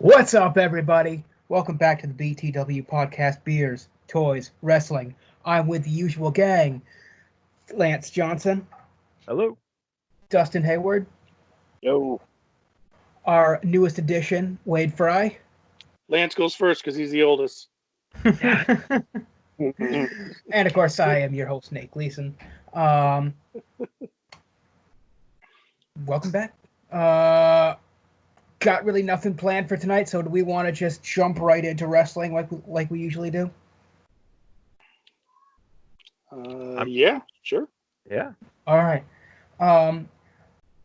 What's up, everybody? Welcome back to the BTW Podcast. Beers, toys, wrestling. I'm with the usual gang. Lance Johnson, Hello. Dustin Hayward, Yo. our newest addition, Wade Fry. Lance goes first because he's the oldest. And of course, I am your host, Nate Gleason. Welcome back. Got really nothing planned for tonight, so do we want to just jump right into wrestling like we usually do? Yeah, sure. Yeah. All right. I'm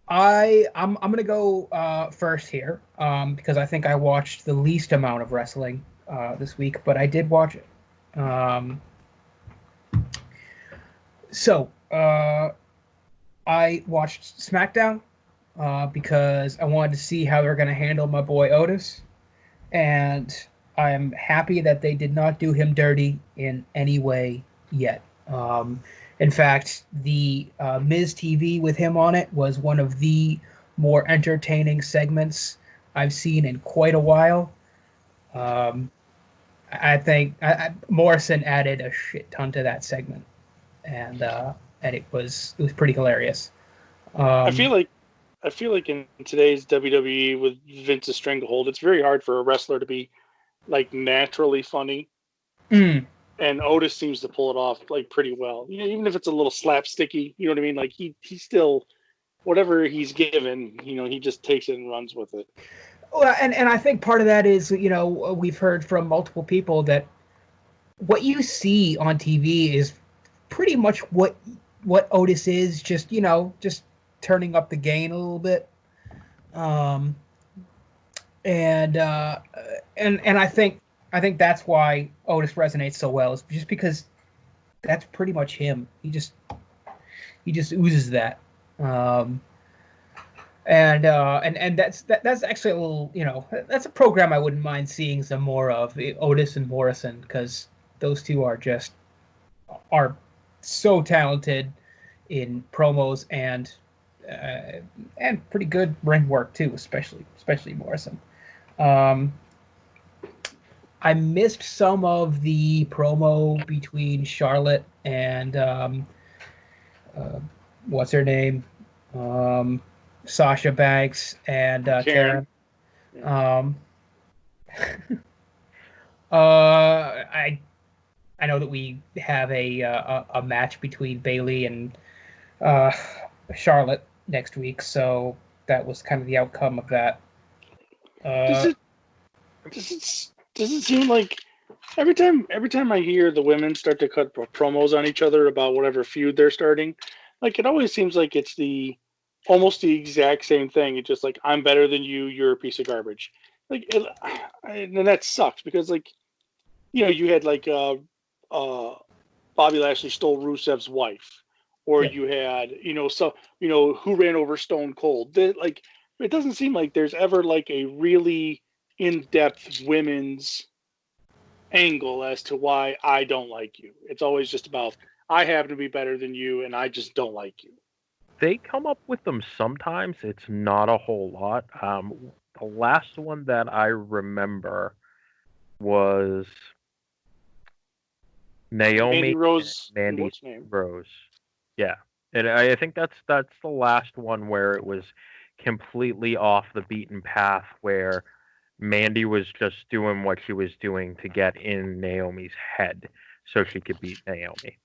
gonna go first here because I think I watched the least amount of wrestling this week, but I did watch it. So I watched SmackDown because I wanted to see how they're gonna handle my boy Otis, and I am happy that they did not do him dirty in any way yet. In fact, the Miz TV with him on it was one of the more entertaining segments I've seen in quite a while. I think Morrison added a shit ton to that segment, and it was pretty hilarious. I feel like in today's WWE with Vince's stranglehold, it's very hard for a wrestler to be like naturally funny. And Otis seems to pull it off like pretty well. You know, even if it's a little slapsticky, you know what I mean? Like he still, whatever he's given, he just takes it and runs with it. Well, and I think part of that is, we've heard from multiple people that what you see on TV is pretty much what Otis is, just turning up the gain a little bit. And I think that's why Otis resonates so well, is just because that's pretty much him. He just oozes that. And that's actually a little, that's a program I wouldn't mind seeing some more of, Otis and Morrison, because those two are so talented in promos and pretty good ring work too, especially Morrison. I missed some of the promo between Charlotte and what's her name, Sasha Banks and Karen. I know that we have a match between Bayley and Charlotte next week, so that was kind of the outcome of that. Does it seem like every time I hear the women start to cut promos on each other about whatever feud they're starting, like it always seems like it's almost the exact same thing. It's just like, I'm better than you, you're a piece of garbage. And that sucks because you had Bobby Lashley stole Rusev's wife, or you had who ran over Stone Cold. It doesn't seem like there's ever like a really in-depth women's angle as to why I don't like you. It's always just about, I happen to be better than you and I just don't like you. They come up with them sometimes. It's not a whole lot. The last one that I remember was Naomi Mandy Rose. Mandy Rose. Yeah. And I think that's the last one where it was completely off the beaten path, where Mandy was just doing what she was doing to get in Naomi's head so she could beat Naomi.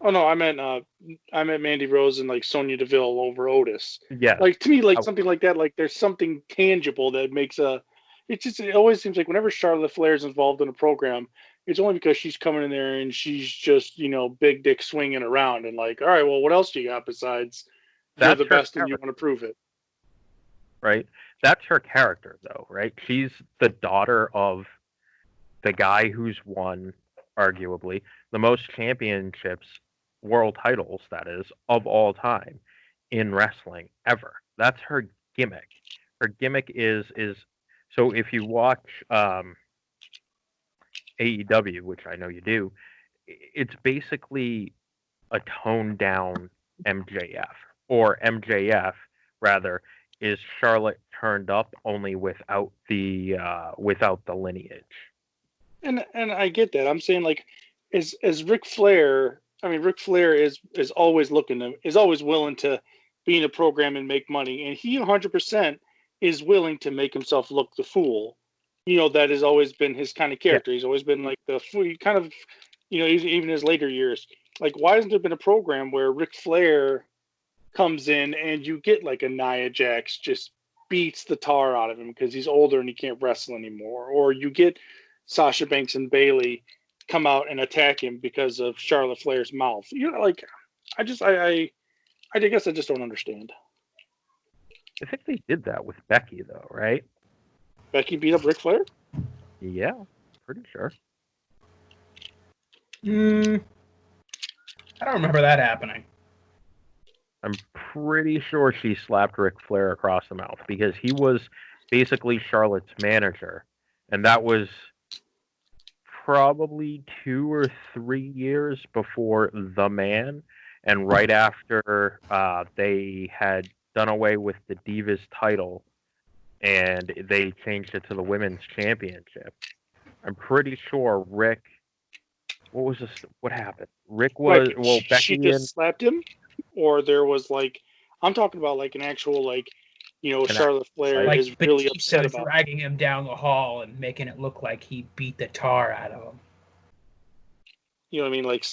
Oh no, I meant Mandy Rose and like Sonya Deville over Otis. Yeah. Like to me, like something like that, like there's something tangible that makes it always seems like whenever Charlotte Flair's involved in a program, it's only because she's coming in there and she's just, big dick swinging around and like, all right, well, what else do you got besides you're the best and you want to prove it? Right? That's her character, though, right? She's the daughter of the guy who's won, arguably, the most championships, world titles, that is, of all time in wrestling ever. That's her gimmick. Her gimmick is so if you watch AEW, which I know you do, it's basically a toned down MJF, or MJF rather is Charlotte turned up only without the lineage. And I get that. I'm saying like, as Ric Flair. I mean, Ric Flair is always is always willing to be in a program and make money, and he 100% is willing to make himself look the fool. You know, that has always been his kind of character. Yeah. He's always been like the fool. He kind of, you know, even his later years. Like, why hasn't there been a program where Ric Flair comes in and you get like a Nia Jax just beats the tar out of him because he's older and he can't wrestle anymore, or you get Sasha Banks and Bayley come out and attack him because of Charlotte Flair's mouth. You know, like, I guess I just don't understand. I think they did that with Becky, though, right? Becky beat up Ric Flair? Yeah, pretty sure. I don't remember that happening. I'm pretty sure she slapped Ric Flair across the mouth because he was basically Charlotte's manager. And that was probably 2 or 3 years before The Man, and right after they had done away with the Divas title and they changed it to the Women's Championship. I'm pretty sure Rick. What happened? Rick was Becky. She just slapped him, or there was like, I'm talking about like an actual like, you know, Charlotte Flair is really upset about dragging him down the hall and making it look like he beat the tar out of him. You know what I mean? Like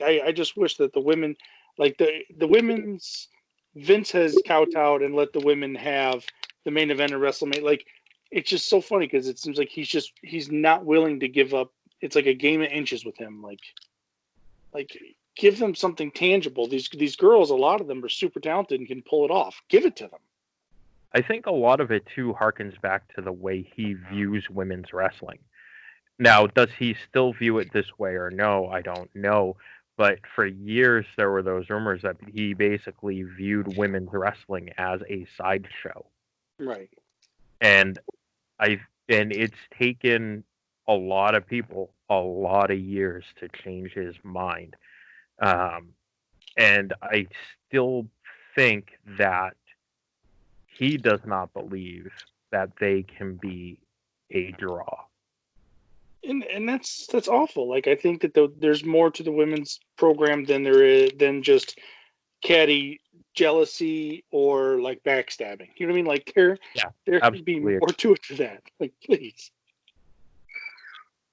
I just wish that the women, like the women's, Vince has kowtowed and let the women have the main event of WrestleMania. Like, it's just so funny because it seems like he's not willing to give up. It's like a game of inches with him. Like give them something tangible. These girls, a lot of them are super talented and can pull it off. Give it to them. I think a lot of it too harkens back to the way he views women's wrestling. Now, does he still view it this way or no? I don't know. But for years, there were those rumors that he basically viewed women's wrestling as a sideshow. Right. And it's taken a lot of people a lot of years to change his mind. And I still think that he does not believe that they can be a draw. And that's awful. Like, I think that there's more to the women's program than there is than just catty jealousy or like backstabbing. You know what I mean? Like, there could be more to it to that. Like, please.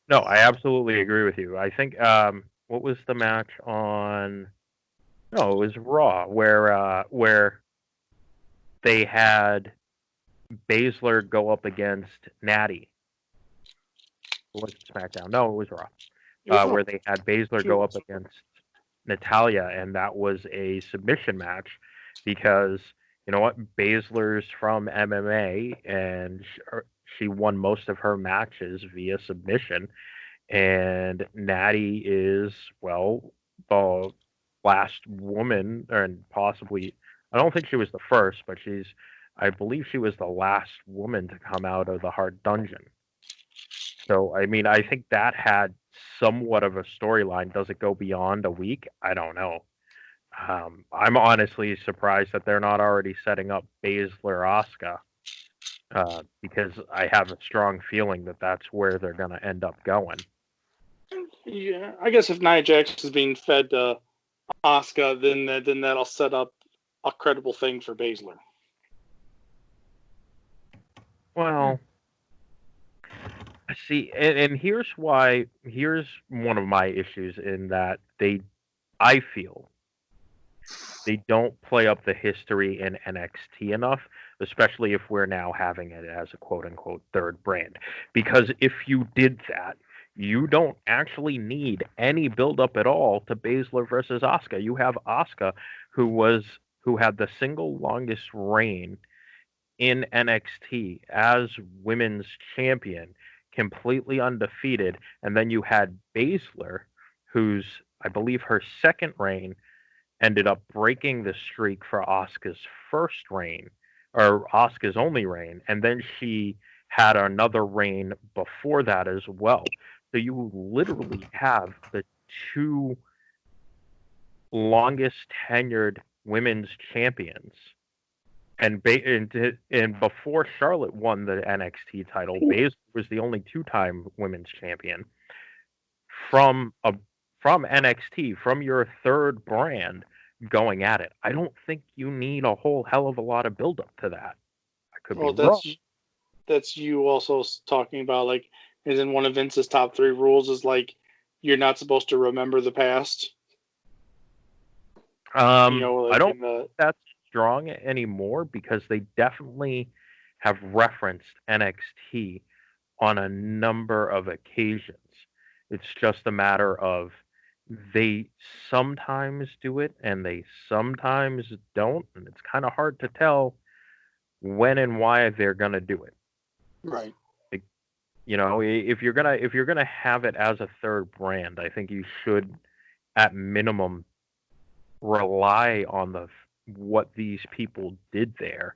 No, I absolutely agree with you. I think what was the match on? No, it was Raw where they had Baszler go up against Natty. Was it SmackDown? No, it was Raw. Where they had Baszler go up against Natalya, and that was a submission match because, you know what, Baszler's from MMA, and she won most of her matches via submission, and Natty is, well, the last woman, and possibly, I don't think she was the first, but I believe she was the last woman to come out of the Hart Dungeon. So, I mean, I think that had somewhat of a storyline. Does it go beyond a week? I don't know. I'm honestly surprised that they're not already setting up Baszler Asuka, because I have a strong feeling that that's where they're going to end up going. Yeah, I guess if Nia Jax is being fed Asuka, then that'll set up a credible thing for Baszler. Well, see, and here's one of my issues in that I feel they don't play up the history in NXT enough, especially if we're now having it as a quote-unquote third brand. Because if you did that, you don't actually need any build-up at all to Baszler versus Asuka. You have Asuka, who had the single longest reign in NXT as women's champion, completely undefeated, and then you had Baszler, whose, I believe, her second reign ended up breaking the streak for Asuka's first reign, or Asuka's only reign, and then she had another reign before that as well. So you literally have the two longest tenured women's champions And before Charlotte won the NXT title, Baszler was the only 2-time women's champion from NXT, from your third brand, going at it. I don't think you need a whole hell of a lot of build up to that. I could be wrong. That's you also talking about, like, is in one of Vince's top 3 rules is like you're not supposed to remember the past. I don't think that's strong anymore, because they definitely have referenced NXT on a number of occasions. It's just a matter of they sometimes do it and they sometimes don't, and it's kind of hard to tell when and why they're gonna do it. Right. Like, if you're gonna have it as a third brand, I think you should, at minimum, rely on what these people did there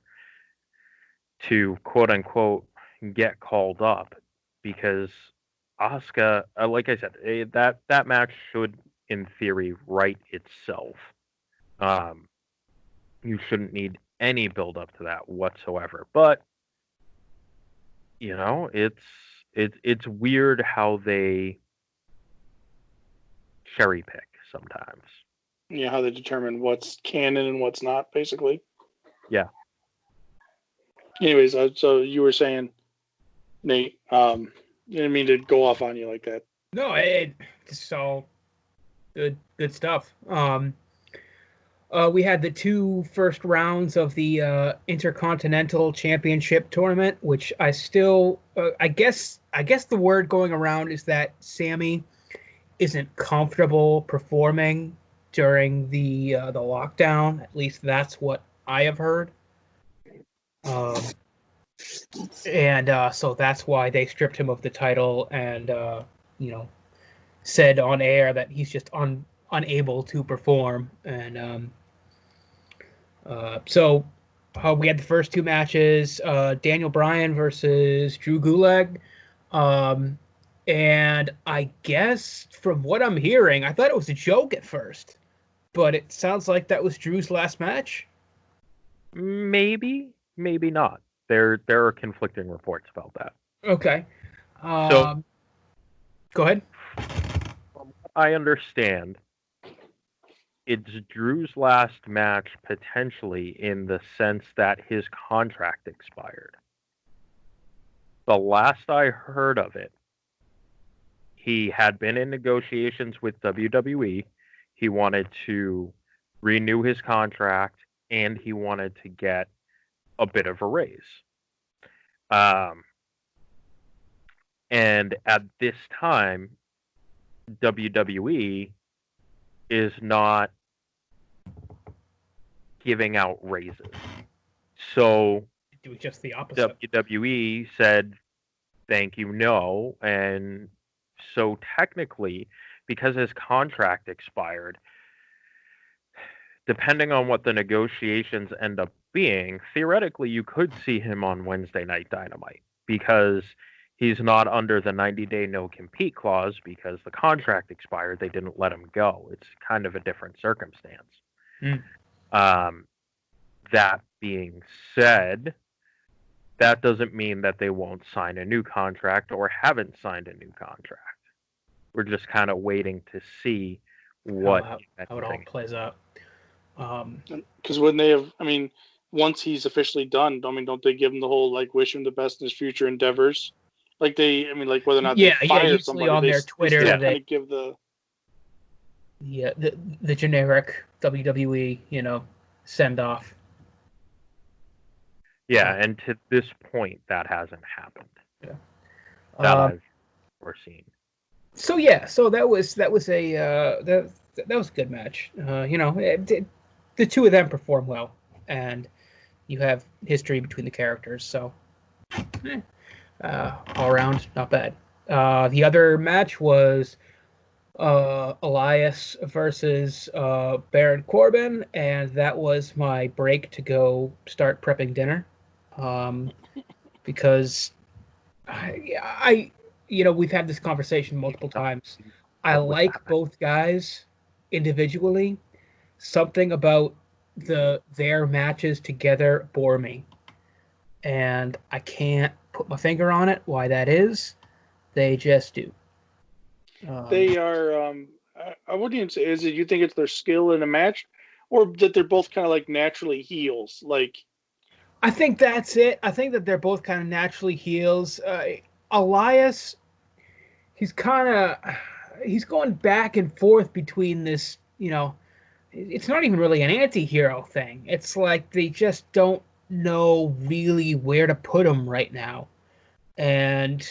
to quote unquote get called up, because Asuka, like I said, that match should, in theory, write itself. You shouldn't need any build up to that whatsoever. But it's weird how they cherry pick sometimes. Yeah, how they determine what's canon and what's not, basically. Yeah. Anyways, so you were saying, Nate, didn't mean to go off on you like that. No, it's all good stuff. We had the 2 first rounds of the Intercontinental Championship tournament, which I still, I guess the word going around is that Sammy isn't comfortable performing during the lockdown. At least that's what I have heard. And so that's why they stripped him of the title and said on air that he's just unable to perform. And so we had the first 2 matches, Daniel Bryan versus Drew Gulak. And I guess from what I'm hearing, I thought it was a joke at first, but it sounds like that was Drew's last match. Maybe not. There are conflicting reports about that. Okay. So go ahead. From what I understand, it's Drew's last match, potentially, in the sense that his contract expired. The last I heard of it, he had been in negotiations with WWE. He wanted to renew his contract, and he wanted to get a bit of a raise. And at this time, WWE is not giving out raises. So do just the opposite. WWE said, thank you, no. And so technically, because his contract expired, depending on what the negotiations end up being, theoretically, you could see him on Wednesday Night Dynamite, because he's not under the 90-day no-compete clause, because the contract expired. They didn't let him go. It's kind of a different circumstance. That being said, that doesn't mean that they won't sign a new contract or haven't signed a new contract. We're just kind of waiting to see how it all plays out. Because when they have, once he's officially done, don't they give him the whole, like, wish him the best in his future endeavors? Like whether or not they fire usually somebody, on their Twitter they give the the generic WWE send off. Yeah, and to this point, that hasn't happened. Yeah, that I've foreseen. So that was a good match. The 2 of them perform well, and you have history between the characters, so all around not bad. The other match was Elias versus Baron Corbin, and that was my break to go start prepping dinner, because I we've had this conversation multiple times. I like both guys individually. Something about their matches together bore me, and I can't put my finger on it why that is. They just do. They are. I wouldn't even say. Is it you think it's their skill in a match, or that they're both kind of like naturally heels? Like I think that's it. I think that they're both kind of naturally heels. Elias, he's going back and forth between this. It's not even really an anti-hero thing. It's like they just don't know really where to put him right now. And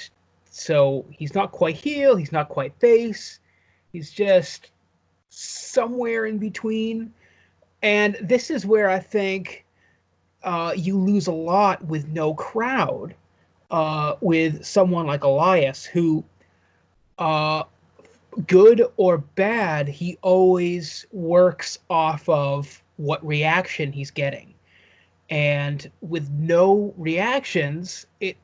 so he's not quite heel, he's not quite face. He's just somewhere in between. And this is where I think you lose a lot with no crowd. With someone like Elias, who, good or bad, he always works off of what reaction he's getting. And with no reactions, it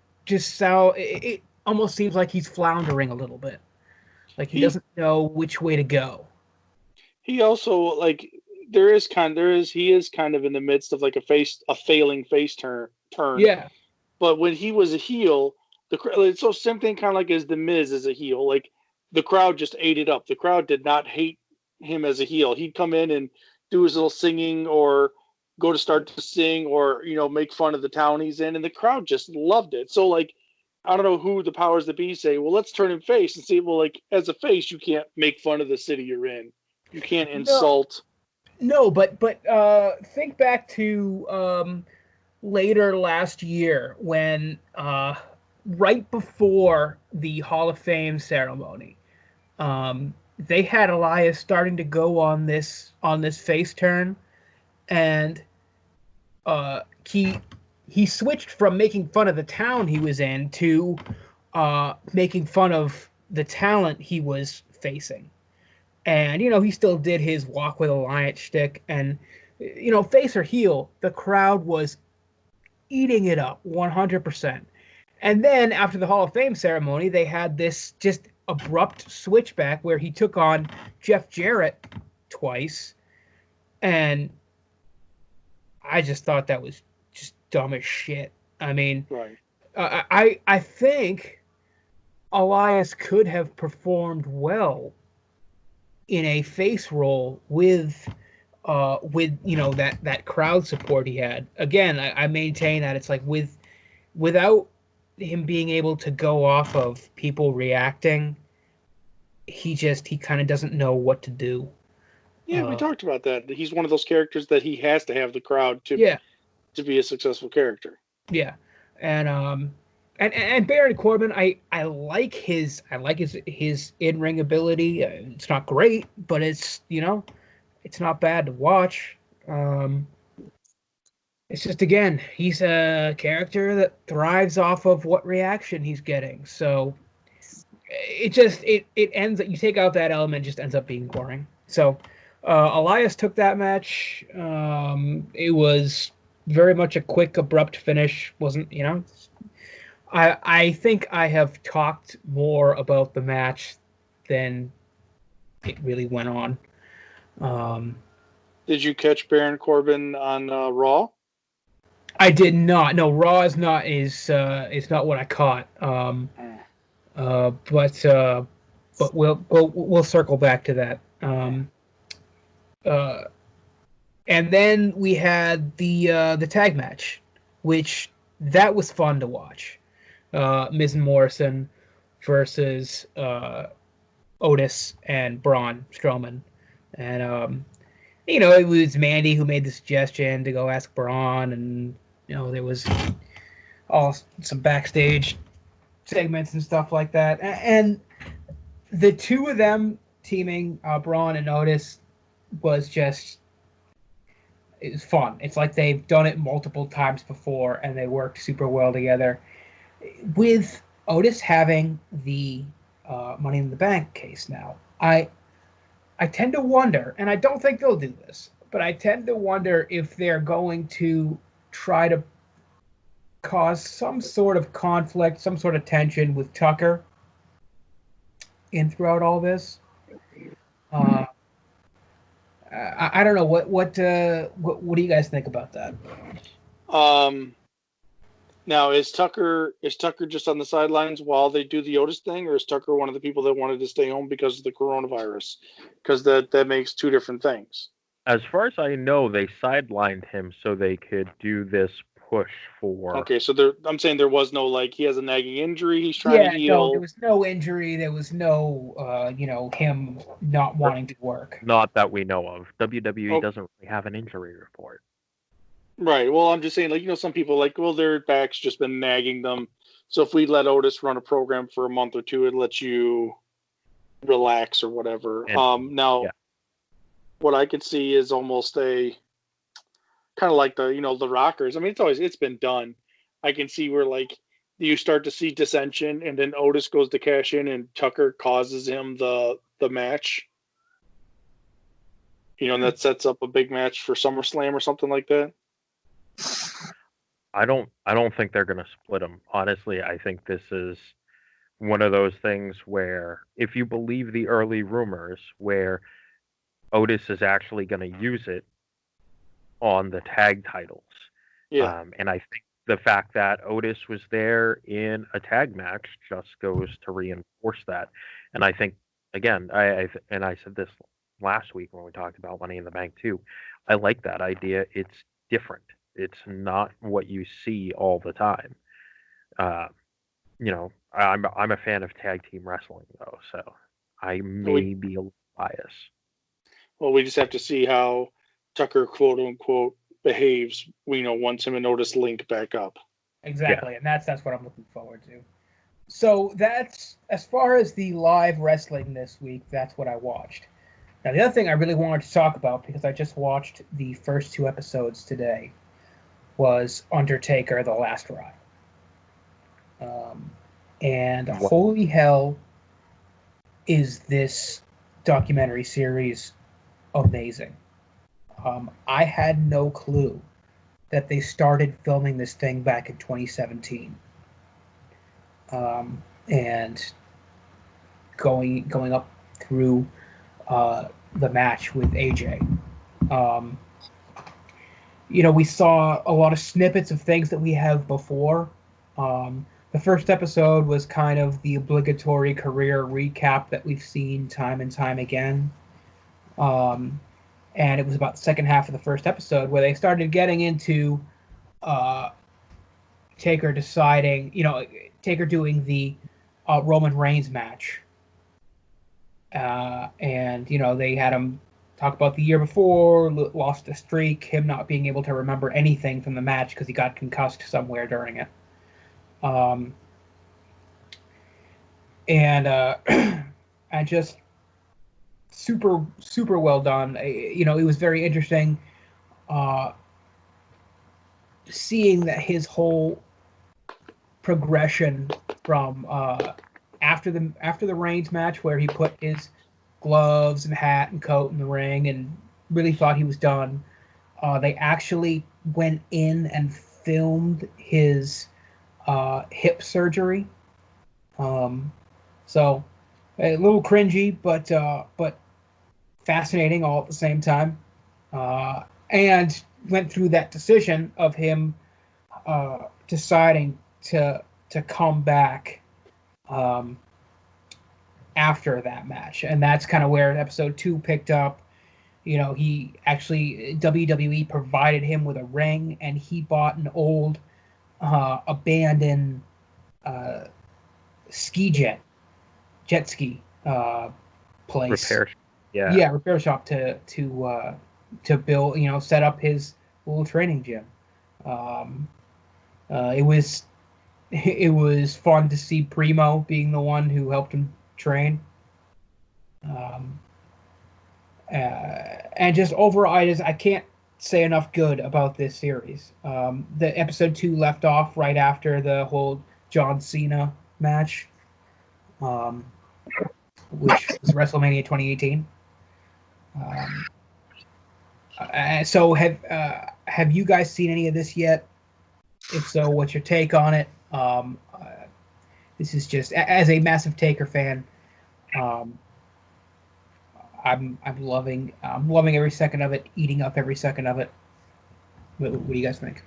almost seems like he's floundering a little bit. Like he doesn't know which way to go. He also like he is kind of in the midst of like a failing face turn. Yeah. But when he was a heel, it's so same thing kind of like as the Miz as a heel. Like the crowd just ate it up. The crowd did not hate him as a heel. He'd come in and do his little singing or go to start to sing or make fun of the town he's in, and the crowd just loved it. So like I don't know who the powers that be say, well, let's turn him face and see. Well, like as a face, you can't make fun of the city you're in. You can't insult. No, but think back to later last year when right before the Hall of Fame ceremony, they had Elias starting to go on this face turn, and he switched from making fun of the town he was in to making fun of the talent he was facing. And, he still did his walk with Alliance shtick. And, face or heel, the crowd was eating it up 100%. And then after the Hall of Fame ceremony, they had this just abrupt switchback where he took on Jeff Jarrett twice. And I just thought that was just dumb as shit. I mean, right. I think Elias could have performed well in a face role with that crowd support he had. Again, I maintain that it's like without him being able to go off of people reacting, he kind of doesn't know what to do. Yeah, we talked about that. He's one of those characters that he has to have the crowd to be a successful character. Yeah, and Baron Corbin, I like his in-ring ability. It's not great, but it's it's not bad to watch. It's just, again, he's a character that thrives off of what reaction he's getting. So it ends, you take out that element, it just ends up being boring. So Elias took that match. It was very much a quick, abrupt finish. Wasn't, I think I have talked more about the match than it really went on. Did you catch Baron Corbin on Raw? I did not. No, Raw is not what I caught. But we'll circle back to that. And then we had the tag match, which that was fun to watch. Miz and Morrison versus Otis and Braun Strowman, and it was Mandy who made the suggestion to go ask Braun, and there was some backstage segments and stuff like that, and the two of them teaming, Braun and Otis, it was fun. It's like they've done it multiple times before, and they worked super well together. With Otis having the Money in the Bank case now, I tend to wonder, and I don't think they'll do this, but I tend to wonder if they're going to try to cause some sort of conflict, some sort of tension with Tucker throughout all this. I don't know what do you guys think about that? Now is Tucker just on the sidelines while they do the Otis thing, or is Tucker one of the people that wanted to stay home because of the coronavirus? Because that makes two different things. As far as I know, they sidelined him so they could do this push for. Okay, so I'm saying there was no he has a nagging injury he's trying to heal. No, there was no injury. There was no him not wanting to work. Not that we know of. WWE doesn't really have an injury report. Right. Well, I'm just saying, some people their back's just been nagging them. So if we let Otis run a program for a month or two, it lets you relax or whatever. What I could see is almost a kind of like the Rockers. I mean, it's been done. I can see where you start to see dissension, and then Otis goes to cash in, and Tucker causes him the match. And that sets up a big match for SummerSlam or something like that. I don't think they're going to split them. Honestly, I think this is one of those things where, if you believe the early rumors, where Otis is actually going to use it on the tag titles. Yeah. And I think the fact that Otis was there in a tag match just goes to reinforce that. And I think, again, I said this last week when we talked about Money in the Bank too, I like that idea. It's different. It's not what you see all the time. I'm a fan of tag team wrestling though, so I may be a little biased. Well, we just have to see how Tucker, quote unquote, behaves. Once him and Otis link back up. Exactly, and that's what I'm looking forward to. So that's, as far as the live wrestling this week, that's what I watched. Now, the other thing I really wanted to talk about, because I just watched the first 2 episodes today, was Undertaker: The Last Ride. And holy hell, is this documentary series amazing. I had no clue that they started filming this thing back in 2017. And going up through the match with AJ. We saw a lot of snippets of things that we have before. The first episode was kind of the obligatory career recap that we've seen time and time again. And it was about the second half of the first episode where they started getting into Taker doing the Roman Reigns match. And they had him talk about the year before, lost a streak, him not being able to remember anything from the match because he got concussed somewhere during it. And just super, super well done. It was very interesting seeing that his whole progression from after the Reigns match, where he put his gloves and hat and coat in the ring and really thought he was done. They actually went in and filmed his hip surgery. So a little cringy, but fascinating all at the same time. And went through that decision of him deciding to come back after that match, and that's kind of where episode 2 picked up. He actually, WWE provided him with a ring, and he bought an old abandoned jet ski place, repair shop to build, set up his little training gym. It was fun to see Primo being the one who helped him train. And just overall, I can't say enough good about this series. The episode 2 left off right after the whole John Cena match, which was WrestleMania 2018. So have you guys seen any of this yet? If so, what's your take on it? This is just, as a massive Taker fan, I'm loving every second of it, eating up every second of it. What do you guys think?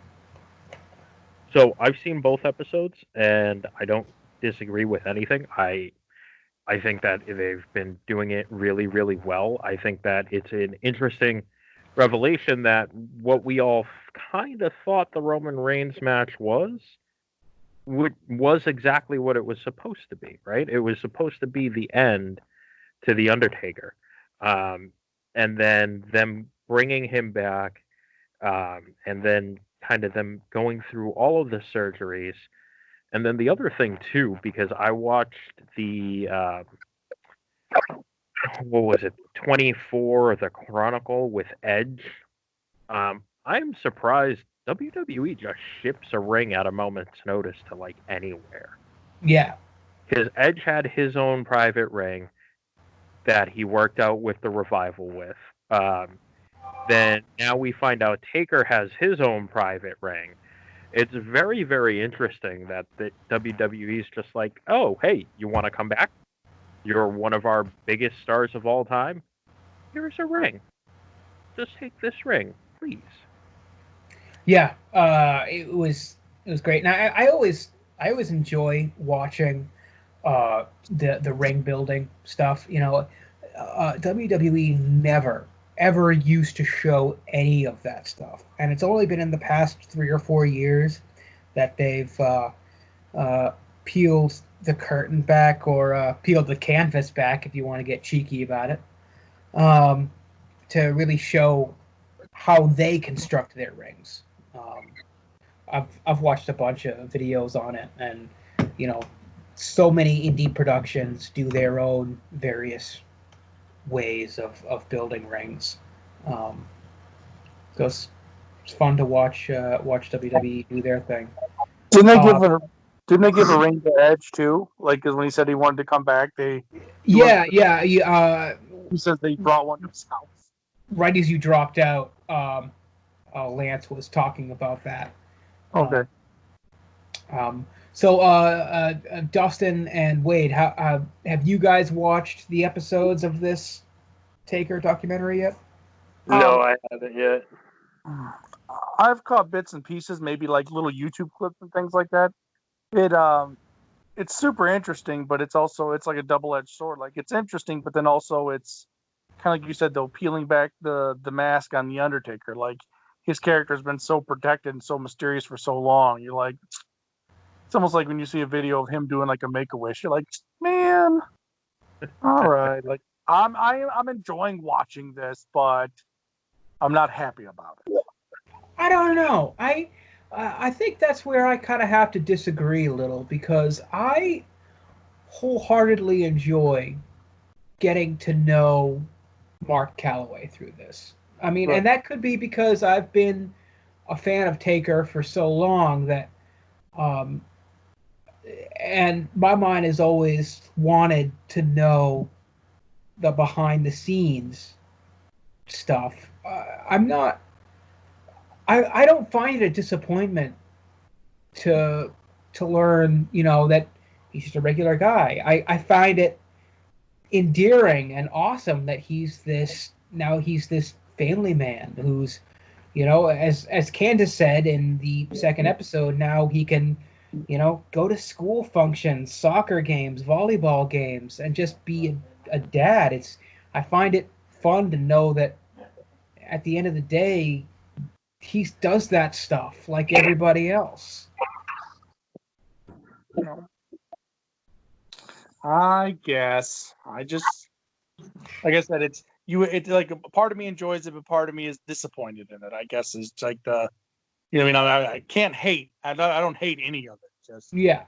So I've seen both episodes, and I don't disagree with anything. I think that they've been doing it really, really well. I think that it's an interesting revelation that what we all kind of thought the Roman Reigns match was exactly what it was supposed to be, right? It was supposed to be the end to the Undertaker, um, and then them bringing him back, and then kind of them going through all of the surgeries. And then the other thing too, because I watched the what was it, 24, the Chronicle with Edge. I'm surprised WWE just ships a ring at a moment's notice to like anywhere. Yeah. Because Edge had his own private ring that he worked out with the Revival with. Then now we find out Taker has his own private ring. It's very, very interesting that the WWE's just like, oh, hey, you want to come back? You're one of our biggest stars of all time. Here's a ring. Just take this ring, please. Yeah. It was great. Now I always enjoy watching the ring building stuff. You know, WWE never ever used to show any of that stuff, and it's only been in the past 3 or 4 years that they've peeled the curtain back, or peeled the canvas back, if you want to get cheeky about it, to really show how they construct their rings. I've watched a bunch of videos on it, and you know, so many indie productions do their own various ways of building rings. So it's fun to watch WWE do their thing. Didn't they give a ring to Edge too? Like, because when he said he wanted to come back, He says they brought one to his house. Right as you dropped out, Lance was talking about that. Okay. So, Dustin and Wade, how have you guys watched the episodes of this Taker documentary yet? No, I haven't yet. I've caught bits and pieces, maybe like little YouTube clips and things like that. It's super interesting, but it's like a double-edged sword. Like, it's interesting, but then also it's kind of like you said, though, peeling back the mask on the Undertaker. Like, his character's been so protected and so mysterious for so long. You're like, it's almost like when you see a video of him doing like a Make-A-Wish. You're like, man, all right. Like, I'm enjoying watching this, but I'm not happy about it. I don't know. I think that's where I kind of have to disagree a little, because I wholeheartedly enjoy getting to know Mark Calloway through this. I mean, Right. And that could be because I've been a fan of Taker for so long that, and my mind has always wanted to know the behind the scenes stuff. I don't find it a disappointment to learn, that he's just a regular guy. I find it endearing and awesome that he's this family man who's, as Candace said in the second episode, now he can, go to school functions, soccer games, volleyball games, and just be a dad. I find it fun to know that at the end of the day, he does that stuff like everybody else. I guess. Like I said, it's like a part of me enjoys it, but part of me is disappointed in it. I guess is like I can't hate. I don't hate any of it. Just Yeah.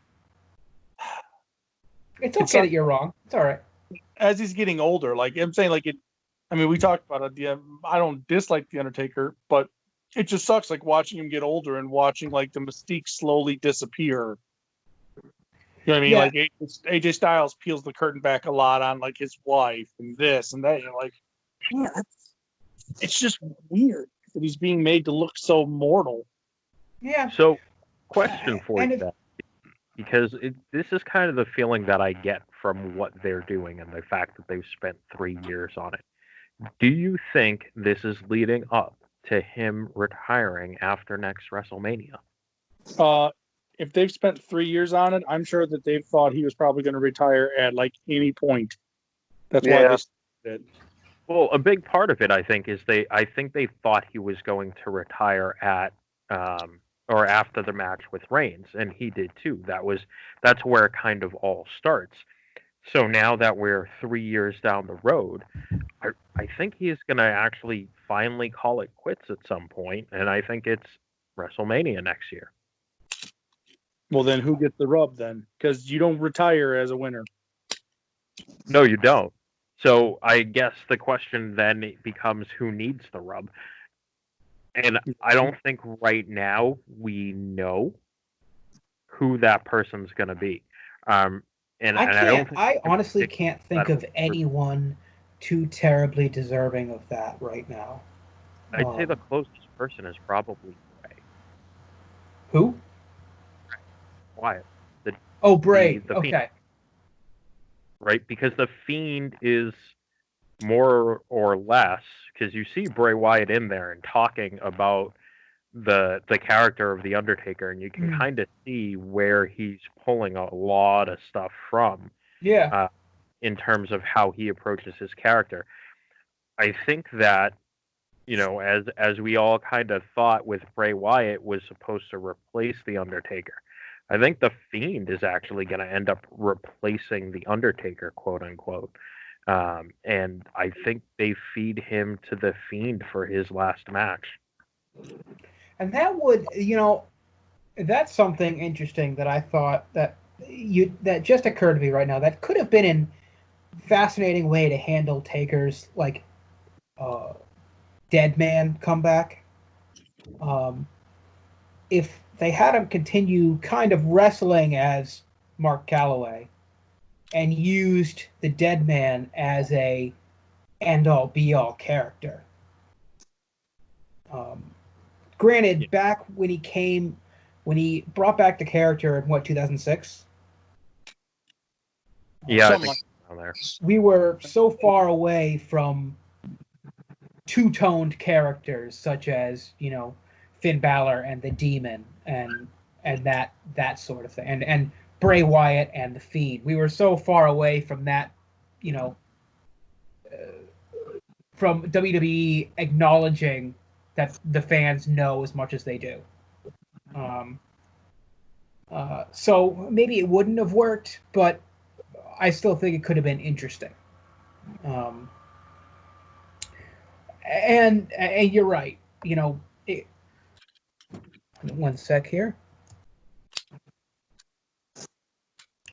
It's okay that you're wrong. It's all right. As he's getting older, like I'm saying, like it. I mean, we talked about it. Yeah, I don't dislike the Undertaker, but it just sucks, like watching him get older and watching like the mystique slowly disappear. You know what I mean? Yeah. Like AJ Styles peels the curtain back a lot on like his wife and this and that. You're like, yeah, it's just weird that he's being made to look so mortal. Yeah. So, question for And you, then, because this is kind of the feeling that I get from what they're doing and the fact that they've spent 3 years on it. Do you think this is leading up to him retiring after next WrestleMania? If they've spent 3 years on it, I'm sure that they've thought he was probably going to retire at like any point. That's why they started it. Well, a big part of it, I think, is I think they thought he was going to retire at or after the match with Reigns, and he did too. That's where it kind of all starts. So now that we're 3 years down the road, I think he's going to actually finally call it quits at some point, and I think it's WrestleMania next year. Well, then who gets the rub then? Because you don't retire as a winner. No, you don't. So I guess the question then becomes who needs the rub? And I don't think right now we know who that person's going to be. And I don't think I honestly can't think of anyone too terribly deserving of that right now. I'd say the closest person is probably Bray. Who? Wyatt. Bray. The okay. Fiend. Right? Because the Fiend is more or less, because you see Bray Wyatt in there and talking about the character of The Undertaker, and you can kind of see where he's pulling a lot of stuff from. Yeah. In terms of how he approaches his character. I think that, as we all kind of thought with Bray Wyatt was supposed to replace The Undertaker, I think the Fiend is actually going to end up replacing The Undertaker, quote unquote. And I think they feed him to the Fiend for his last match. And that would, that's something interesting that I thought that just occurred to me right now. That could have been a fascinating way to handle Taker's dead man comeback. If they had him continue kind of wrestling as Mark Calloway and used the dead man as a end-all be-all character. Granted, back when he brought back the character in 2006? Yeah, I think there. We were so far away from two-toned characters such as, Finn Balor and the Demon and that sort of thing. And Bray Wyatt and the Fiend. We were so far away from that, from WWE acknowledging that the fans know as much as they do. So maybe it wouldn't have worked, but I still think it could have been interesting. And you're right. One sec here.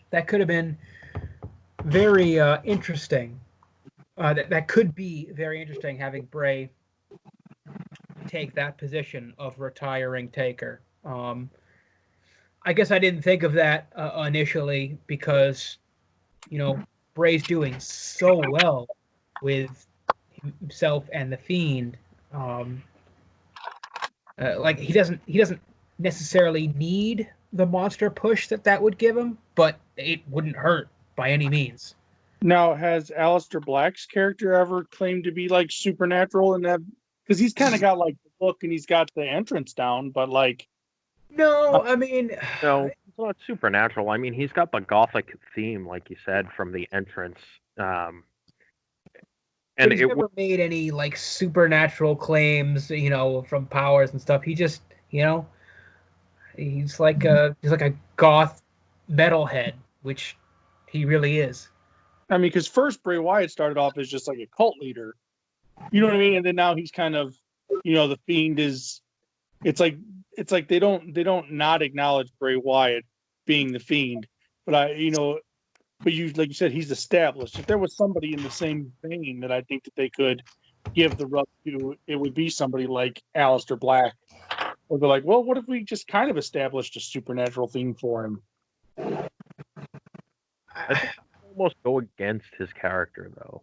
That could have been very interesting. That could be very interesting having Bray take that position of retiring Taker. I guess I didn't think of that initially because, Bray's doing so well with himself and the Fiend. He doesn't necessarily need the monster push that would give him, but it wouldn't hurt by any means. Now, has Aleister Black's character ever claimed to be like supernatural in that? Because he's kind of got like the look and he's got the entrance down, but like. No, I mean. No, it's not supernatural. I mean, he's got the gothic theme, like you said, from the entrance. And he's never made any like supernatural claims, from powers and stuff. He just, he's like a goth metalhead, which he really is. I mean, because first Bray Wyatt started off as just like a cult leader, you know what I mean, and then now he's kind of, the Fiend is. It's like they don't not acknowledge Bray Wyatt being the Fiend, but But like you said, he's established. If there was somebody in the same vein that I think that they could give the rub to, it would be somebody like Aleister Black. Or they're like, well, what if we just kind of established a supernatural theme for him? I think almost go against his character, though.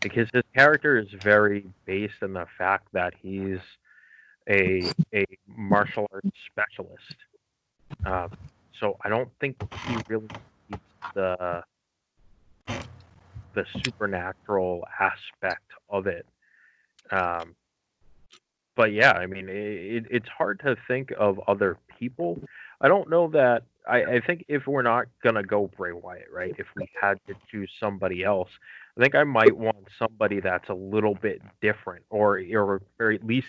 Because his character is very based in the fact that he's a martial arts specialist. So I don't think he really needs the the supernatural aspect of it. But yeah, I mean, it's hard to think of other people. I don't know that. I think if we're not gonna go Bray Wyatt, right? If we had to choose somebody else, I think I might want somebody that's a little bit different, or at least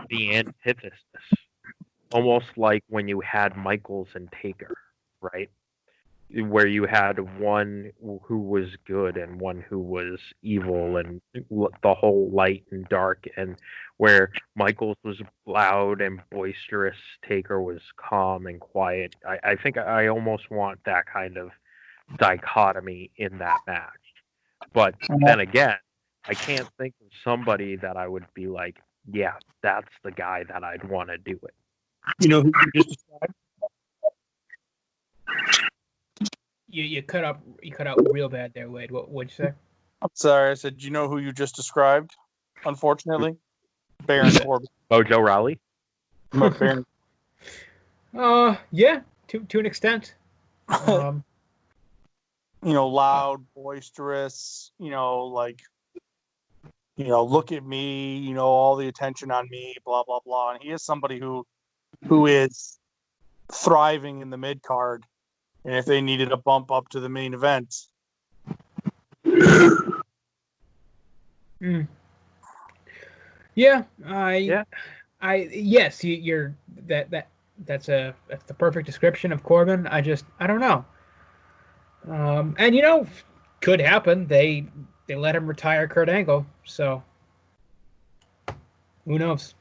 the antithesis, almost like when you had Michaels and Taker, right? Where you had one who was good and one who was evil, and the whole light and dark, and where Michaels was loud and boisterous, Taker was calm and quiet. I think I almost want that kind of dichotomy in that match. But then again, I can't think of somebody that I would be like, yeah, that's the guy that I'd want to do it. You know who you just described? You cut out real bad there, Wade. What'd you say? I'm sorry, I said, you know who you just described? Unfortunately, Baron Corbin. Mojo Rawley? Baron. Yeah, to an extent. Loud, boisterous, look at me, all the attention on me, blah, blah, blah. And he is somebody who is thriving in the mid card. And if they needed a bump up to the main event. Yeah, yes, you're that's the perfect description of Corbin. I don't know. And could happen. They let him retire Kurt Angle, so who knows?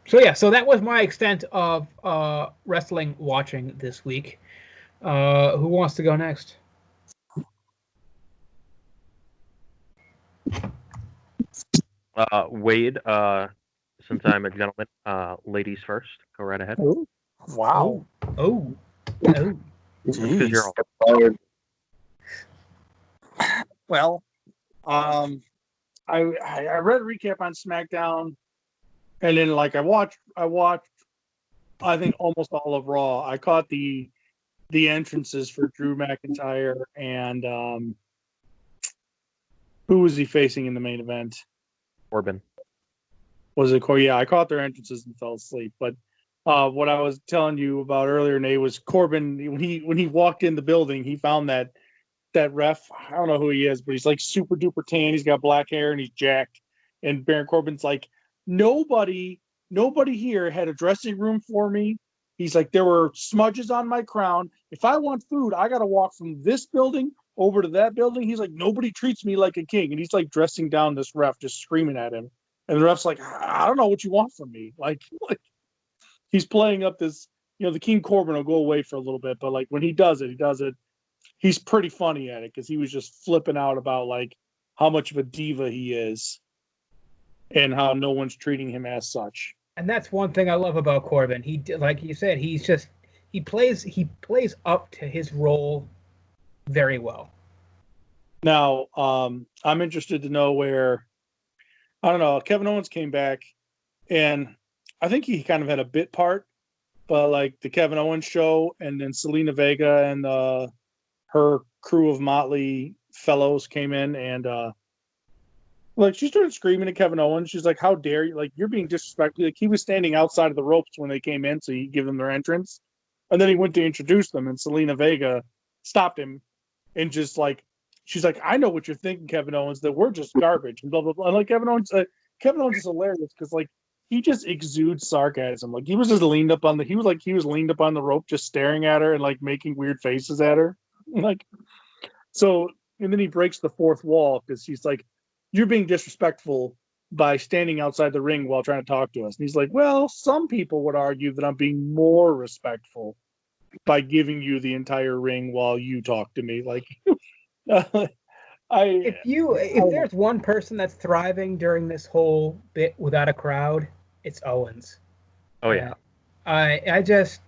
So that was my extent of wrestling watching this week. Who wants to go next? Wade, since I'm a gentleman, ladies first. Go right ahead. Oh, wow. Oh. Because you're all... Well, I read a recap on SmackDown. And then, I watched, I think, almost all of Raw. I caught the entrances for Drew McIntyre and who was he facing in the main event? Corbin. Was it Corbin? Yeah, I caught their entrances and fell asleep. But what I was telling you about earlier, Nate, was Corbin. When he walked in the building, he found that ref. I don't know who he is, but he's super duper tan. He's got black hair and he's jacked. And Baron Corbin's like, Nobody here had a dressing room for me. He's like, there were smudges on my crown. If I want food, I got to walk from this building over to that building. He's like, nobody treats me like a king. And he's dressing down this ref, just screaming at him. And the ref's like, I don't know what you want from me. Like he's playing up this, the King Corbin will go away for a little bit. But when he does it, he's pretty funny at it because he was just flipping out about how much of a diva he is. And how no one's treating him as such. And that's one thing I love about Corbin. He, like you said, he plays up to his role very well. Now, I'm interested to know where, I don't know, Kevin Owens came back, and I think he kind of had a bit part, but the Kevin Owens show, and then Selena Vega and her crew of motley fellows came in, and she started screaming at Kevin Owens. She's like, how dare you? You're being disrespectful. He was standing outside of the ropes when they came in, so he give them their entrance. And then he went to introduce them, and Selena Vega stopped him and just she's like, I know what you're thinking, Kevin Owens, that we're just garbage and blah, blah, blah. And Kevin Owens is hilarious because he just exudes sarcasm. He was just leaned up on the rope, just staring at her and making weird faces at her. So, and then he breaks the fourth wall because she's like, you're being disrespectful by standing outside the ring while trying to talk to us. And he's like, well, some people would argue that I'm being more respectful by giving you the entire ring while you talk to me. If there's one person that's thriving during this whole bit without a crowd, it's Owens. Oh, yeah. I just,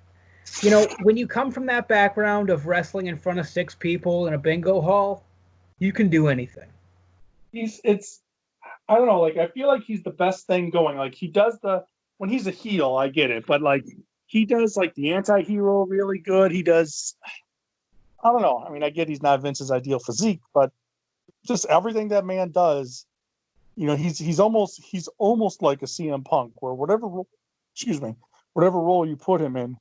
when you come from that background of wrestling in front of 6 people in a bingo hall, you can do anything. I don't know, I feel like he's the best thing going. He does when he's a heel, I get it, but he does the anti-hero really good. He does, I don't know. I mean, I get he's not Vince's ideal physique, but just everything that man does, you know, he's almost like a CM Punk, where whatever role you put him in,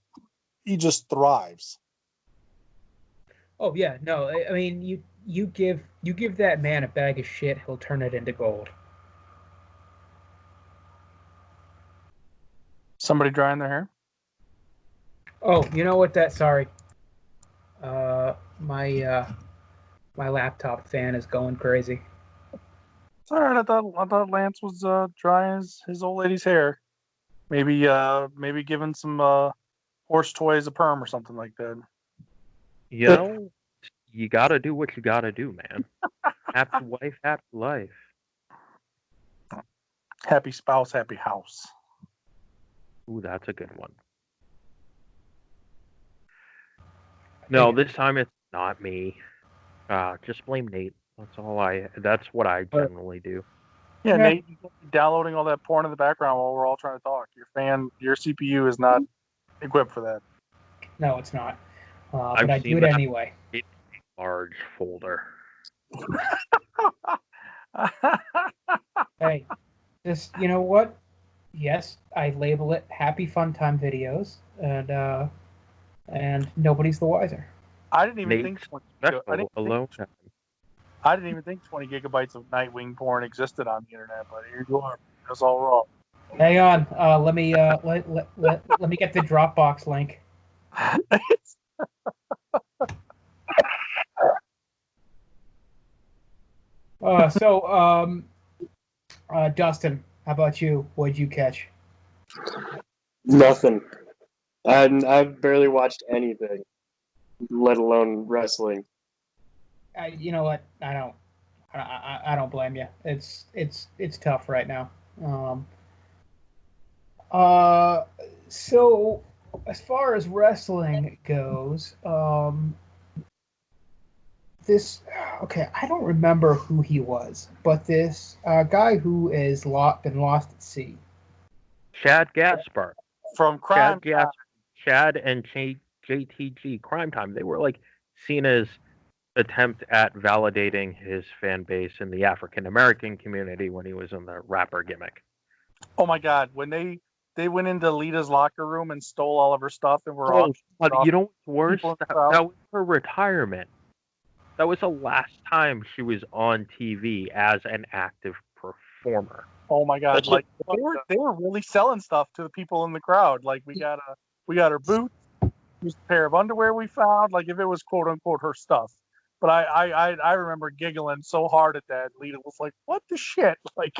he just thrives. Oh yeah, no, I mean you give that man a bag of shit, he'll turn it into gold. Somebody drying their hair? Oh, you know what? Sorry. My laptop fan is going crazy. It's all right. I thought Lance was drying his old lady's hair. Maybe giving some horse toys a perm or something like that. You know, you gotta do what you gotta do, man. Happy wife, happy life. Happy spouse, happy house. Ooh, that's a good one. No, this time it's not me. Just blame Nate. That's what I generally do. Yeah, Nate, you can't be downloading all that porn in the background while we're all trying to talk. Your CPU is not equipped for that. No, it's not. But I do it anyway. It's a large folder. Hey, just, you know what? Yes, I label it Happy Fun Time Videos, and nobody's the wiser. I didn't even think 20 gigabytes of Nightwing porn existed on the internet, but here you are. That's all wrong. Hang on, let me get the Dropbox link. Dustin, how about you? What'd you catch? Nothing. I've barely watched anything, let alone wrestling. You know what? I don't blame you. It's tough right now. So as far as wrestling goes, I don't remember who he was, but this guy who is been lost at sea. Chad Gaspar from Crime Time. Chad and JTG Crime Time. They were like Cena's attempt at validating his fan base in the African American community when he was in the rapper gimmick. Oh my God! When they went into Lita's locker room and stole all of her stuff and were you know what's worse? That was her retirement. That was the last time she was on TV as an active performer. Oh my God! Like they were really selling stuff to the people in the crowd. Like we got her boots, here's a pair of underwear we found. Like if it was quote unquote her stuff. But I remember giggling so hard at that. Lita was like, "What the shit?" Like.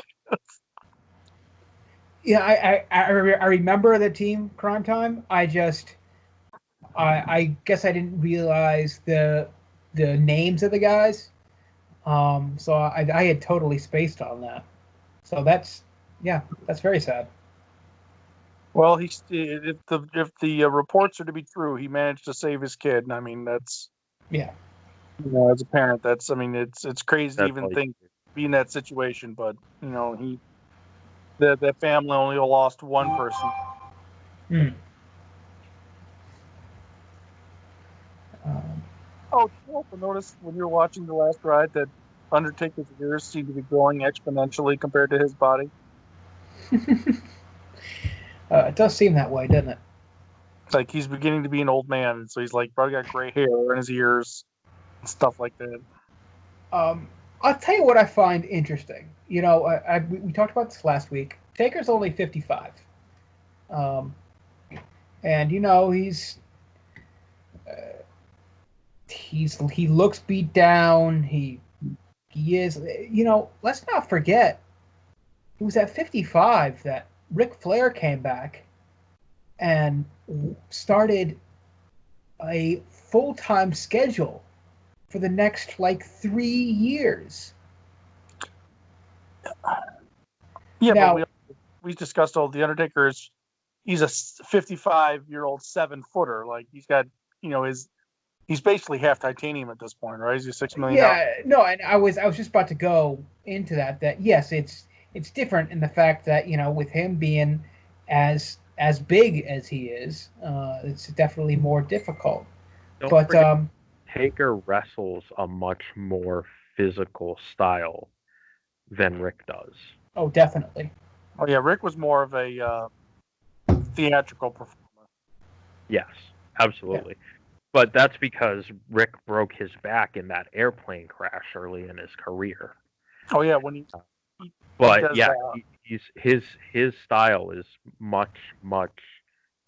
Yeah, I remember the team Crime Time. I guess I didn't realize the names of the guys. So I had totally spaced on that. So that's very sad. Well, if the reports are to be true, he managed to save his kid. And I mean, that's as a parent, it's crazy to even think be in that situation. But that family only lost one person. Did you also notice when you were watching the last ride that Undertaker's ears seem to be growing exponentially compared to his body? It does seem that way, doesn't it? It's like he's beginning to be an old man, and so he's like probably got gray hair in his ears and stuff like that. I'll tell you what I find interesting. We talked about this last week. Taker's only 55. And he looks beat down. He is, let's not forget, it was at 55 that Ric Flair came back and started a full-time schedule for the next 3 years. Yeah, now, but we discussed all the Undertaker he's a 55-year-old 7-footer. Like he's got, he's basically half titanium at this point, right? He's $6 million. Yeah, no, and I was just about to go into that yes, it's different in the fact that, with him being as big as he is, it's definitely more difficult. Don't forget Taker wrestles a much more physical style than Rick does. Oh, definitely. Oh yeah, Rick was more of a theatrical performer. Yes, absolutely. But that's because Rick broke his back in that airplane crash early in his career. Oh yeah, when he But does yeah, that. his style is much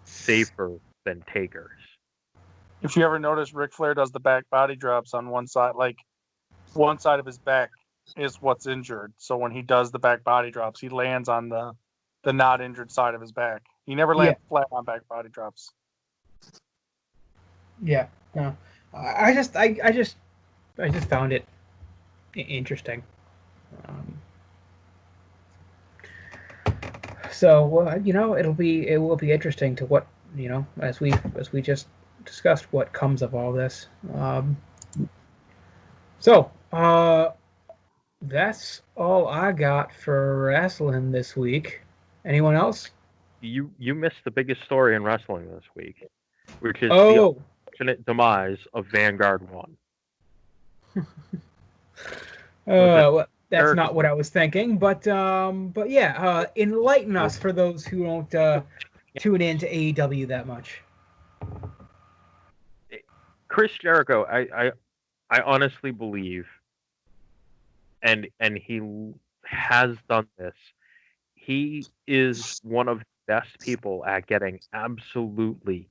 safer than Taker's. If you ever notice, Ric Flair does the back body drops on one side, like one side of his back is what's injured. So when he does the back body drops, he lands on the not injured side of his back. He never lands flat on back body drops. Yeah. No. I just found it interesting. So it will be interesting to what as we just discussed what comes of all this. That's all I got for wrestling this week. Anyone else? You missed the biggest story in wrestling this week, which is the unfortunate demise of Vanguard 1. Well, that's not what I was thinking, but yeah, enlighten us for those who don't tune into AEW that much. Chris Jericho, I honestly believe, and he has done this. He is one of the best people at getting absolutely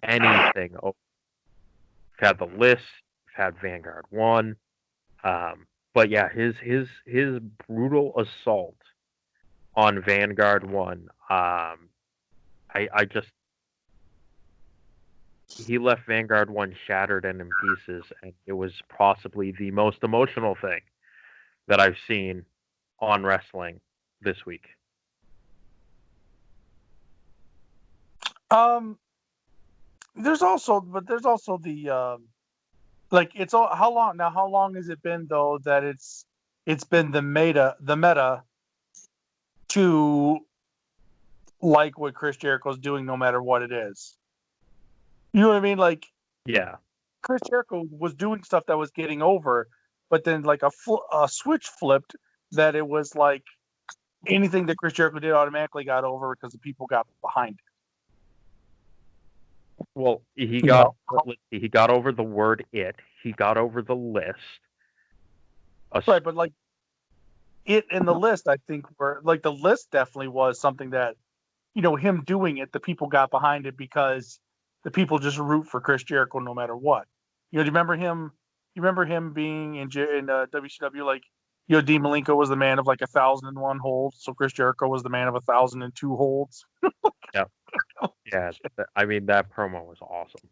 anything over. We've had the list, we've had Vanguard 1, but yeah, his brutal assault on Vanguard 1, he left Vanguard 1 shattered and in pieces, and it was possibly the most emotional thing that I've seen on wrestling this week. There's also the like it's all how long has it been though that it's been the meta to like what Chris Jericho's doing no matter what it is. You know what I mean? Like, yeah, Chris Jericho was doing stuff that was getting over, but then like a switch flipped that it was like anything that Chris Jericho did automatically got over because the people got behind it. Well, he got over the word "it." He got over the list. Right, but like it and the list, I think were like the list definitely was something that him doing it, the people got behind it because the people just root for Chris Jericho no matter what. Do you remember him? You remember him being in WCW? Like, Dean Malenko was the man of like 1,001 holds, so Chris Jericho was the man of 1,002 holds. Yeah. Yeah, I mean that promo was awesome.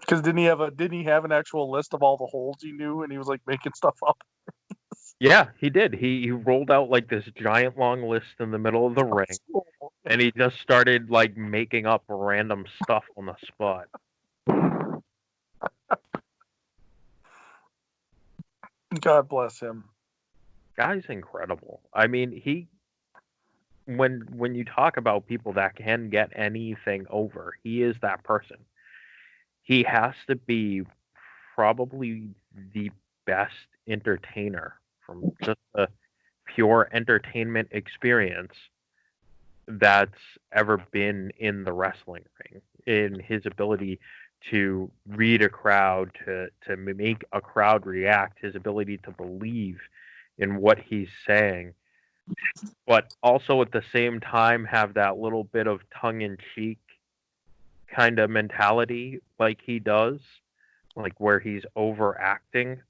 Because didn't he have an actual list of all the holds he knew, and he was like making stuff up? Yeah, he did. He rolled out like this giant long list in the middle of the ring, and he just started like making up random stuff on the spot. God bless him. Guy's incredible. I mean, when you talk about people that can get anything over, he is that person. He has to be probably the best entertainer from just a pure entertainment experience that's ever been in the wrestling ring. In his ability to read a crowd, to make a crowd react, his ability to believe in what he's saying, but also at the same time have that little bit of tongue-in-cheek kind of mentality like he does, like where he's overacting.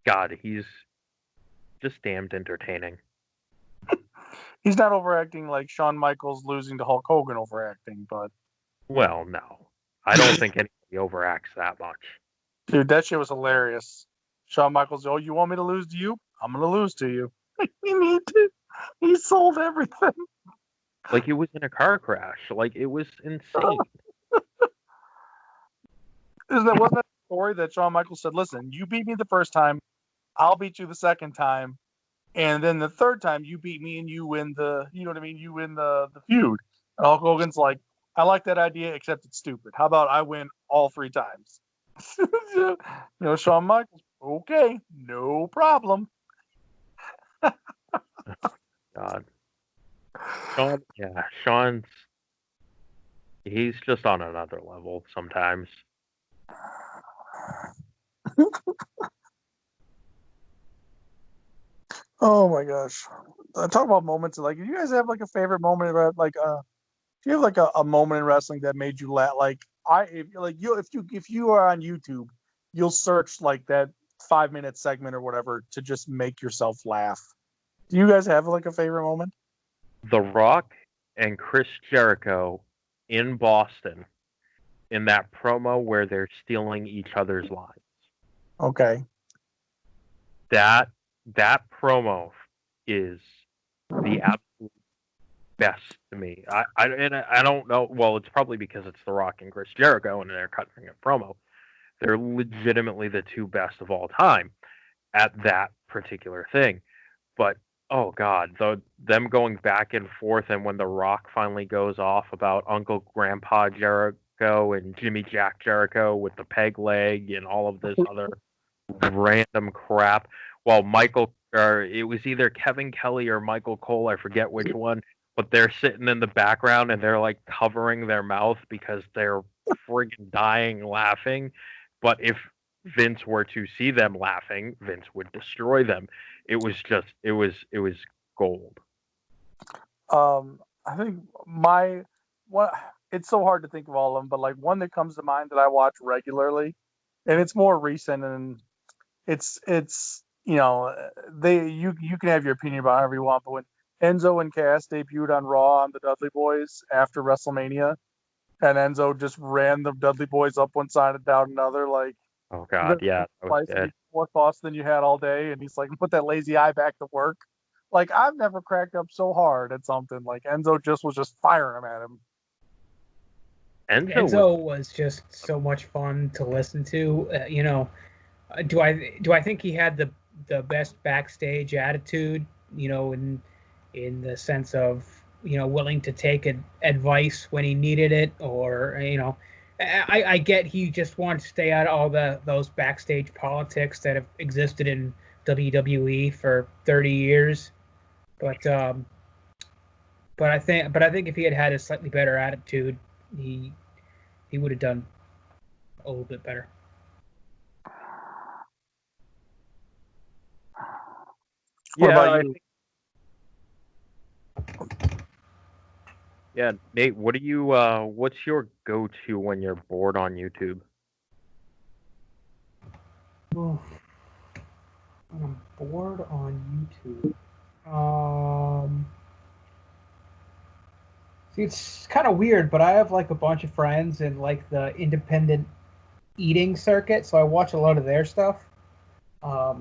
God, he's just damned entertaining. He's not overacting like Shawn Michaels losing to Hulk Hogan overacting, but... Well, no. I don't think anybody overacts that much. Dude, that shit was hilarious. Shawn Michaels, oh, you want me to lose to you? I'm going to lose to you. He sold everything. Like it was in a car crash. Like it was insane. Wasn't that the story that Shawn Michaels said, listen, you beat me the first time, I'll beat you the second time, and then the third time you beat me and you win the, you win the feud. And Hulk Hogan's like, I like that idea, except it's stupid. How about I win all 3 times? Shawn Michaels. Okay, no problem. God. Sean's he's just on another level sometimes. Oh my gosh. Talk about moments. Like, do you guys have like a favorite moment about like do you have like a moment in wrestling that made you laugh? Like if you are on YouTube, you'll search like that 5-minute segment or whatever to just make yourself laugh. Do you guys have like a favorite moment? The Rock and Chris Jericho in Boston in that promo where they're stealing each other's lines. Okay. That promo is the absolute best to me. I don't know. Well, it's probably because it's The Rock and Chris Jericho and they're cutting a promo. They're legitimately the 2 best of all time at that particular thing. But oh god, them going back and forth, and when The Rock finally goes off about Uncle Grandpa Jericho and Jimmy Jack Jericho with the peg leg and all of this other random crap, while it was either Kevin Kelly or Michael Cole, I forget which one, but they're sitting in the background and they're like covering their mouth because they're friggin' dying laughing. But if Vince were to see them laughing, Vince would destroy them. It was gold. I think it's so hard to think of all of them, but like one that comes to mind that I watch regularly, and it's more recent, and it's you can have your opinion about however you want, but when Enzo and Cass debuted on Raw on the Dudley Boys after WrestleMania, and Enzo just ran the Dudley Boys up one side and down another, like, oh god, yeah, more thoughts than you had all day, and he's like, put that lazy eye back to work. Like, I've never cracked up so hard at something. Like, Enzo was just firing them at him. Enzo was just so much fun to listen to. Do I think he had the best backstage attitude? In the sense of willing to take advice when he needed it, or I get he just wanted to stay out of all those backstage politics that have existed in WWE for 30 years. But I think if he had a slightly better attitude, he would have done a little bit better. What about you? Yeah, Nate, what do you what's your go-to when you're bored on YouTube? When I'm bored on YouTube. See, it's kind of weird, but I have like a bunch of friends in like the independent eating circuit, so I watch a lot of their stuff. I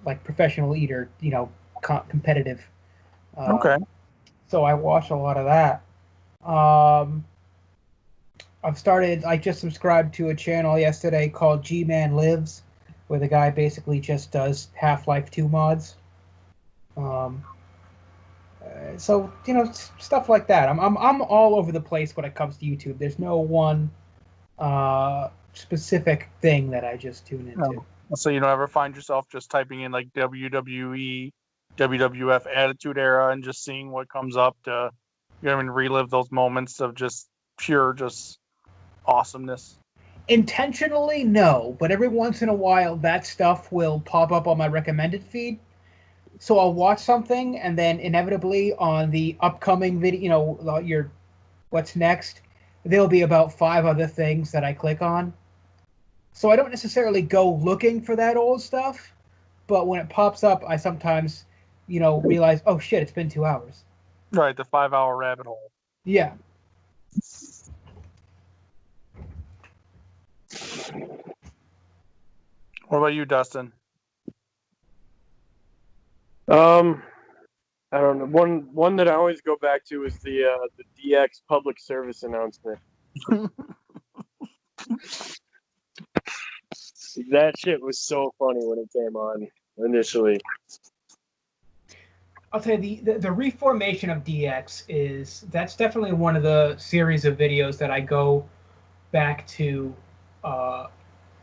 like professional eater, competitive. Okay. So I watch a lot of that. I just subscribed to a channel yesterday called G-Man Lives, where the guy basically just does Half-Life 2 mods. So stuff like that. I'm all over the place when it comes to YouTube. There's no one specific thing that I just tune into. No. So you don't ever find yourself just typing in like WWE, WWF Attitude Era and just seeing what comes up to, relive those moments of just pure awesomeness? Intentionally, no, but every once in a while that stuff will pop up on my recommended feed. So I'll watch something, and then inevitably on the upcoming video, your what's next, there'll be about 5 other things that I click on. So I don't necessarily go looking for that old stuff, but when it pops up, I sometimes, realize, oh shit, it's been 2 hours. Right, the 5-hour rabbit hole. Yeah. What about you, Dustin? I don't know. One that I always go back to is the DX public service announcement. That shit was so funny when it came on initially. I'll tell you the Reformation of DX that's definitely one of the series of videos that I go back to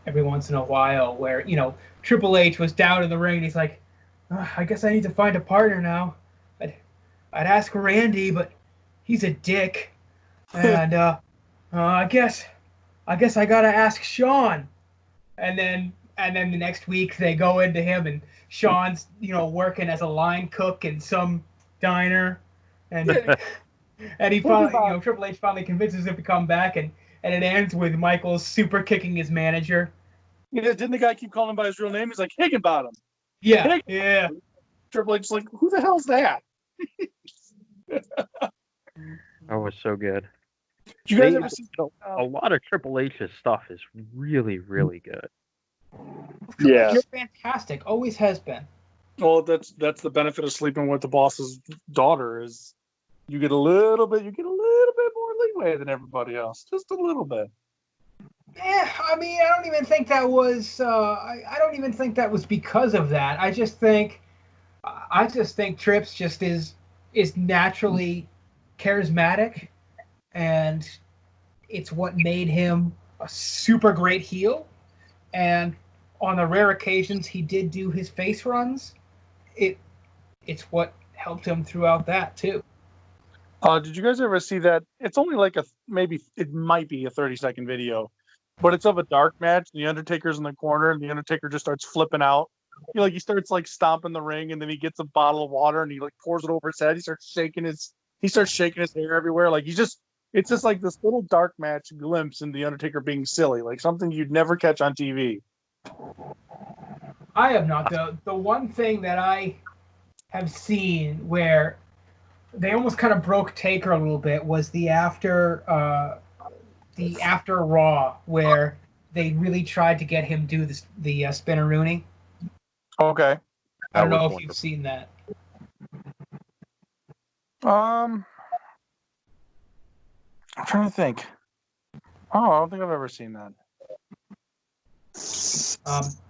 every once in a while, where Triple H was down in the ring and he's like, I guess I need to find a partner now. I'd ask Randy, but he's a dick, and I guess I gotta ask Sean. And then the next week they go into him, and Sean's working as a line cook in some diner, and he finally Triple H finally convinces him to come back, and it ends with Michaels super kicking his manager. Yeah, didn't the guy keep calling him by his real name? He's like Higginbottom. Yeah, yeah. Triple H's like, who the hell's that? That was so good. Did you guys ever see a lot of Triple H's stuff is really, really good. Yeah. You're fantastic. Always has been. Well, that's the benefit of sleeping with the boss's daughter is you get a little bit more leeway than everybody else, just a little bit. Yeah, I mean, I don't even think that was. I don't even think that was because of that. I just think Trips just is naturally charismatic, and it's what made him a super great heel. And on the rare occasions he did do his face runs, it's what helped him throughout that too. Did you guys ever see that? It's only like it might be a 30-second video, but it's of a dark match. The Undertaker's in the corner, and the Undertaker just starts flipping out. He starts like stomping the ring, and then he gets a bottle of water and he like pours it over his head. He starts shaking his hair everywhere. Like it's just like this little dark match glimpse in the Undertaker being silly, like something you'd never catch on TV. I have not. The one thing that I have seen where they almost kind of broke Taker a little bit was the after Raw, where they really tried to get him do the Spinneroonie. Okay. I don't know if you've seen that. I'm trying to think. Oh, I don't think I've ever seen that.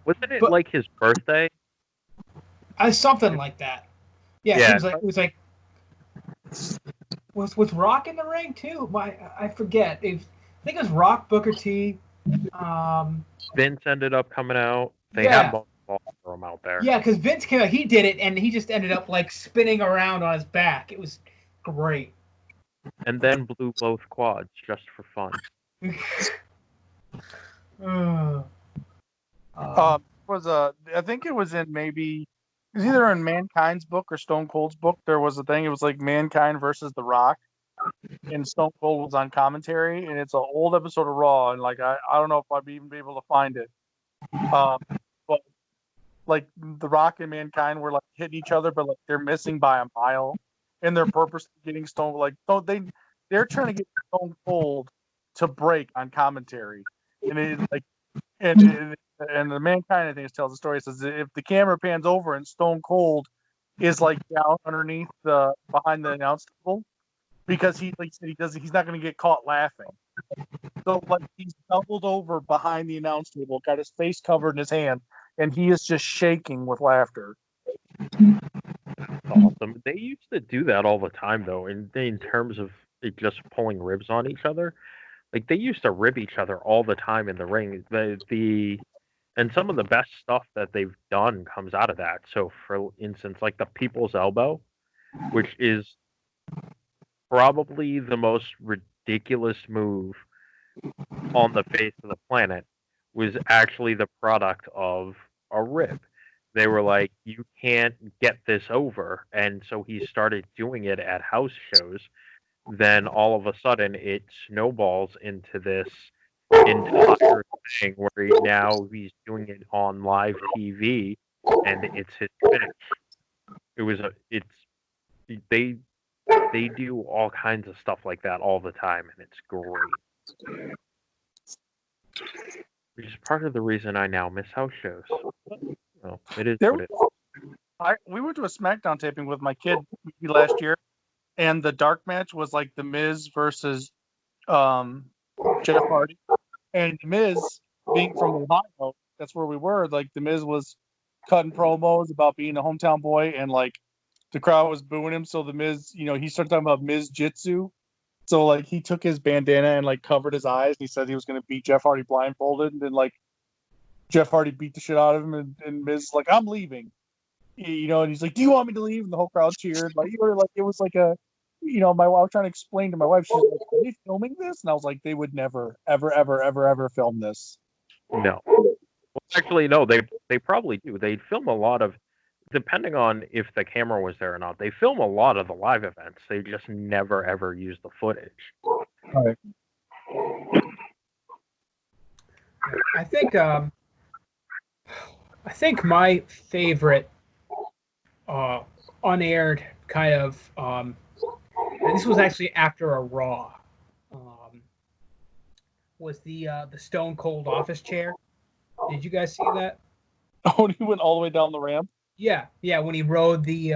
Wasn't it like his birthday? Something like that. Yeah. It was like was Rock in the ring too? I forget. I think it was Rock, Booker T. Vince ended up coming out. They had both for him out there. Yeah, because Vince came out. He did it, and he just ended up like spinning around on his back. It was great. And then blew both quads just for fun. I think it was either in Mankind's book or Stone Cold's book. There was a thing. It was like Mankind versus The Rock, and Stone Cold was on commentary. And it's an old episode of Raw, and like I don't know if I'd even be able to find it. But like The Rock and Mankind were like hitting each other, but like they're missing by a mile, and they're purposely getting Stone. Like they're trying to get Stone Cold to break on commentary, and it's like. And the Mankind, I think, tells the story. It says if the camera pans over and Stone Cold is like down underneath behind the announce table, because he's not going to get caught laughing. So like he's doubled over behind the announce table, got his face covered in his hand, and he is just shaking with laughter. Awesome. They used to do that all the time, though, in terms of it just pulling ribs on each other. Like they used to rib each other all the time in the ring. And some of the best stuff that they've done comes out of that. So, for instance, like the People's Elbow, which is probably the most ridiculous move on the face of the planet, was actually the product of a rib. They were like, you can't get this over. And so he started doing it at house shows. Then all of a sudden it snowballs into this entire thing where he's doing it on live TV, and it's his finish. They do all kinds of stuff like that all the time, and it's great. Which is part of the reason I now miss house shows. Well, it is what it is. We went to a SmackDown taping with my kid last year, and the dark match was like The Miz versus Jeff Hardy. And The Miz, being from Ohio, that's where we were. Like The Miz was cutting promos about being a hometown boy and like the crowd was booing him. So the Miz, he started talking about Miz Jitsu. So like he took his bandana and like covered his eyes. And he said he was going to beat Jeff Hardy blindfolded, and then like Jeff Hardy beat the shit out of him, and Miz like, I'm leaving. And he's like, do you want me to leave? And the whole crowd cheered. Like, it was like a, I was trying to explain to my wife, she's like, are they filming this? And I was like, they would never, ever, ever, ever, ever film this. No. Well, actually, no, they probably do. They'd film a lot of, depending on if the camera was there or not, they film a lot of the live events. They just never, ever use the footage. Right. I think my favorite unaired kind of and this was actually after a Raw was the Stone Cold office chair. Did you guys see that? Oh, he went all the way down the ramp? Yeah, when he rode the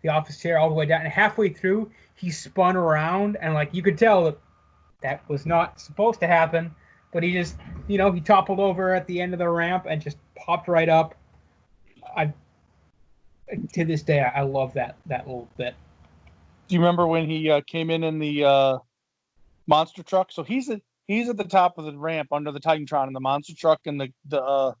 office chair all the way down, and halfway through he spun around, and like you could tell that was not supposed to happen, but he just he toppled over at the end of the ramp and just popped right up. To this day, I love that little bit. Do you remember when he came in the monster truck? So he's at the top of the ramp under the Titantron in the monster truck, and the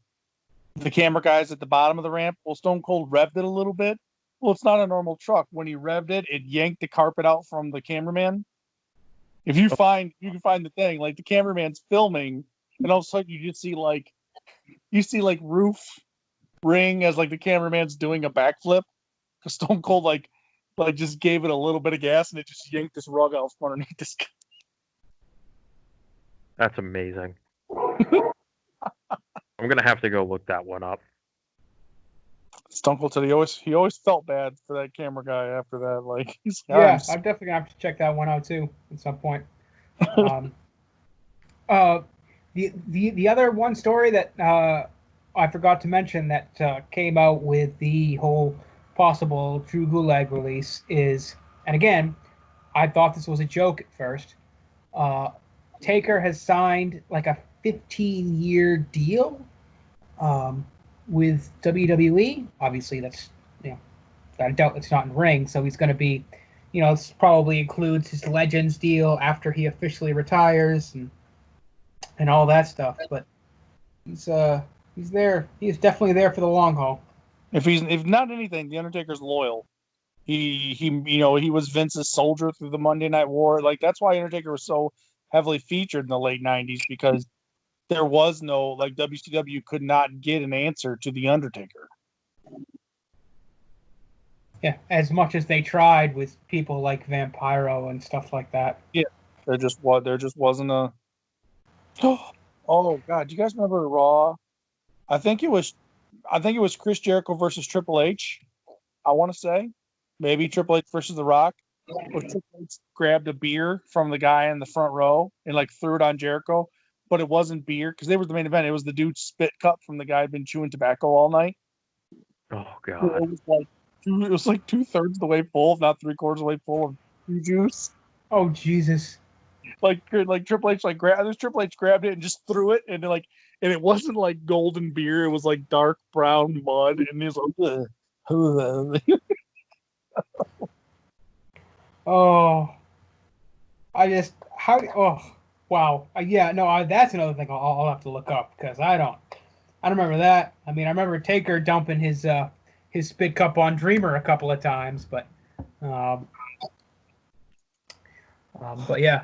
camera guys at the bottom of the ramp. Well, Stone Cold revved it a little bit. Well, it's not a normal truck. When he revved it, it yanked the carpet out from the cameraman. If you can find the thing, like the cameraman's filming, and all of a sudden you just see like roof ring as like the cameraman's doing a backflip. Because Stone Cold like just gave it a little bit of gas, and it just yanked this rug out from underneath this guy. That's amazing. I'm gonna have to go look that one up. Stone Cold said he always felt bad for that camera guy after that. Like, I'm definitely gonna have to check that one out too at some point. The other one story that I forgot to mention that came out with the whole possible Drew Gulak release is, and again, I thought this was a joke at first. Taker has signed like a 15-year deal with WWE. Obviously, that's I doubt it's not in ring, so he's going to be, this probably includes his Legends deal after he officially retires and all that stuff. But he's there. He's definitely there for the long haul. If not anything, the Undertaker's loyal. He was Vince's soldier through the Monday Night War. Like, that's why Undertaker was so heavily featured in the late 90s, because there was no, like, WCW could not get an answer to the Undertaker. Yeah, as much as they tried with people like Vampiro and stuff like that. Yeah, there just wasn't a. Oh God, do you guys remember Raw? I think it was Chris Jericho versus Triple H. I want to say maybe Triple H versus The Rock. Where Triple H grabbed a beer from the guy in the front row and like threw it on Jericho, but it wasn't beer because they were the main event. It was the dude's spit cup from the guy who'd been chewing tobacco all night. Oh God! It was like 2/3 of the way full, if not 3/4 of the way full of juice. Oh Jesus! Like Triple H Triple H grabbed it and just threw it, and it wasn't like golden beer. It was like dark brown mud, and he was like, oh, wow. Yeah, no, that's another thing I'll have to look up because I don't remember that. I mean, I remember Taker dumping his spit cup on Dreamer a couple of times, but yeah.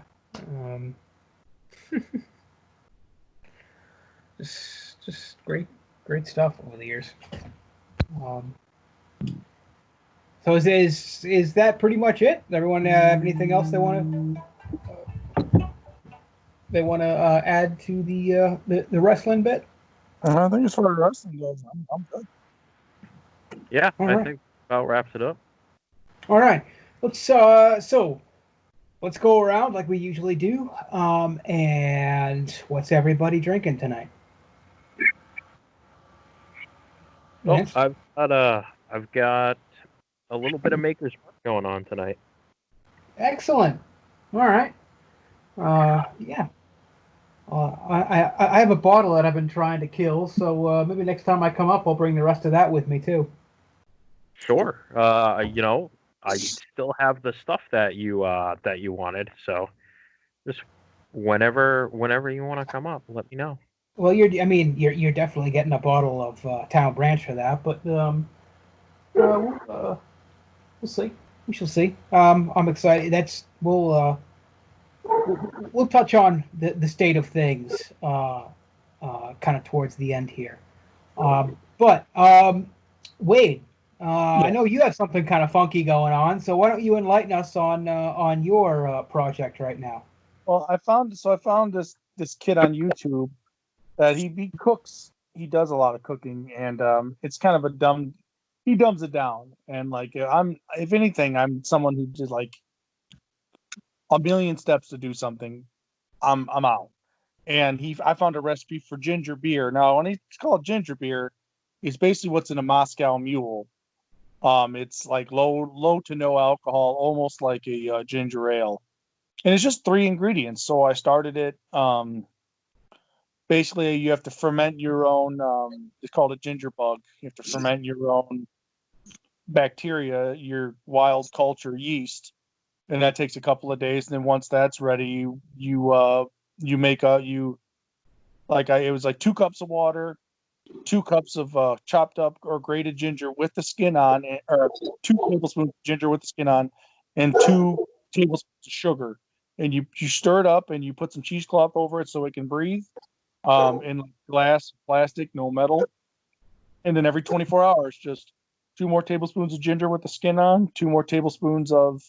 Just great stuff over the years. So is that pretty much it? Everyone have anything else they want to add to the wrestling bit? I think as far as wrestling goes, I'm good. Yeah, All I right. think about wraps it up. All right, let's go around like we usually do. And what's everybody drinking tonight? Oh, Yes. I've got a little bit of Maker's Mark going on tonight. Excellent. All right. Yeah. I have a bottle that I've been trying to kill, so maybe next time I come up, I'll bring the rest of that with me too. Sure. I still have the stuff that you wanted. So just whenever you want to come up, let me know. Well, you're definitely getting a bottle of Town Branch for that, but we'll see. We shall see. I'm excited. We'll touch on the state of things kind of towards the end here. But Wade, I know you have something kind of funky going on, so why don't you enlighten us on your project right now? Well, I found this kid on YouTube that he cooks. He does a lot of cooking, and it's kind of he dumbs it down. And like if anything, I'm someone who did like a million steps to do something. I'm out. And I found a recipe for ginger beer. Now, when it's called ginger beer, it's basically what's in a Moscow Mule. It's like low to no alcohol, almost like a ginger ale. And it's just 3 ingredients. So I started it. Basically, you have to ferment your own. It's called a ginger bug. You have to ferment your own bacteria, your wild culture yeast, and that takes a couple of days. And then once that's ready, you make it was like 2 cups of water, 2 cups of chopped up or grated ginger with the skin on, or 2 tablespoons of ginger with the skin on, and 2 tablespoons of sugar. And you stir it up, and you put some cheesecloth over it so it can breathe. In glass, plastic, no metal. And then every 24 hours, just 2 more tablespoons of ginger with the skin on, 2 more tablespoons of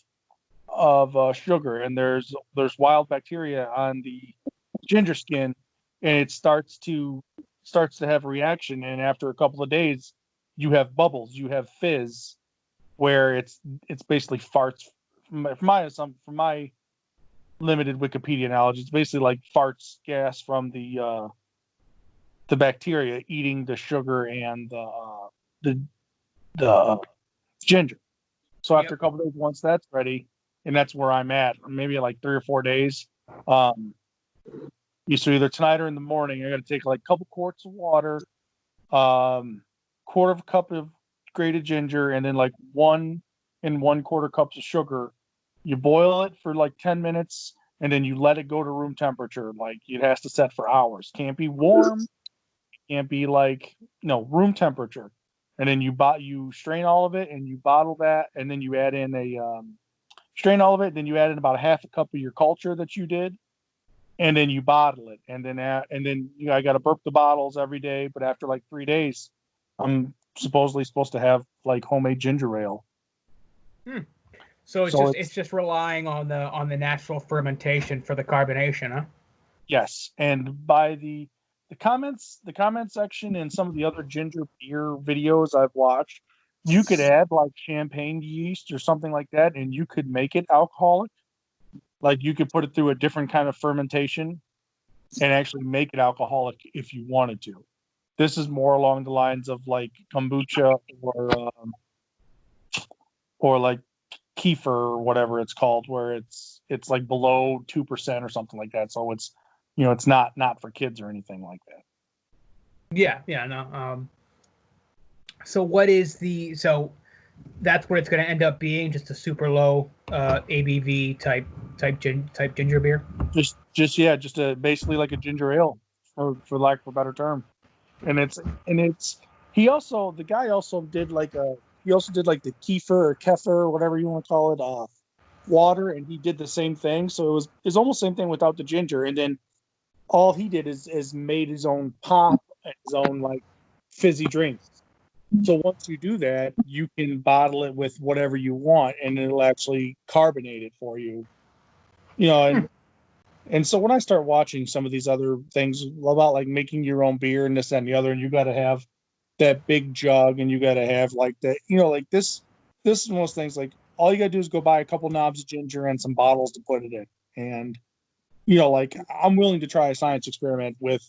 sugar. And there's wild bacteria on the ginger skin, and it starts to have a reaction. And after a couple of days, you have bubbles, you have fizz, where it's basically farts. From my limited Wikipedia knowledge, it's basically like farts gas from the bacteria eating the sugar and the ginger. So after a couple of days, once that's ready, and that's where I'm at, maybe like 3 or 4 days. So either tonight or in the morning, I got to take like a couple quarts of water, quarter of a cup of grated ginger, and then like 1 and 1/4 cups of sugar. You boil it for like 10 minutes, and then you let it go to room temperature. Like it has to set for hours. Can't be warm. Can't be room temperature. And then you strain all of it, and you bottle that, and then you add in strain all of it. Then you add in about 1/2 cup of your culture that you did, and then you bottle it. And then I got to burp the bottles every day. But after like 3 days, I'm supposedly supposed to have like homemade ginger ale. So it's just relying on the natural fermentation for the carbonation, huh? Yes, and by the comment section and some of the other ginger beer videos I've watched, you could add like champagne yeast or something like that, and you could make it alcoholic. Like you could put it through a different kind of fermentation and actually make it alcoholic if you wanted to. This is more along the lines of like kombucha or like kefir or whatever it's called, where it's like below 2% or something like that. So it's it's not for kids or anything like that. No. So what is so that's what it's going to end up being, just a super low ABV type ginger beer. Just basically like a ginger ale, for lack of a better term. And the guy also did like the kefir or kefir, whatever you want to call it, water, and he did the same thing. So it's almost the same thing without the ginger. And then all he did is made his own pop and his own like fizzy drinks. So once you do that, you can bottle it with whatever you want, and it'll actually carbonate it for you. And so when I start watching some of these other things about like making your own beer and this, that, and the other, and you got to have that big jug, and you got to have like that, like this is one of those things, like all you got to do is go buy a couple knobs of ginger and some bottles to put it in. And, like I'm willing to try a science experiment with,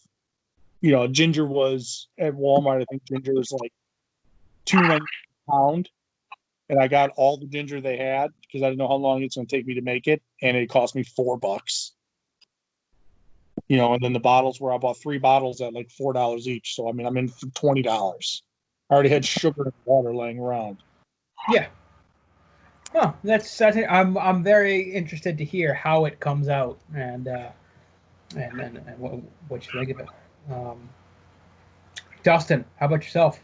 ginger was at Walmart. I think ginger was like $2.90 a pound. And I got all the ginger they had because I didn't know how long it's going to take me to make it. And it cost me $4. And then the bottles where I bought 3 bottles at like $4 each. So, I'm in for $20. I already had sugar and water laying around. Yeah. Oh, I think I'm very interested to hear how it comes out and what you think of it. Dustin, how about yourself?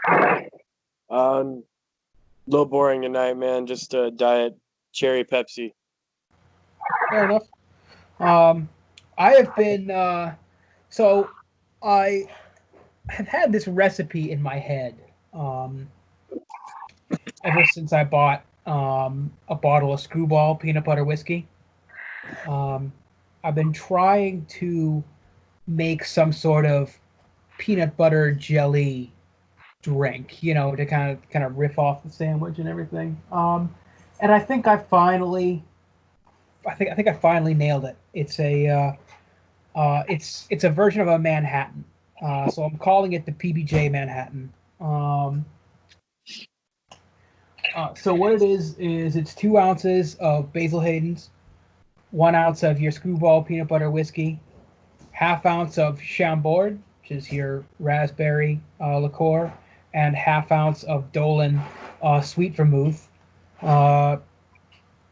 A little boring tonight, man. Just a diet cherry Pepsi. Fair enough. I have been so I have had this recipe in my head ever since I bought a bottle of Screwball peanut butter whiskey. I've been trying to make some sort of peanut butter jelly drink, to kind of riff off the sandwich and everything. And I think I finally nailed it. It's it's a version of a Manhattan. So I'm calling it the Pbj Manhattan. So what it is it's 2 ounces of Basil Hayden's, 1 ounce of your Screwball peanut butter whiskey, ½ ounce of Chambord, which is your raspberry liqueur, and ½ ounce of Dolan sweet vermouth.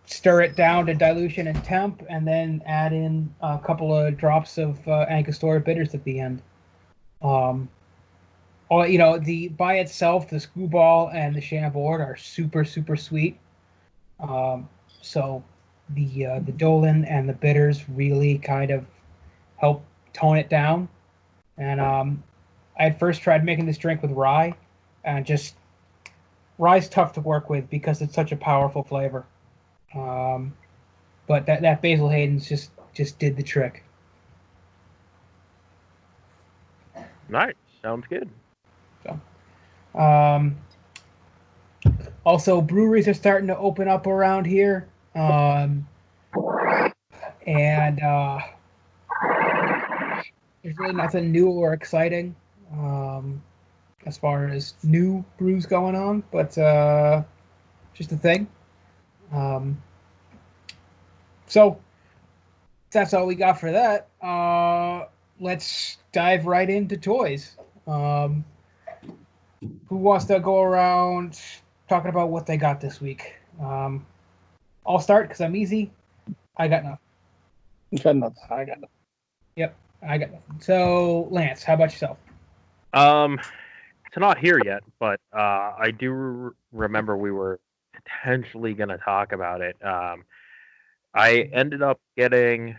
Stir it down to dilution and temp, and then add in a couple of drops of Angostura bitters at the end. The by itself, the Screwball and the Chambord are super, super sweet. So the Dolan and the bitters really kind of help tone it down. And I had first tried making this drink with rye, and just rye's tough to work with because it's such a powerful flavor. But that Basil Hayden's just did the trick. Nice. Sounds good. So, also, breweries are starting to open up around here. And there's really nothing new or exciting as far as new brews going on, but just a thing. So that's all we got for that. Let's dive right into toys. Who wants to go around talking about what they got this week? I'll start because I'm easy. I got nothing. You got nothing. I got nothing. Yep, I got nothing. So, Lance, how about yourself? It's not here yet, but I do remember we were potentially going to talk about it. I ended up getting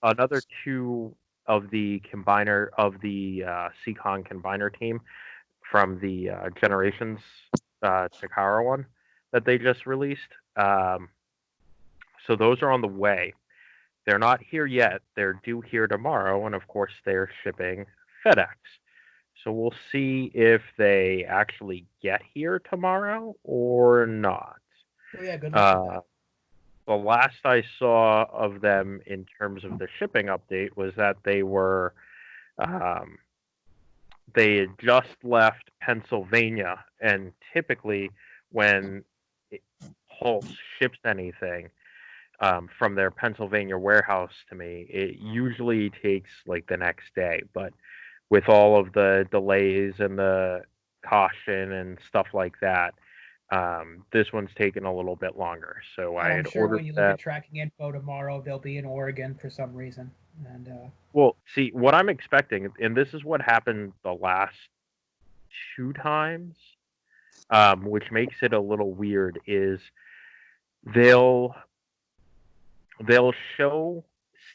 another two of the combiner of the Seacon combiner team from the Generations Takara one that they just released. So those are on the way. They're not here yet. They're due here tomorrow, and of course they're shipping FedEx. So we'll see if they actually get here tomorrow or not. Oh yeah, good luck with that. The last I saw of them in terms of the shipping update was that they were they had just left Pennsylvania, and typically when Pulse ships anything from their Pennsylvania warehouse to me, it usually takes like the next day. But with all of the delays and the caution and stuff like that, this one's taken a little bit longer. So I had ordered when you look at tracking info tomorrow, they'll be in Oregon for some reason. And well, see, what I'm expecting, and this is what happened the last 2 times, which makes it a little weird, is they'll show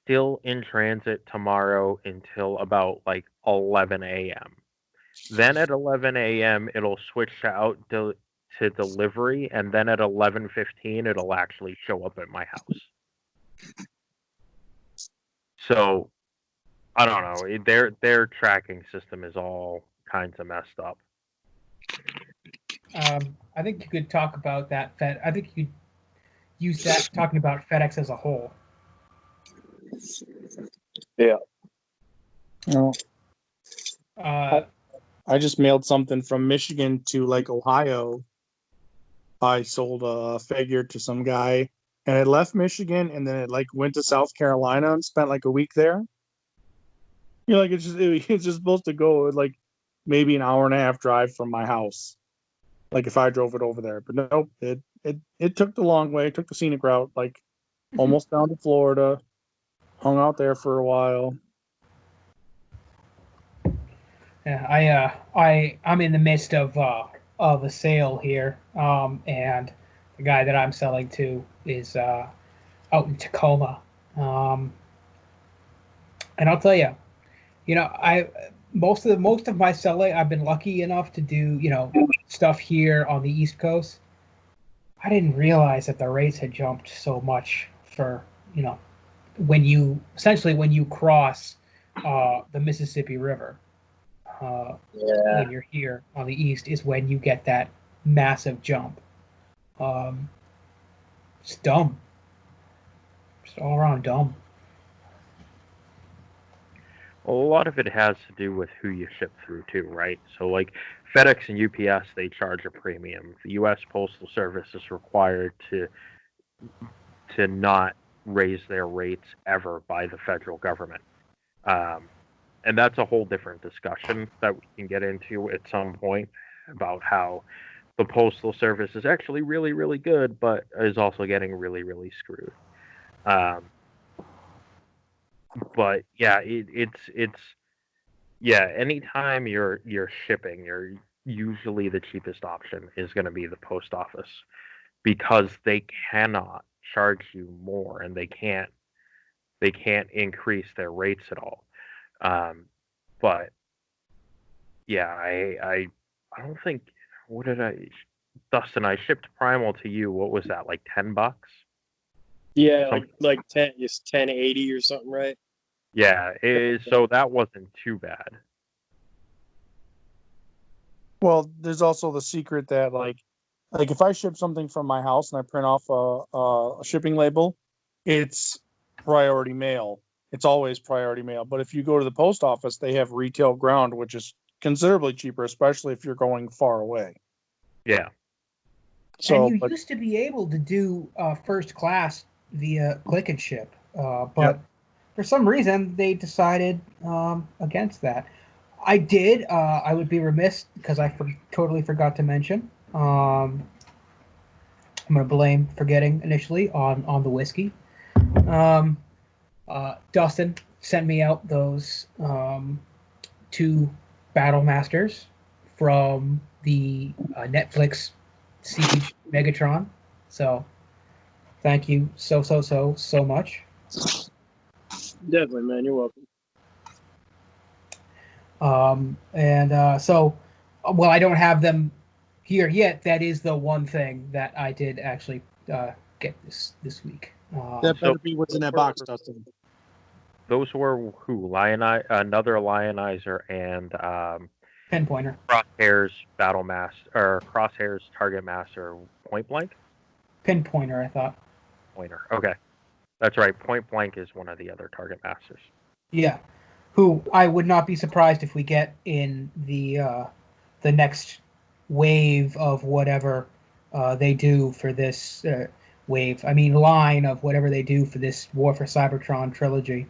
still in transit tomorrow until about like 11 a.m. Then at 11 a.m. it'll switch out to delivery, and then at 11:15 it'll actually show up at my house. So I don't know. Their tracking system is all kinds of messed up. I think you could talk about that. I think you could use that talking about FedEx as a whole. Yeah. No. I just mailed something from Michigan to like Ohio. I sold a figure to some guy, and it left Michigan, and then it like went to South Carolina and spent like a week there. You know, like it's just supposed to go like maybe an hour and a half drive from my house. like if I drove it over there. But nope, it took the long way, took the scenic route, like almost down to Florida, hung out there for a while. Yeah, I'm in the midst of a sale here, and the guy that I'm selling to is out in Tacoma, and I'll tell you, I most of my selling, I've been lucky enough to do stuff here on the East Coast. I didn't realize that the rates had jumped so much for when you cross the Mississippi River. Yeah. When you're here on the east is when you get that massive jump. It's dumb. Just all around dumb. Well, a lot of it has to do with who you ship through too, right? So like FedEx and UPS, they charge a premium. The U.S. Postal Service is required to not raise their rates ever by the federal government. And that's a whole different discussion that we can get into at some point about how the Postal Service is actually really, really good, but is also getting really, really screwed. But yeah, anytime you're shipping, usually the cheapest option is going to be the post office because they cannot charge you more and they can't increase their rates at all. But yeah, I don't think, what did Dustin, I shipped Primal to you. What was that, like $10? Yeah, like 10, it's 1080 or something, right? Yeah, so that wasn't too bad. Well, there's also the secret that like if I ship something from my house and I print off a shipping label, it's priority mail. It's always priority mail. But if you go to the post office, they have retail ground, which is considerably cheaper, especially if you're going far away. Yeah. So, and you used to be able to do first class via click and ship, but for some reason they decided against that. I did. I would be remiss because I totally forgot to mention. I'm going to blame forgetting initially on the whiskey. Dustin sent me out those 2 Battle Masters from the Netflix Siege Megatron. So thank you so much. Definitely, man. You're welcome. So, well, I don't have them here yet. That is the one thing that I did actually get this week. that better be what's in that box, Dustin. Those were who? Another Lionizer and Pinpointer. Crosshair's Battle Master, or Crosshair's Target Master, Point Blank? Pinpointer, I thought. Pointer. Okay. That's right. Point Blank is one of the other Target Masters. Yeah. Who I would not be surprised if we get in the next wave of whatever they do for this line of whatever they do for this War for Cybertron trilogy.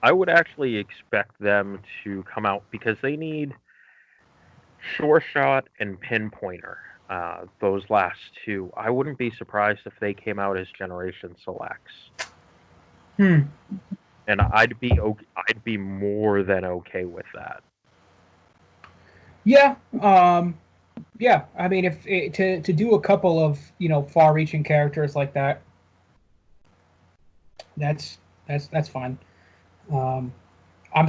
I would actually expect them to come out because they need Sure Shot and Pinpointer. Those last 2. I wouldn't be surprised if they came out as Generation Selects. And I'd be more than okay with that. Yeah. Yeah. I mean, if to do a couple of far-reaching characters like that, that's fine. I'm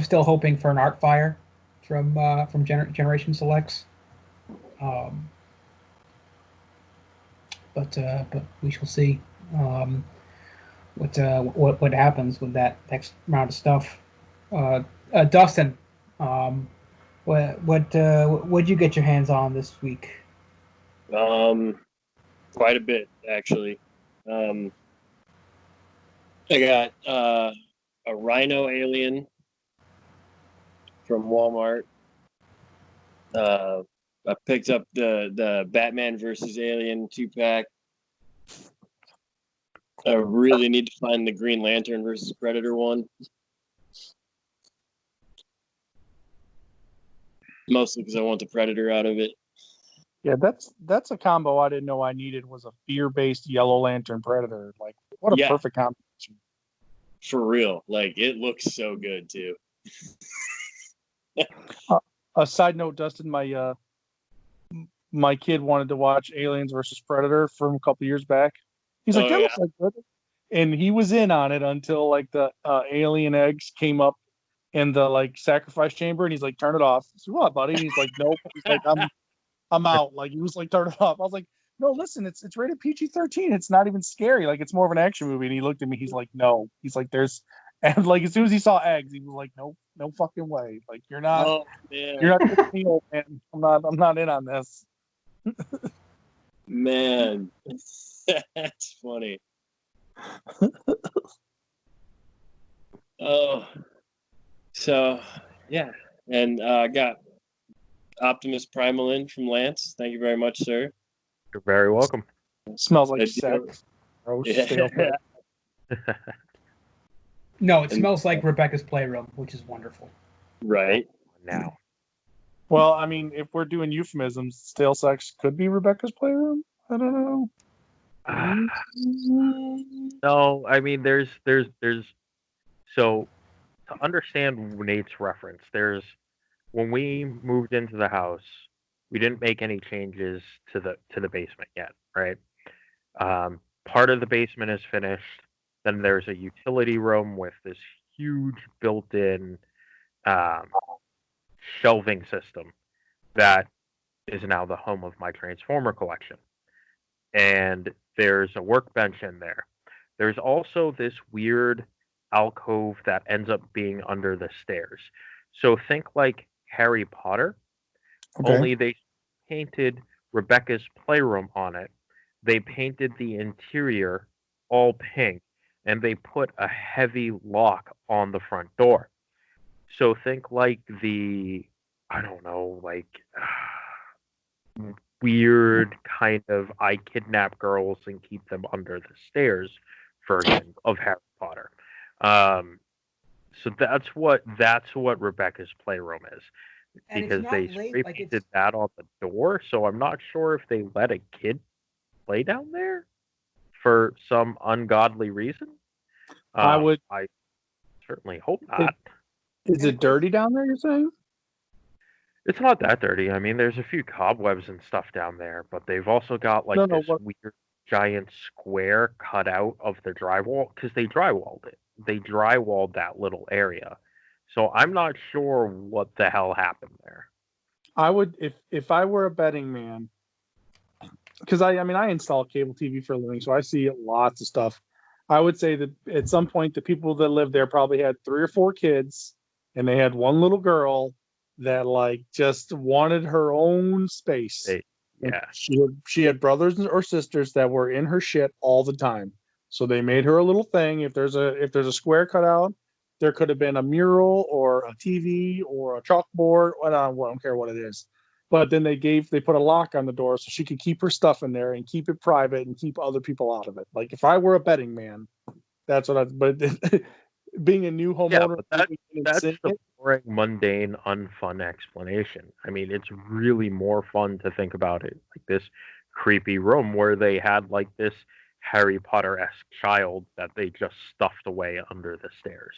still hoping for an Artfire from Generation Selects. But we shall see what happens with that next round of stuff. Dustin, what'd you get your hands on this week? Quite a bit, actually. I got a Rhino alien from Walmart. I picked up the Batman versus Alien 2-pack. I really need to find the Green Lantern versus Predator one. Mostly because I want the Predator out of it. Yeah, that's a combo I didn't know I needed. Was a fear-based Yellow Lantern Predator. Like, what a Yeah. perfect combination. For real. Like, it looks so good, too. A side note, Dustin, my kid wanted to watch Aliens versus Predator from a couple years back. He's like, that looks like good. And he was in on it until like the alien eggs came up in the like sacrifice chamber, and he's like, turn it off. I said, what, buddy? And he's like, nope. He's like, I'm out. Like, he was like, turn it off. I was like, no, listen, it's rated PG-13. It's not even scary. Like, it's more of an action movie. And he looked at me. He's like, no. He's like, and like as soon as he saw eggs, he was like, nope, no fucking way. Like, you're not taking me old, man. I'm not in on this. Man, that's funny. Oh, so yeah, and I got Optimus Primal in from Lance. Thank you very much, sir. You're very welcome. Smells like Thank you. sex. Gross, Yeah. stale food. No, it smells like Rebecca's Playroom, which is wonderful. Right. Now, Well, I mean, if we're doing euphemisms, stale sex could be Rebecca's Playroom. I don't know. no, I mean, there's so to understand Nate's reference, when we moved into the house, we didn't make any changes to the basement yet, right? Part of the basement is finished. Then there's a utility room with this huge built-in shelving system that is now the home of my Transformer collection. And there's a workbench in there. There's also this weird alcove that ends up being under the stairs. So think like Harry Potter, only they painted Rebecca's Playroom on it. They painted the interior all pink, and they put a heavy lock on the front door. So think like weird kind of I kidnap girls and keep them under the stairs version of Harry Potter. So that's what Rebecca's Playroom is. And Because it's they not late, spray like painted that on the door, so I'm not sure if they let a kid play down there for some ungodly reason. I certainly hope not. Is it dirty down there, you're saying? It's not that dirty. I mean, there's a few cobwebs and stuff down there, but they've also got like weird giant square cut out of the drywall because they drywalled it. They drywalled that little area. So I'm not sure what the hell happened there. I would, if I were a betting man, because I install cable TV for a living, so I see lots of stuff. I would say that at some point the people that lived there probably had 3 or 4 kids, and they had one little girl that like just wanted her own space. Yeah, she had brothers or sisters that were in her shit all the time, so they made her a little thing. If there's a square cut out, there could have been a mural or a TV or a chalkboard. I don't care what it is. But then they put a lock on the door so she could keep her stuff in there and keep it private and keep other people out of it. Like if I were a betting man, that's what but being a new homeowner. Yeah, but that's the boring, mundane, unfun explanation. I mean, it's really more fun to think about it like this creepy room where they had like this Harry Potter-esque child that they just stuffed away under the stairs.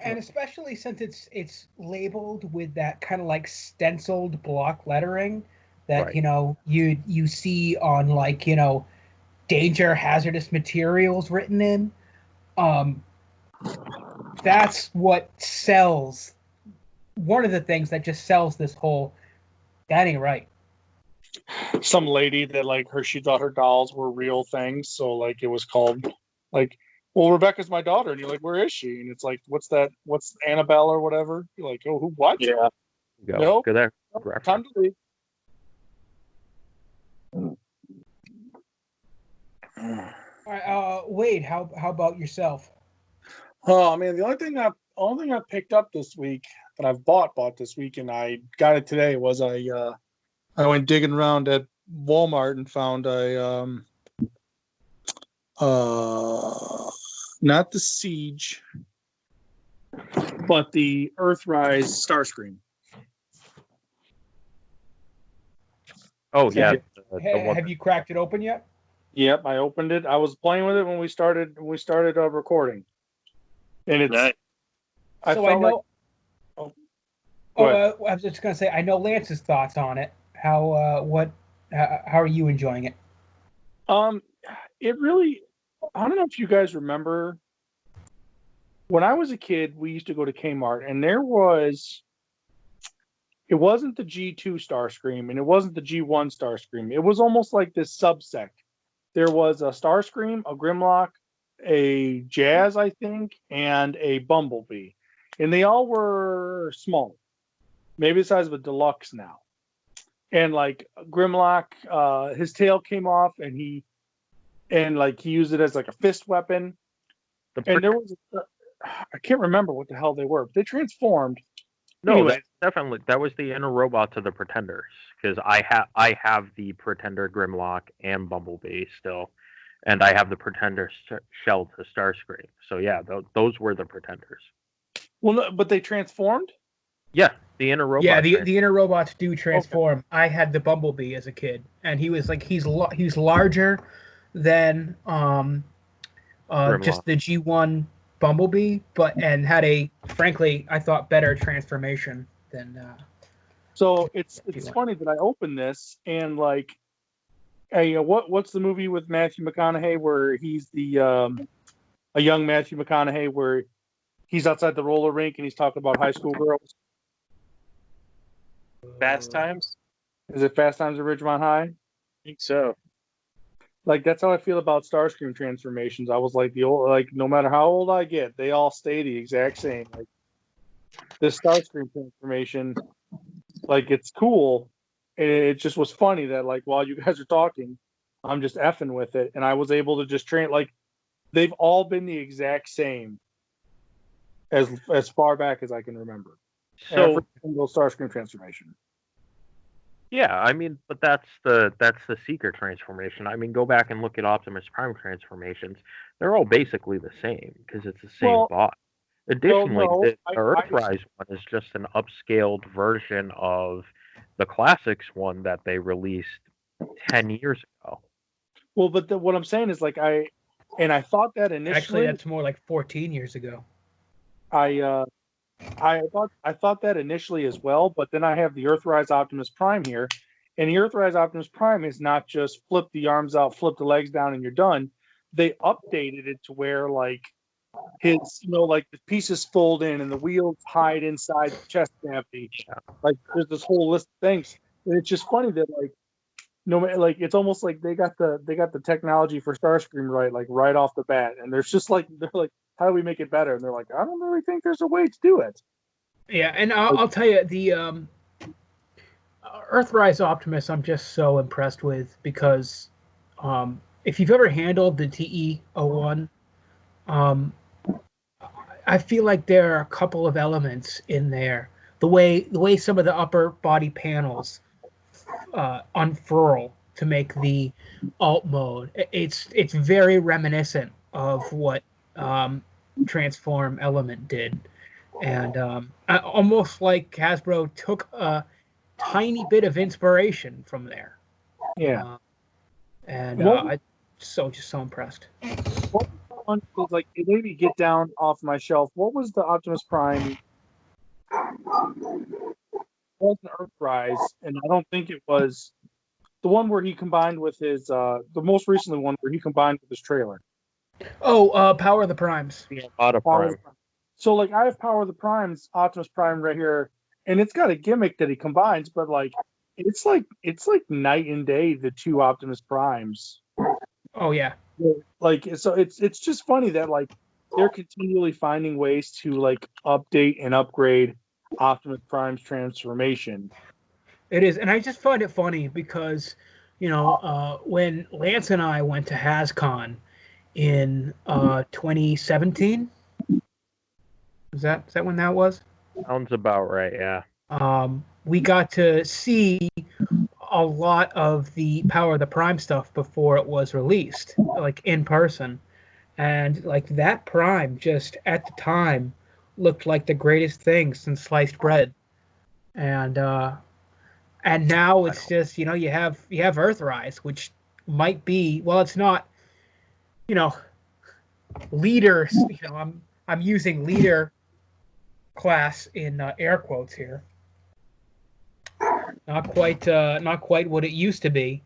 And especially since it's labeled with that kind of like stenciled block lettering that right. you see on like danger hazardous materials written in. That's what sells. One of the things that just sells this whole. That ain't right. Some lady that like she thought her dolls were real things, so like it was called like. Well, Rebecca's my daughter, and you're like, where is she? And it's like, what's that? What's Annabelle or whatever? You're like, oh, who? What? Yeah. No. Good Time to leave. All right, Wade, how about yourself? Oh man, the only thing I picked up this week that I've bought this week, and I got it today was I went digging around at Walmart and found not the Siege, but the Earthrise Starscream. Oh So yeah, have- the one. Have you cracked it open yet? Yep, I opened it. I was playing with it when we started recording, and it's. Nice. I So felt I know. like. Oh, go ahead. I was just gonna say I know Lance's thoughts on it. How are you enjoying it? It really. I don't know if you guys remember. When I was a kid, we used to go to Kmart, and there was. It wasn't the G2 Starscream, and it wasn't the G1 Starscream. It was almost like this subsect. There was a Starscream, a Grimlock, a Jazz, I think, and a Bumblebee. And they all were small, maybe the size of a deluxe now. And like Grimlock, his tail came off, and he used it as like a fist weapon. And there was, I can't remember what the hell they were, but they transformed. No, Anyway. that was the inner robot to the Pretenders, because I have the Pretender Grimlock and Bumblebee still, and I have the Pretender shell to Starscream. So yeah, those were the Pretenders. Well, no, but they transformed. Yeah, the inner robot. Yeah, the inner robots do transform. Okay. I had the Bumblebee as a kid, and he was like he's larger than just the G1 Bumblebee, and had a, frankly, I thought, better transformation than. So it's funny that I opened this and like, hey, what's the movie with Matthew McConaughey where he's the a young Matthew McConaughey where he's outside the roller rink and he's talking about high school girls? Fast Times? Is it Fast Times at Ridgemont High? I think so. Like, that's how I feel about Starscream transformations. I was like, no matter how old I get, they all stay the exact same. Like, this Starscream transformation, like, it's cool. It just was funny that, like, while you guys are talking, I'm just effing with it. And I was able to just like, they've all been the exact same as far back as I can remember. So, every single Starscream transformation. Yeah, I mean, but that's the Seeker transformation. I mean, go back and look at Optimus Prime transformations. They're all basically the same because it's the same bot. Additionally, the Earthrise one is just an upscaled version of the Classics one that they released 10 years ago. Well, but what I'm saying is, like, I thought that initially. Actually, that's more like 14 years ago. I thought that initially as well, but then I have the Earthrise Optimus Prime here, and the Earthrise Optimus Prime is not just flip the arms out, flip the legs down, and you're done. They updated it to where, like, his, like, the pieces fold in and the wheels hide inside the chest cavity. Like, there's this whole list of things. And it's just funny that, like, it's almost like they got the technology for Starscream right off the bat, and there's just like, they're like, how do we make it better? And they're like, I don't really think there's a way to do it. Yeah, and I'll tell you, the Earthrise Optimus I'm just so impressed with because if you've ever handled the TE-01, I feel like there are a couple of elements in there. The way some of the upper body panels unfurl to make the alt mode, it's very reminiscent of what Transform Element did, and almost like Hasbro took a tiny bit of inspiration from there. Yeah, I'm just so impressed. What one was like? It made me get down off my shelf. What was the Optimus Prime? It wasn't Earthrise, and I don't think it was the one where he combined with his the most recent one where he combined with his trailer. Oh, Power of the Primes. Yeah, Prime. So, like, I have Power of the Primes, Optimus Prime right here, and it's got a gimmick that he combines, but like it's like night and day, the two Optimus Primes. Oh yeah. Like, so it's just funny that, like, they're continually finding ways to, like, update and upgrade Optimus Prime's transformation. It is, and I just find it funny because, when Lance and I went to HasCon in 2017, is that when that was? Sounds about right, yeah. We got to see a lot of the Power of the Prime stuff before it was released, like in person, and like that Prime just at the time looked like the greatest thing since sliced bread, and And now it's just, you have Earthrise, which might be, well, it's not, leaders. I'm using leader class in air quotes here. Not quite what it used to be,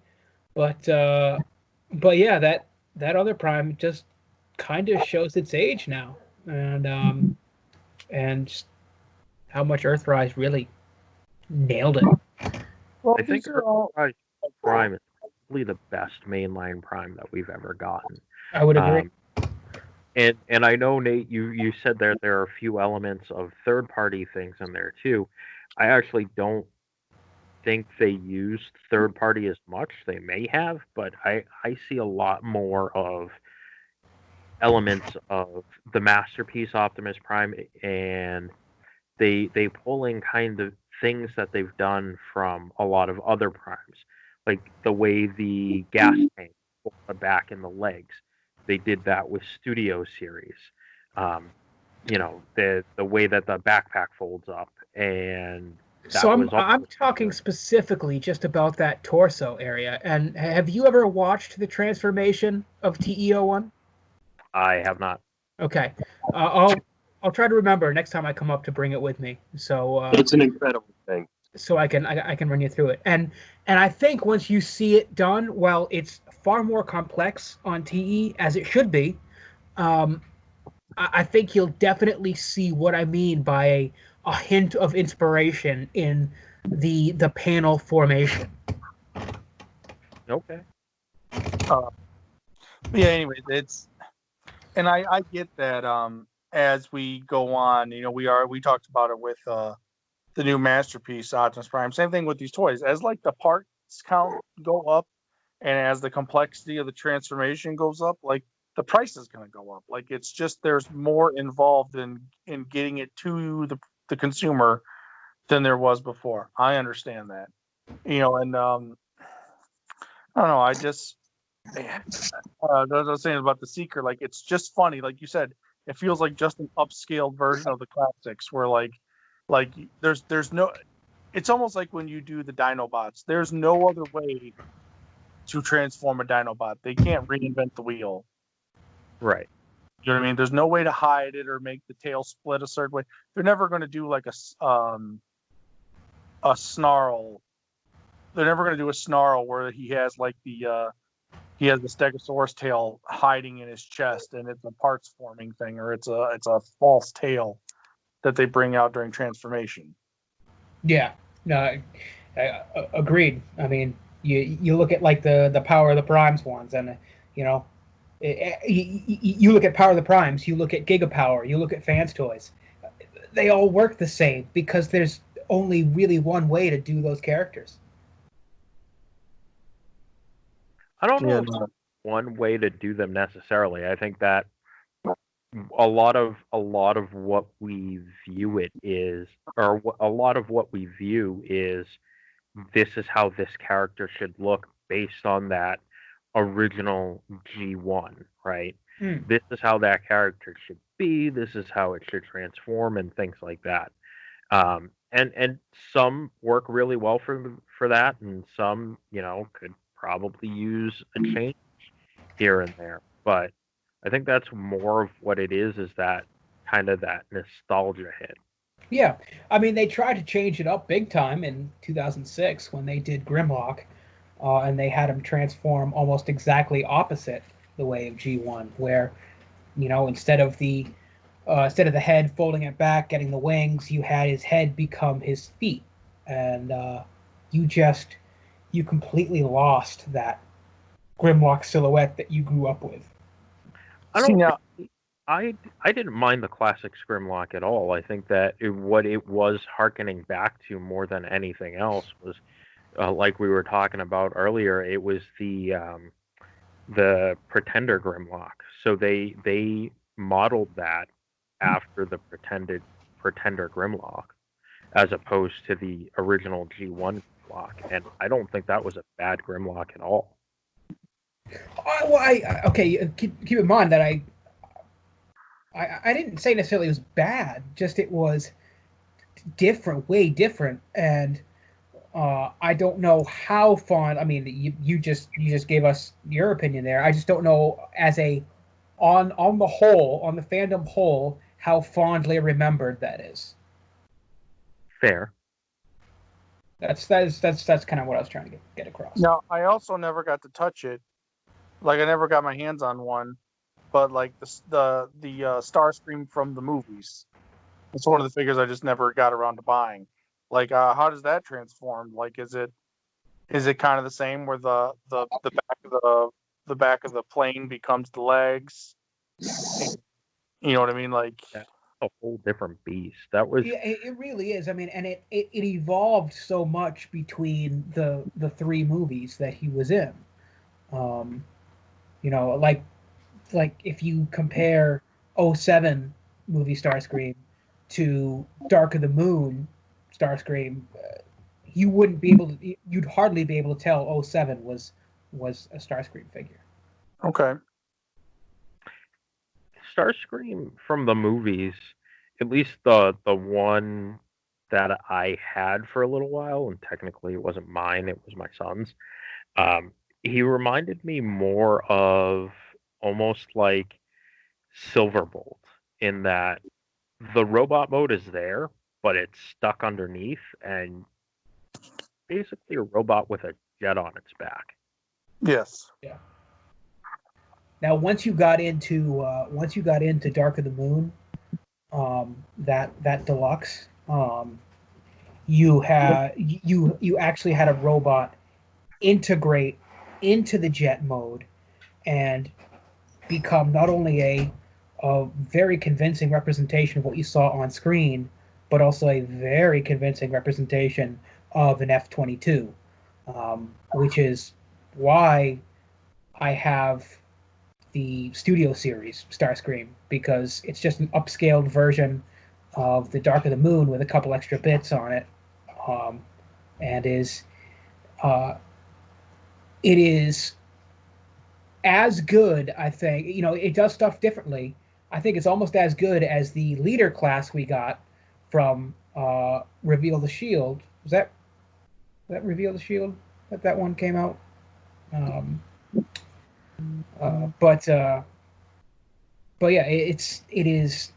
but yeah, that other Prime just kind of shows its age now, and just how much Earthrise really nailed it. Well, I think these are all. Earthrise Prime is probably the best mainline Prime that we've ever gotten. I would agree. And I know, Nate, you said that there are a few elements of third-party things in there too. I actually don't think they used third-party as much. They may have, but I see a lot more of elements of the Masterpiece Optimus Prime, and they pull in kind of things that they've done from a lot of other Primes, like the way the gas tank pulled the back and the legs. They did that with Studio Series. The way that the backpack folds up, and so I'm talking specifically just about that torso area. And have you ever watched the transformation of TE01? I have not. Okay, I'll try to remember next time I come up to bring it with me. So it's an incredible thing. So I can run you through it. And I think once you see it done, well, it's far more complex on TE as it should be. I think you'll definitely see what I mean by a hint of inspiration in the panel formation. Okay. Yeah. Anyways, and I get that. As we go on, we talked about it with the new Masterpiece Optimus Prime. Same thing with these toys. As like the parts count go up, and as the complexity of the transformation goes up, like the price is going to go up. Like it's just there's more involved in getting it to the consumer than there was before. I understand that, and I don't know. I just as I was saying about the Seeker, like it's just funny. Like you said, it feels like just an upscaled version of the classics, where like there's no. It's almost like when you do the Dinobots. There's no other way to transform a Dinobot. They can't reinvent the wheel. Right. You know what I mean? There's no way to hide it or make the tail split a certain way. They're never going to do like a snarl. They're never going to do a snarl where he has like he has the Stegosaurus tail hiding in his chest, and it's a parts forming thing, or it's a false tail that they bring out during transformation. Yeah, no, agreed. I mean, you look at like the Power of the Primes ones, and you look at Power of the Primes, you look at Gigapower, you look at Fans Toys. They all work the same because there's only really one way to do those characters. I don't know if there's one way to do them necessarily. I think that a lot of what we view it is, or a lot of what we view is, this is how this character should look based on that original G1, right? This is how that character should be. This is how it should transform, and things like that. And some work really well for that, and some could probably use a change here and there. But I think that's more of what it is that kind of that nostalgia hit. Yeah, I mean, they tried to change it up big time in 2006 when they did Grimlock, and they had him transform almost exactly opposite the way of G1, where instead of the head folding it back, getting the wings, you had his head become his feet, and you completely lost that Grimlock silhouette that you grew up with. I didn't mind the classic Grimlock at all. I think that what it was hearkening back to more than anything else was, like we were talking about earlier, it was the Pretender Grimlock. So they modeled that after the Pretender Grimlock, as opposed to the original G1 Grimlock, and I don't think that was a bad Grimlock at all. Okay, keep in mind that I didn't say necessarily it was bad, just it was different, way different, and I don't know how fond. I mean, you just gave us your opinion there. I just don't know as a on the whole, on the fandom whole, how fondly remembered that is. Fair. That's kind of what I was trying to get across. Now, I also never got to touch it. Like, I never got my hands on one. But like the Starscream from the movies, it's one of the figures I just never got around to buying. Like, how does that transform? Like, is it kind of the same where the back of the plane becomes the legs? You know what I mean? Like, That's a whole different beast. That was Yeah, it really is. I mean, and it evolved so much between the three movies that he was in. You know, like if you compare '07 movie Starscream to Dark of the Moon Starscream, you wouldn't be able to. You'd hardly be able to tell '07 was a Starscream figure. okay. Starscream from the movies, at least the one that I had for a little while, and technically it wasn't mine, it was my son's. He reminded me more of almost like Silverbolt in that the robot mode is there, but it's stuck underneath and basically a robot with a jet on its back. Yes. Yeah. Now, once you got into Dark of the Moon, that deluxe, you actually had a robot integrate into the jet mode and become not only a very convincing representation of what you saw on screen, but also a very convincing representation of an F-22, which is why I have the studio series Starscream, because it's just an upscaled version of the Dark of the Moon with a couple extra bits on it, and it is as good. I think, you know, it does stuff differently. I think it's almost as good as the leader class we got from Reveal the Shield. Was that Reveal the Shield that one came out? But yeah, it is.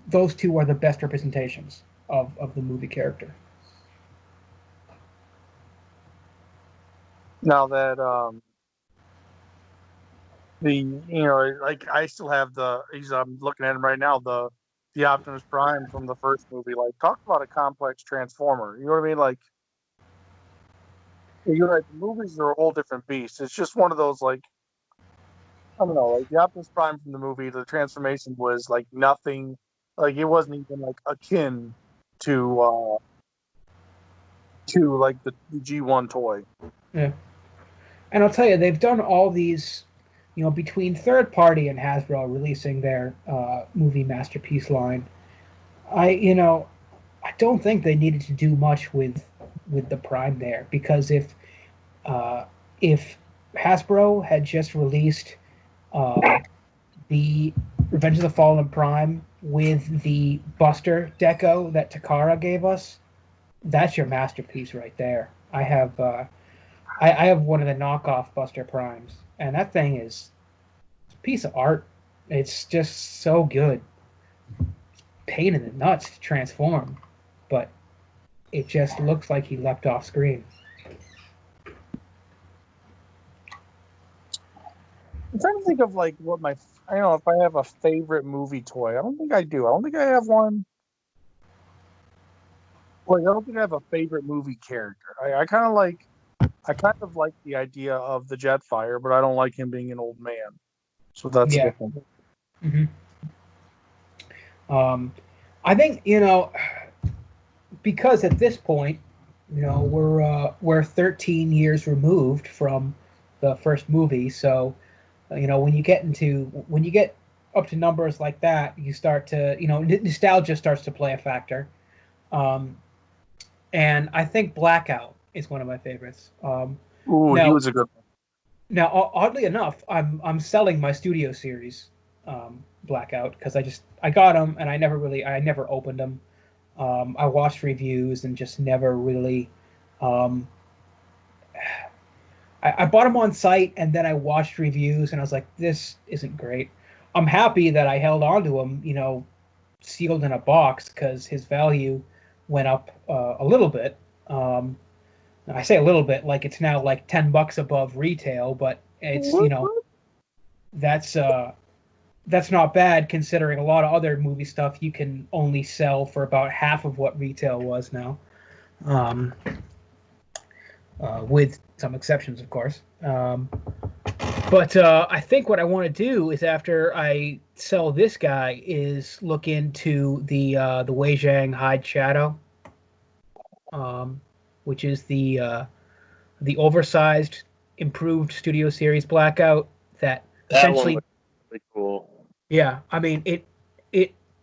Those two are the best representations of the movie character. Now that like I still have I'm looking at him right now, the Optimus Prime from the first movie. Like, talk about a complex transformer. You know what I mean? Like, you're right. The movies are a whole different beast. It's just one of those, like, I don't know, like the Optimus Prime from the movie. The transformation was like nothing. Like, it wasn't even like akin to like the G1 toy. Yeah, and I'll tell you, they've done all these, you know, between third party and Hasbro releasing their movie masterpiece line. I don't think they needed to do much with the Prime there, because if Hasbro had just released the Revenge of the Fallen Prime with the Buster deco that Takara gave us, that's your masterpiece right there. I have one of the knockoff Buster Primes, and that thing is a piece of art. It's just so good. It's pain in the nuts to transform, but it just looks like he leapt off screen. I'm trying to think of like what I don't know if I have a favorite movie toy. I don't think I do. I don't think I have one. Like, I don't think I have a favorite movie character. I kind of like the idea of the Jetfire, but I don't like him being an old man. So that's different. Mm-hmm. I think, you know, because at this point, you know, we're 13 years removed from the first movie, so you know, when you get up to numbers like that, you start to, you know, nostalgia starts to play a factor. And I think Blackout is one of my favorites. Ooh, he was a good one. Now, oddly enough, I'm selling my studio series Blackout, because I got them and I never opened them. I watched reviews and just never really. I bought them on site and then I watched reviews and I was like, this isn't great. I'm happy that I held on to him, sealed in a box because his value went up a little bit. I say a little bit, like it's now like $10 above retail, but it's that's not bad considering a lot of other movie stuff you can only sell for about half of what retail was now, with some exceptions, of course. But I think what I want to do is after I sell this guy is look into the Wei Zhang Hide Shadow, which is the oversized, improved Studio Series Blackout that essentially one was really cool. Yeah, I mean it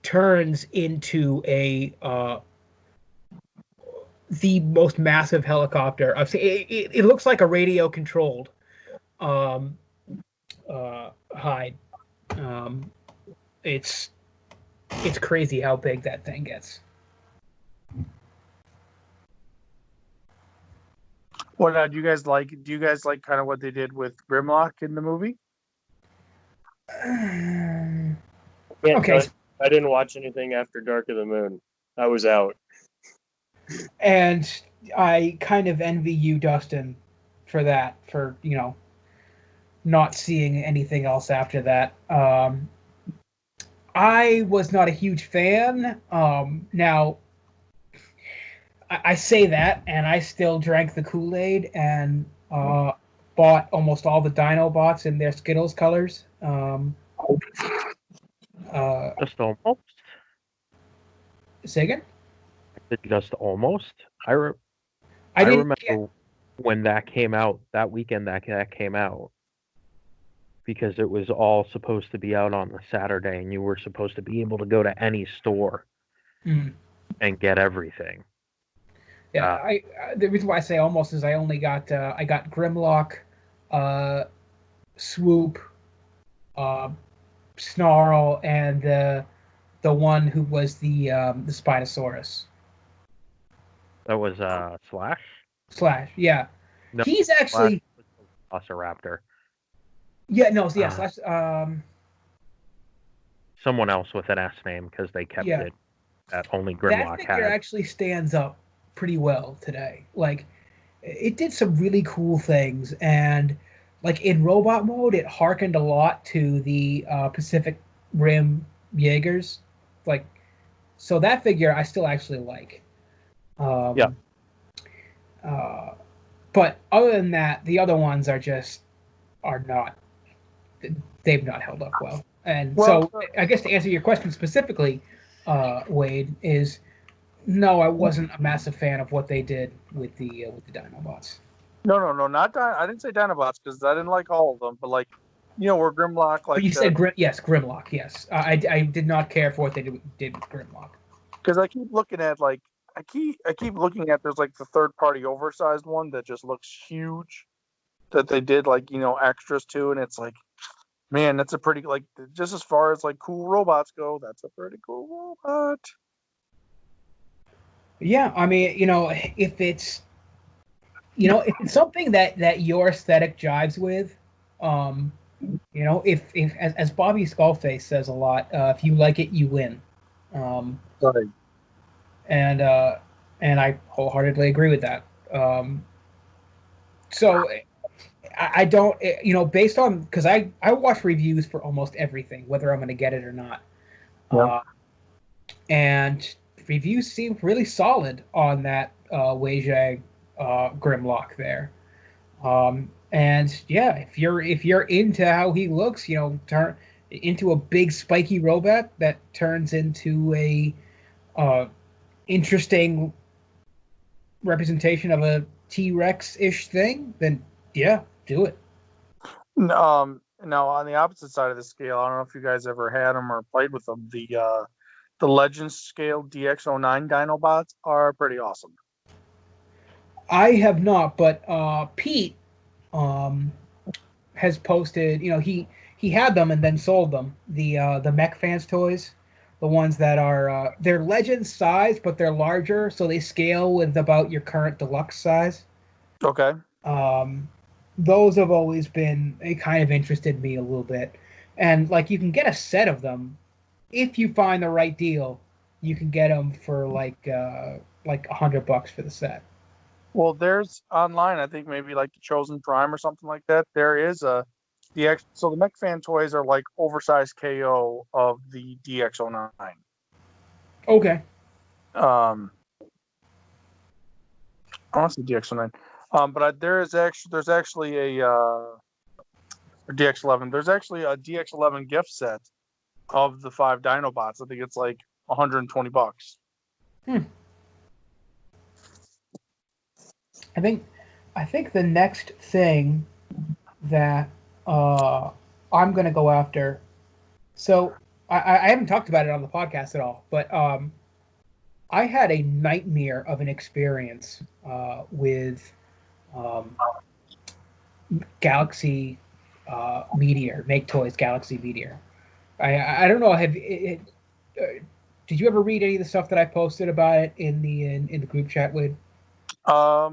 turns into the most massive helicopter I've seen. It looks like a radio controlled hide. It's crazy how big that thing gets. What do you guys like? Do you guys like kind of what they did with Grimlock in the movie? Okay. I didn't watch anything after Dark of the Moon. I was out. And I kind of envy you, Dustin, for that, for, not seeing anything else after that. I was not a huge fan. Now, I say that, and I still drank the Kool-Aid and bought almost all the Dinobots in their Skittles colors. Just almost. Say again? Just almost. I didn't remember when that came out, that weekend that came out, because it was all supposed to be out on the Saturday, and you were supposed to be able to go to any store and get everything. Yeah, the reason why I say almost is I only got I got Grimlock, Swoop, Snarl, and the one who was the Spinosaurus. That was Slash, yeah. No, He's actually Velociraptor. Yeah, no, yeah, Slash. Someone else with an S name because they kept it that only Grimlock that had. figure actually stands up pretty well today. Like, it did some really cool things, and like in robot mode, it harkened a lot to the Pacific Rim Jaegers. Like, so that figure I still actually like. But other than that, the other ones are not. They've not held up well. And so I guess to answer your question specifically, Wade, is no, I wasn't a massive fan of what they did with the Dinobots. No, not I didn't say Dinobots because I didn't like all of them, but like, where Grimlock like. But you said Grimlock. Yes, I did not care for what they did with Grimlock. Because I keep looking at like I keep looking at there's like the third party oversized one that just looks huge, that they did like extras to, and it's like, man, that's a pretty like just as far as like cool robots go, that's a pretty cool robot. Yeah, I mean, if it's something that your aesthetic jives with, if as Bobby Skullface says a lot, if you like it, you win. Right. And I wholeheartedly agree with that. So I don't, based on, because I watch reviews for almost everything, whether I'm going to get it or not. Yeah. And reviews seem really solid on that Wei Zhang Grimlock there. And yeah, if you're into how he looks, turn into a big spiky robot that turns into a interesting representation of a T-Rex-ish thing, then yeah, do it. Now on the opposite side of the scale, I don't know if you guys ever had them or played with them. The Legends scale DX09 Dinobots are pretty awesome. I have not, but Pete has posted. He had them and then sold them. The Mech Fans toys the ones that are they're legend size, but they're larger, so they scale with about your current deluxe size. Okay. Those have always been, they kind of interested me a little bit. And like you can get a set of them if you find the right deal. You can get them for like $100 for the set. Well, there's online, I think maybe like the Chosen Prime or something like that. There is a DX. So the Mech Fan toys are like oversized KO of the DX09. Okay. I want to say DX09. But there's actually a or DX11. There's actually a DX11 gift set of the 5 Dinobots. I think it's like $120. I think the next thing that I'm gonna go after. So I haven't talked about it on the podcast at all, but I had a nightmare of an experience with Galaxy Meteor, Make Toys Galaxy Meteor. I don't know. Did you ever read any of the stuff that I posted about it in the group chat with? I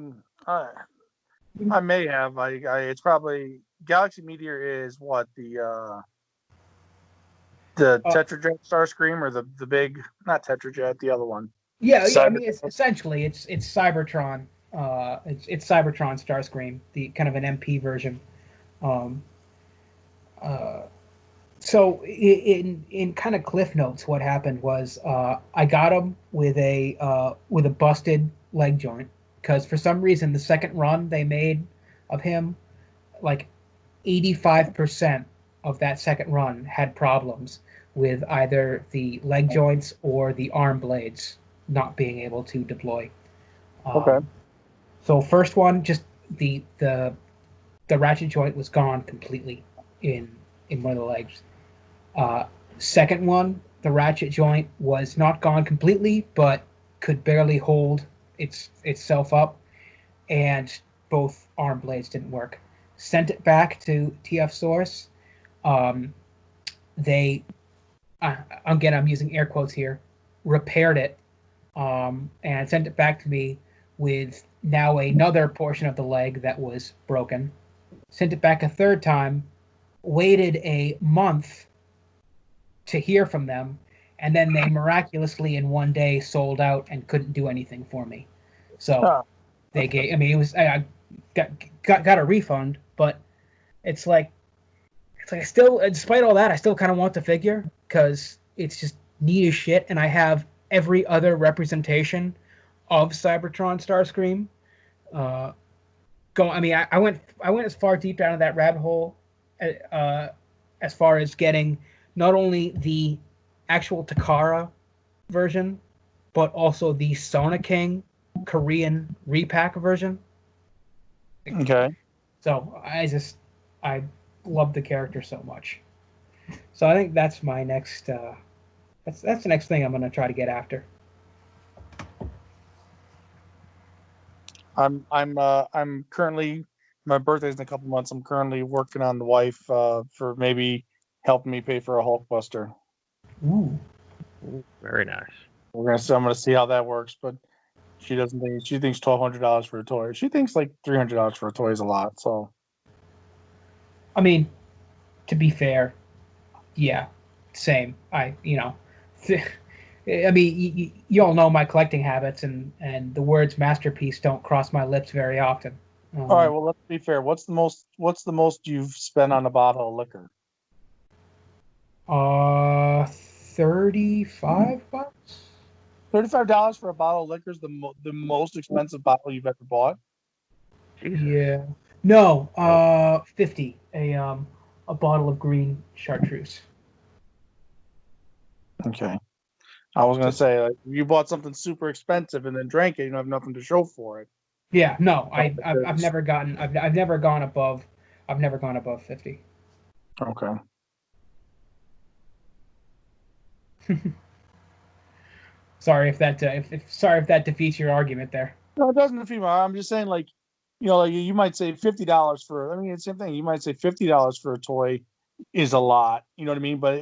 may have. It's probably Galaxy Meteor is what the Tetrajet Starscream or the big, not Tetrajet, the other one. Yeah. I mean, it's essentially it's Cybertron. It's Cybertron Starscream, the kind of an MP version. So in kind of cliff notes, what happened was I got him with a busted leg joint, because for some reason the second run they made of him, like 85% of that second run had problems with either the leg joints or the arm blades not being able to deploy. Okay. So first one, just the ratchet joint was gone completely in one of the legs. Second one, the ratchet joint was not gone completely, but could barely hold itself up, and both arm blades didn't work. Sent it back to TF Source. They, again, I'm using air quotes here, repaired it, and sent it back to me with now another portion of the leg that was broken. Sent it back a third time, waited a month to hear from them, and then they miraculously in one day sold out and couldn't do anything for me. So they gave, I mean, it was, I got a refund, but it's like I still, despite all that, I still kind of want the figure because it's just neat as shit, and I have every other representation of Cybertron Starscream. I went as far deep down in that rabbit hole as far as getting not only the actual Takara version, but also the Sona King Korean repack version. Okay. So I love the character so much. So I think that's my next. That's the next thing I'm gonna try to get after. I'm currently, my birthday's in a couple months. I'm currently working on the wife for maybe helping me pay for a Hulkbuster. Ooh. Very nice. I'm gonna see how that works, but she thinks $1,200 for a toy. She thinks like $300 for a toy is a lot. So, I mean, to be fair, yeah, same. I mean, you all know my collecting habits, and the words masterpiece don't cross my lips very often. All right, well, let's be fair. What's the most you've spent on a bottle of liquor? $35. $35 for a bottle of liquor is the most expensive bottle you've ever bought. Jesus. Yeah. No, 50. A bottle of green chartreuse. Okay. I was gonna say, like, you bought something super expensive and then drank it, you don't have nothing to show for it. Yeah, no, I've never gone above 50. Okay. Sorry if that defeats your argument there. No, it doesn't defeat my. I'm just saying, like, like you might say $50 for. I mean, it's the same thing. You might say $50 for a toy is a lot. You know what I mean? But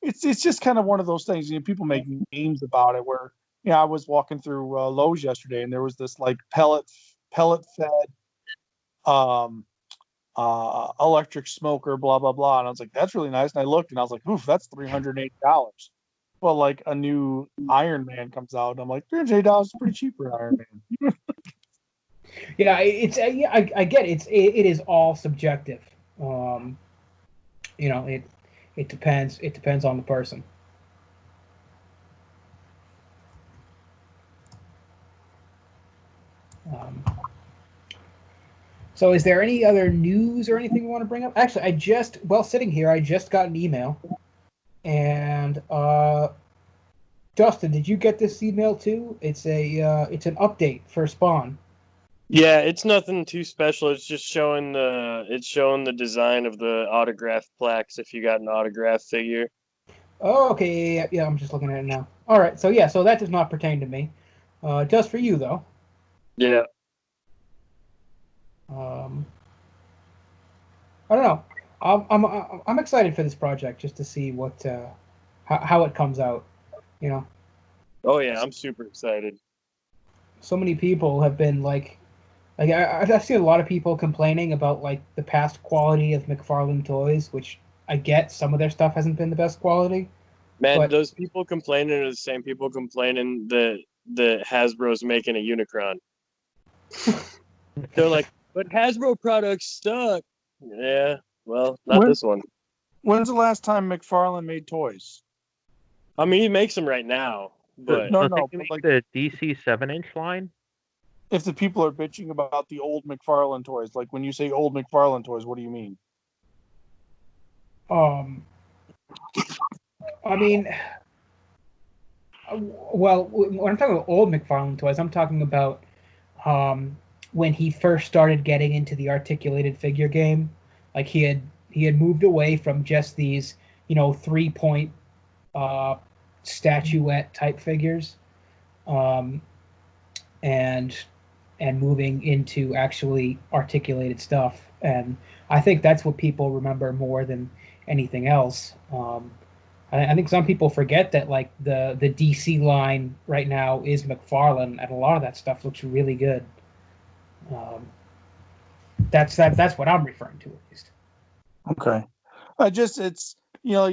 it's just kind of one of those things. People make memes about it. Where I was walking through Lowe's yesterday, and there was this like pellet fed electric smoker, blah blah blah, and I was like, that's really nice. And I looked, and I was like, oof, that's $380. Well, like a new Iron Man comes out, and I'm like, $380 is pretty cheap for an Iron Man. Yeah, it's I get it. It is all subjective. It depends. It depends on the person. So is there any other news or anything you want to bring up? Actually, sitting here, I just got an email. And Dustin, did you get this email too? It's an update for Spawn. Yeah, it's nothing too special. It's just showing the design of the autograph plaques if you got an autograph figure. Oh, okay, yeah, I'm just looking at it now. All right, so that does not pertain to me. It does for you though. Yeah. I don't know. I'm excited for this project just to see what how it comes out. Oh yeah, I'm super excited. So many people have been like I've seen a lot of people complaining about like the past quality of McFarlane toys, which I get. Some of their stuff hasn't been the best quality. Man, but those people complaining are the same people complaining that Hasbro's making a Unicron. They're like, but Hasbro products suck. Yeah, well, not this one. When's the last time McFarlane made toys? I mean, he makes them right now, but No, like the DC 7-inch line. If the people are bitching about the old McFarlane toys, like when you say old McFarlane toys, what do you mean? I mean, well, when I'm talking about old McFarlane toys, I'm talking about when he first started getting into the articulated figure game. Like he had moved away from just these 3-point statuette type figures, and moving into actually articulated stuff. And I think that's what people remember more than anything else. I think some people forget that like the DC line right now is McFarlane, and a lot of that stuff looks really good. That's what I'm referring to, at least. Okay,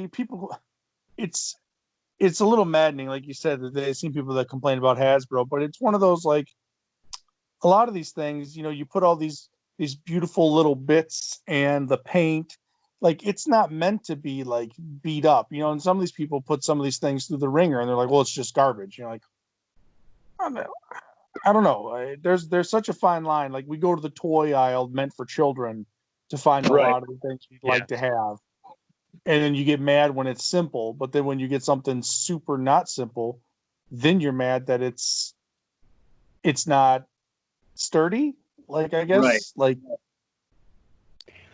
people. It's a little maddening, like you said, that they've seen people that complain about Hasbro, but it's one of those like a lot of these things. You put all these beautiful little bits and the paint. Like it's not meant to be like beat up, and some of these people put some of these things through the ringer and they're like, well, it's just garbage. Like, I don't know. There's such a fine line. Like we go to the toy aisle meant for children to find a lot of the things we'd like to have. And then you get mad when it's simple, but then when you get something super not simple, then you're mad that it's not sturdy. Like I guess like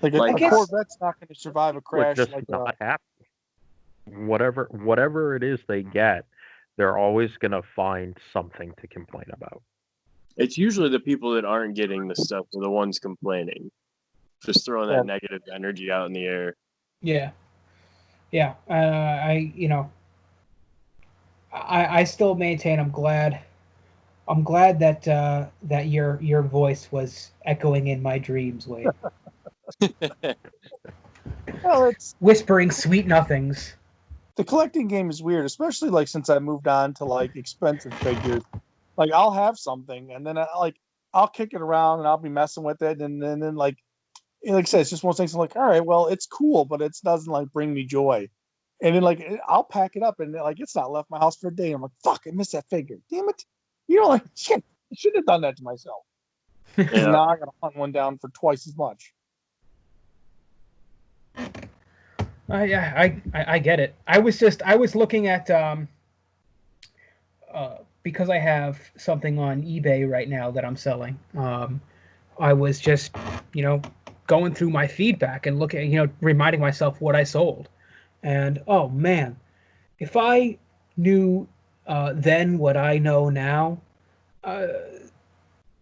a Corvette's not going to survive a crash. Just like not happen. Whatever it is they get, they're always going to find something to complain about. It's usually the people that aren't getting the stuff are the ones complaining, just throwing that negative energy out in the air. Yeah. I still maintain I'm glad that your voice was echoing in my dreams, Wade. Well, it's whispering sweet nothings. The collecting game is weird, especially like since I moved on to like expensive figures. Like I'll have something and then I'll kick it around and I'll be messing with it, and then like I said, it's just one of those things. I'm like, all right, well, it's cool, but it doesn't like bring me joy. And then like I'll pack it up and like it's not left my house for a day. I'm like, fuck, I missed that figure. Damn it! Like shit. I shouldn't have done that to myself. Yeah. Now I gotta hunt one down for twice as much. I get it. I was looking at because I have something on eBay right now that I'm selling. I was just going through my feedback and looking, reminding myself what I sold, and oh man, if I knew then what I know now,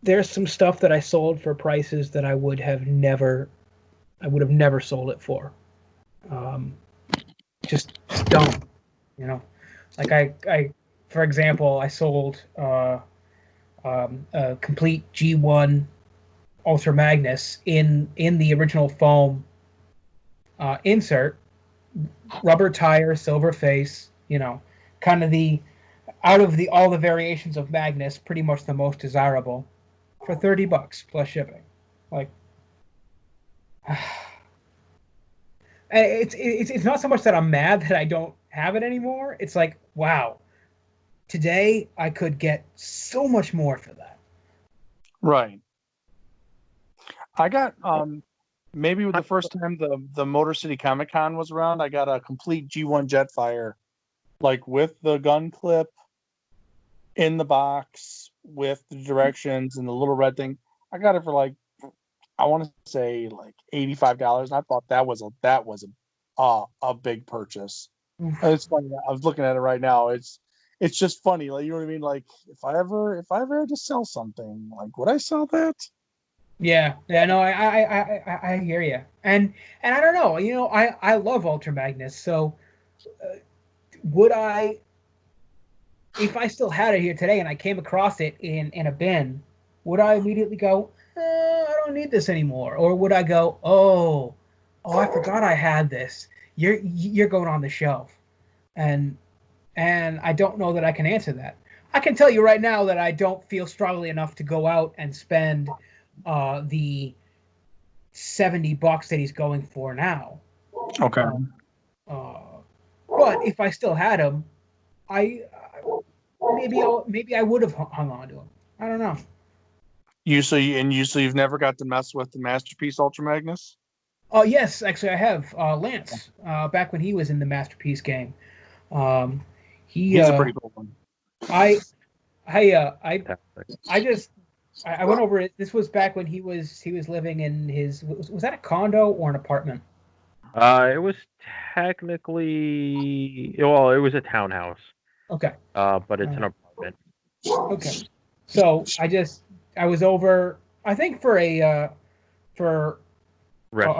there's some stuff that I sold for prices that I would have never sold it for. just dumb, you know. Like I for example, I sold a complete G1 Ultra Magnus in the original foam insert, rubber tire, silver face, you know, kind of the out of the all the variations of Magnus, pretty much the most desirable, for $30 plus shipping. Like, it's not so much that I'm mad that I don't have it anymore. It's like, wow, today I could get so much more for that. Right. I got maybe with the first time the Motor City Comic Con was around, I got a complete G1 Jetfire, like with the gun clip in the box with the directions and the little red thing. I got it for like, I want to say like $85. And I thought that was a big purchase. It's funny. I was looking at it right now. It's just funny. Like, you know what I mean? Like, if I ever had to sell something, like, would I sell that? Yeah, no, I hear you, and I don't know, you know, I love Ultra Magnus, so would I, if I still had it here today and I came across it in a bin, would I immediately go, I don't need this anymore, or would I go, oh, I forgot I had this. You're going on the shelf, and I don't know that I can answer that. I can tell you right now that I don't feel strongly enough to go out and spend the $70 that he's going for now. Okay. But if I still had him, maybe I would have hung on to him. I don't know. You've never got to mess with the Masterpiece Ultra Magnus? Oh yes, actually I have Lance. Back when he was in the Masterpiece game. He's a pretty cool one. I went over it. This was back when he was living in his. Was that a condo or an apartment? It was technically, well, it was a townhouse. Okay. But it's an apartment. Okay. So I was over, I think for a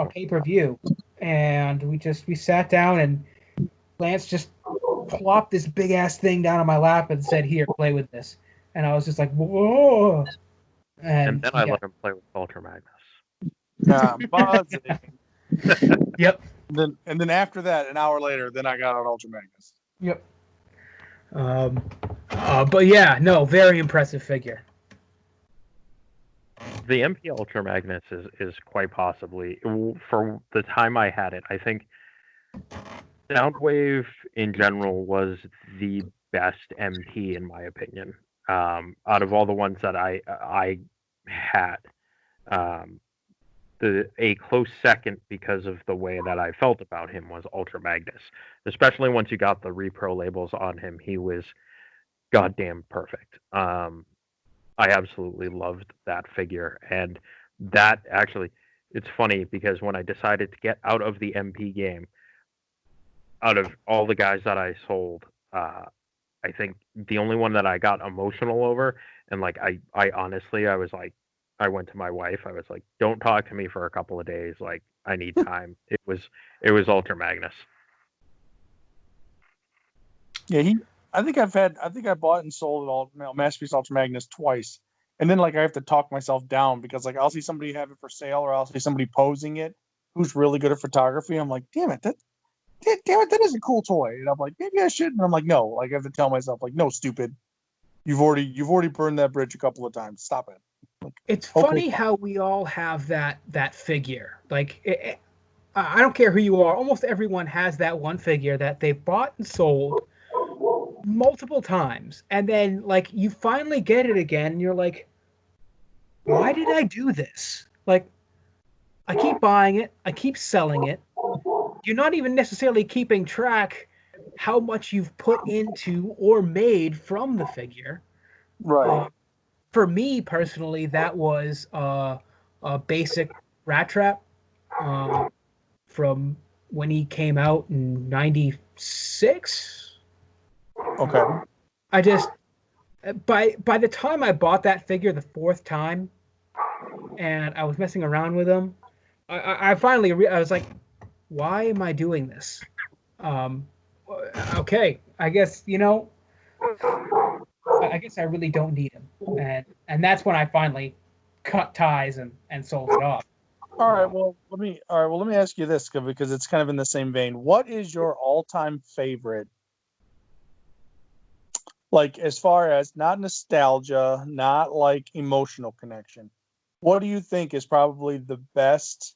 pay-per-view, and we sat down and Lance just plopped this big ass thing down on my lap and said, "Here, play with this," and I was just like, "Whoa!" And then I let him play with Ultra Magnus. Buzzing. Yep. And then after that, an hour later, then I got on Ultra Magnus. Yep. But yeah, no, very impressive figure. The MP Ultra Magnus is quite possibly, for the time I had it, I think Soundwave in general was the best MP in my opinion. Out of all the ones that I had, a close second because of the way that I felt about him was Ultra Magnus. Especially once you got the repro labels on him, he was goddamn perfect. I absolutely loved that figure, and that actually, it's funny because when I decided to get out of the MP game, out of all the guys that I sold, I think the only one that I got emotional over, and like I honestly, I was like, I went to my wife, I was like, don't talk to me for a couple of days, like I need time. It was Ultra Magnus. Yeah, I think I bought and sold Masterpiece Ultra Magnus twice, and then like I have to talk myself down because like I'll see somebody have it for sale or I'll see somebody posing it who's really good at photography. I'm like, damn it, that is a cool toy, and I'm like, maybe I should, and I'm like, no, like I have to tell myself like, no, stupid, you've already burned that bridge a couple of times. Stop it. Like, it's funny how we all have that figure. Like, I don't care who you are. Almost everyone has that one figure that they've bought and sold multiple times, and then like you finally get it again, and you're like, why did I do this? Like, I keep buying it, I keep selling it. You're not even necessarily keeping track how much you've put into or made from the figure. Right. For me personally, that was a basic Rat Trap from when he came out in '96. Okay. I just by the time I bought that figure the fourth time, and I was messing around with him, I finally I was like, why am I doing this? Um, okay, I guess I guess I really don't need him, and that's when I finally cut ties and sold it off. All right. Well, let me ask you this because it's kind of in the same vein. What is your all-time favorite? Like, as far as not nostalgia, not like emotional connection, what do you think is probably the best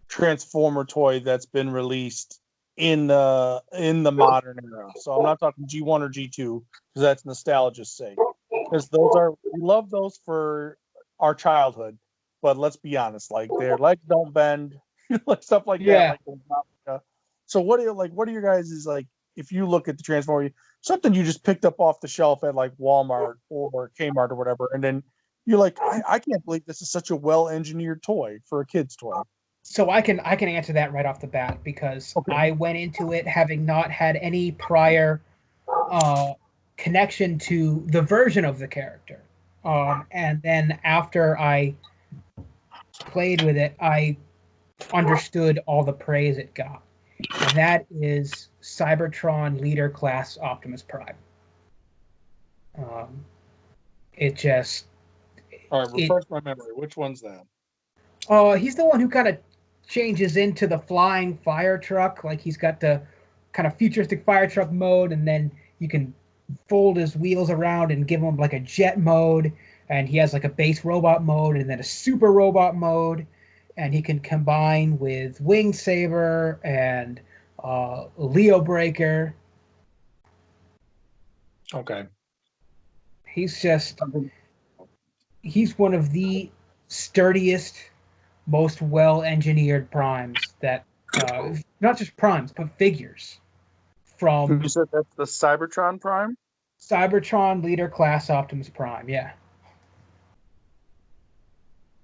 Transformer toy that's been released in the modern era? So I'm not talking G1 or G2 because that's nostalgia's sake. Because we love those for our childhood, but let's be honest, like their legs don't bend, like stuff like that. Like, so what are your guys' is like? If you look at the Transformer, something you just picked up off the shelf at like Walmart or Kmart or whatever, and then you're like, I can't believe this is such a well-engineered toy for a kid's toy. So I can answer that right off the bat because I went into it having not had any prior connection to the version of the character, and then after I played with it, I understood all the praise it got, and that is Cybertron Leader Class Optimus Prime. It just all right. Refresh my memory. Which one's that? He's the one who kind of changes into the flying fire truck. Like he's got the kind of futuristic fire truck mode, and then you can fold his wheels around and give him like a jet mode, and he has like a base robot mode and then a super robot mode, and he can combine with Wing Saber and Leo Breaker. Okay. He's one of the sturdiest, most well-engineered primes that, not just primes, but figures from... You said that's the Cybertron Prime? Cybertron Leader Class Optimus Prime, yeah.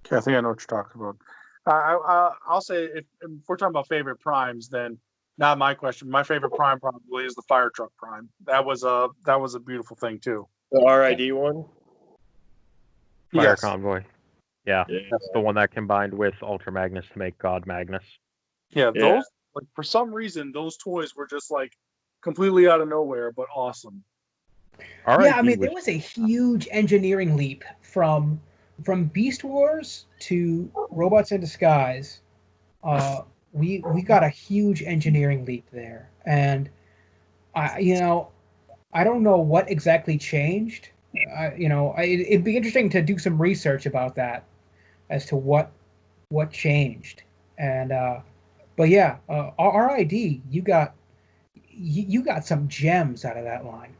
Okay, I think I know what you're talking about. I'll say if we're talking about favorite primes, then not my question. My favorite prime probably is the fire truck prime. That was a beautiful thing too. The RID one? Fire Convoy. Yeah, that's the one that combined with Ultra Magnus to make God Magnus. Yeah, those like for some reason those toys were just like completely out of nowhere, but awesome. Yeah, I mean there was a huge engineering leap from Beast Wars to Robots in Disguise. We got a huge engineering leap there, and I don't know what exactly changed. It'd be interesting to do some research about that as to what changed. And but yeah, RID, you got some gems out of that line.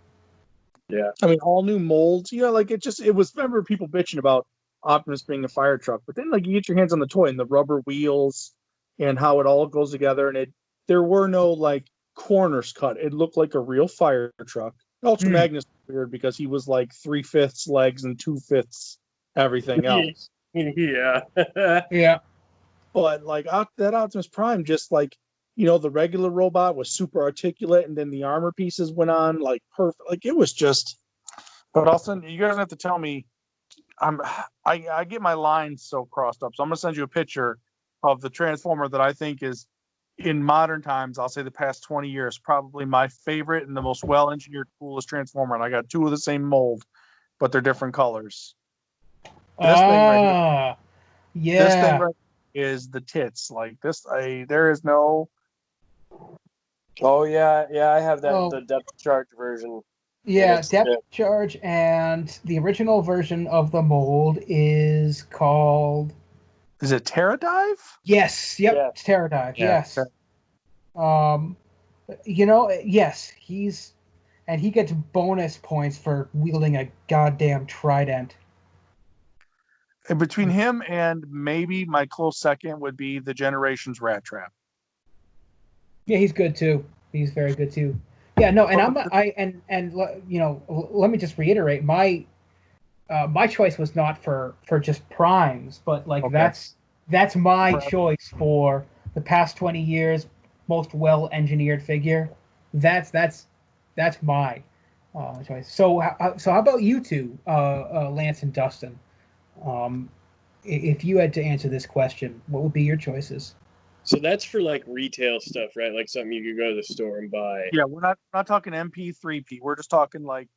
Yeah, I mean all new molds. Like it was. Remember people bitching about Optimus being a fire truck, but then like you get your hands on the toy and the rubber wheels and how it all goes together, and there were no like corners cut. It looked like a real fire truck. Ultra Magnus was weird because he was like 3/5 legs and 2/5 everything else. Yeah. Yeah. But like that Optimus Prime, just like the regular robot was super articulate, and then the armor pieces went on like perfect. Like it was just. But also, you guys have to tell me. I get my lines so crossed up, so I'm gonna send you a picture of the Transformer that I think is, in modern times, I'll say the past 20 years, probably my favorite and the most well-engineered, coolest Transformer. And I got two of the same mold, but they're different colors. This thing right here, this thing right here is the tits. Like this, there is no. Oh yeah, I have that the depth charge version. Yeah, depth charge, and the original version of the mold is called. Is it Pterodive? Yes. Yep. Yeah. It's Pterodive. Yeah. Yes. Yes, he gets bonus points for wielding a goddamn trident. And between him and maybe my close second would be the Generations Rat Trap. Yeah, he's good too. He's very good too. Yeah, no, and let me just reiterate my choice was not for just primes, but like that's my choice for the past 20 years most well engineered figure. That's my choice. So how about you two, Lance and Dustin? If you had to answer this question, what would be your choices? So that's for like retail stuff, right? Like something you could go to the store and buy. Yeah, we're not talking MP3P. We're just talking like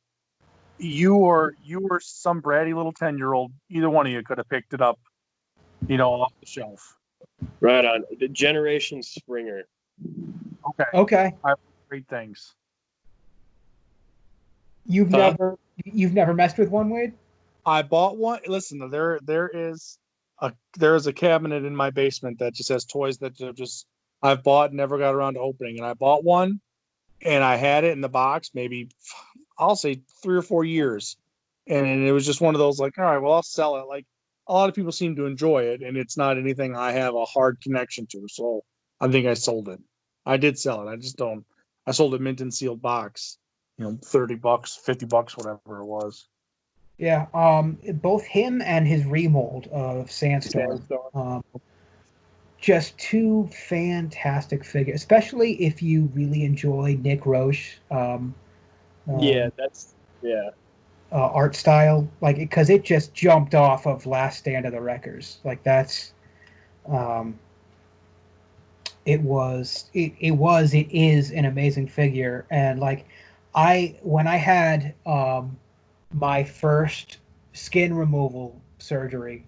you or some bratty little 10-year-old. Either one of you could have picked it up, off the shelf. Right on. The Generation Springer. Okay. I have great things. You've never messed with one, Wade? I bought one. Listen, there is a cabinet in my basement that just has toys that I've bought and never got around to opening. And I bought one, and I had it in the box maybe, I'll say 3 or 4 years, and it was just one of those like, all right, well, I'll sell it. Like a lot of people seem to enjoy it, and it's not anything I have a hard connection to. So I think I sold it. I did sell it. I just don't. I sold a mint and sealed box, $30, $50, whatever it was. Yeah. Both him and his remold of Sandstorm. Just two fantastic figures, especially if you really enjoy Nick Roche. Art style, like, because it just jumped off of Last Stand of the Wreckers. Like that's, it is an amazing figure. And like, when I had my first skin removal surgery,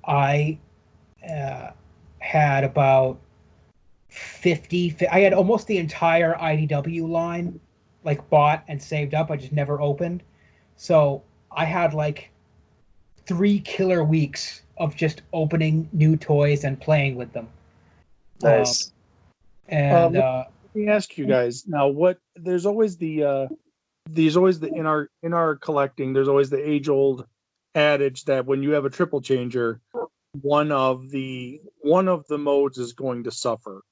I had about 50. I had almost the entire IDW line, like, bought and saved up. I just never opened. So I had like 3 killer weeks of just opening new toys and playing with them. Nice. Let me ask you guys now. There's always in our collecting. There's always the age-old adage that when you have a triple changer, one of the modes is going to suffer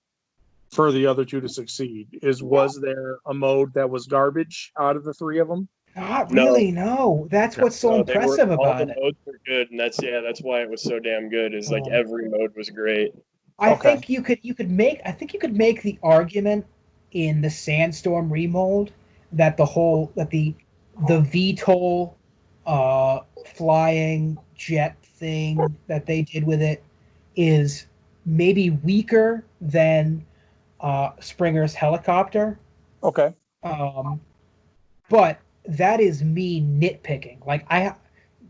for the other two to succeed. Was there a mode that was garbage out of the 3 of them? Not really, no. That's what's so impressive about it. All the modes were good, and that's why it was so damn good. Is like every mode was great. I think you could make the argument in the Sandstorm remold that the VTOL flying jet thing that they did with it is maybe weaker than Springer's helicopter. Okay. But that is me nitpicking. Like that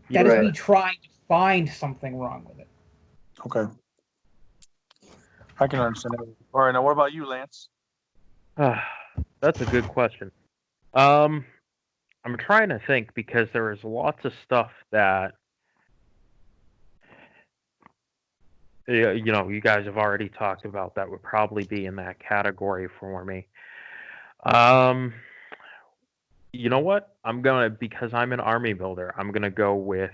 is me trying to find something wrong with it. Okay. I can understand that. All right, now what about you, Lance? That's a good question. I'm trying to think because there is lots of stuff that you guys have already talked about that would probably be in that category for me. You know what? Because I'm an army builder, I'm gonna go with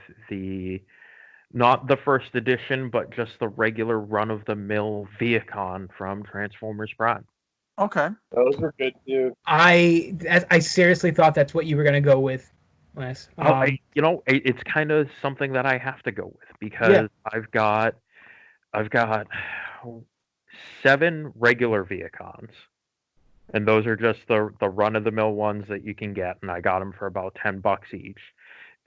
not the first edition, but just the regular run-of-the-mill Viacon from Transformers Prime. Okay. Those were good too. I seriously thought that's what you were gonna go with, Les. It's kind of something that I have to go with because I've got 7 regular Viacons, and those are just the run-of-the-mill ones that you can get, and I got them for about $10 each.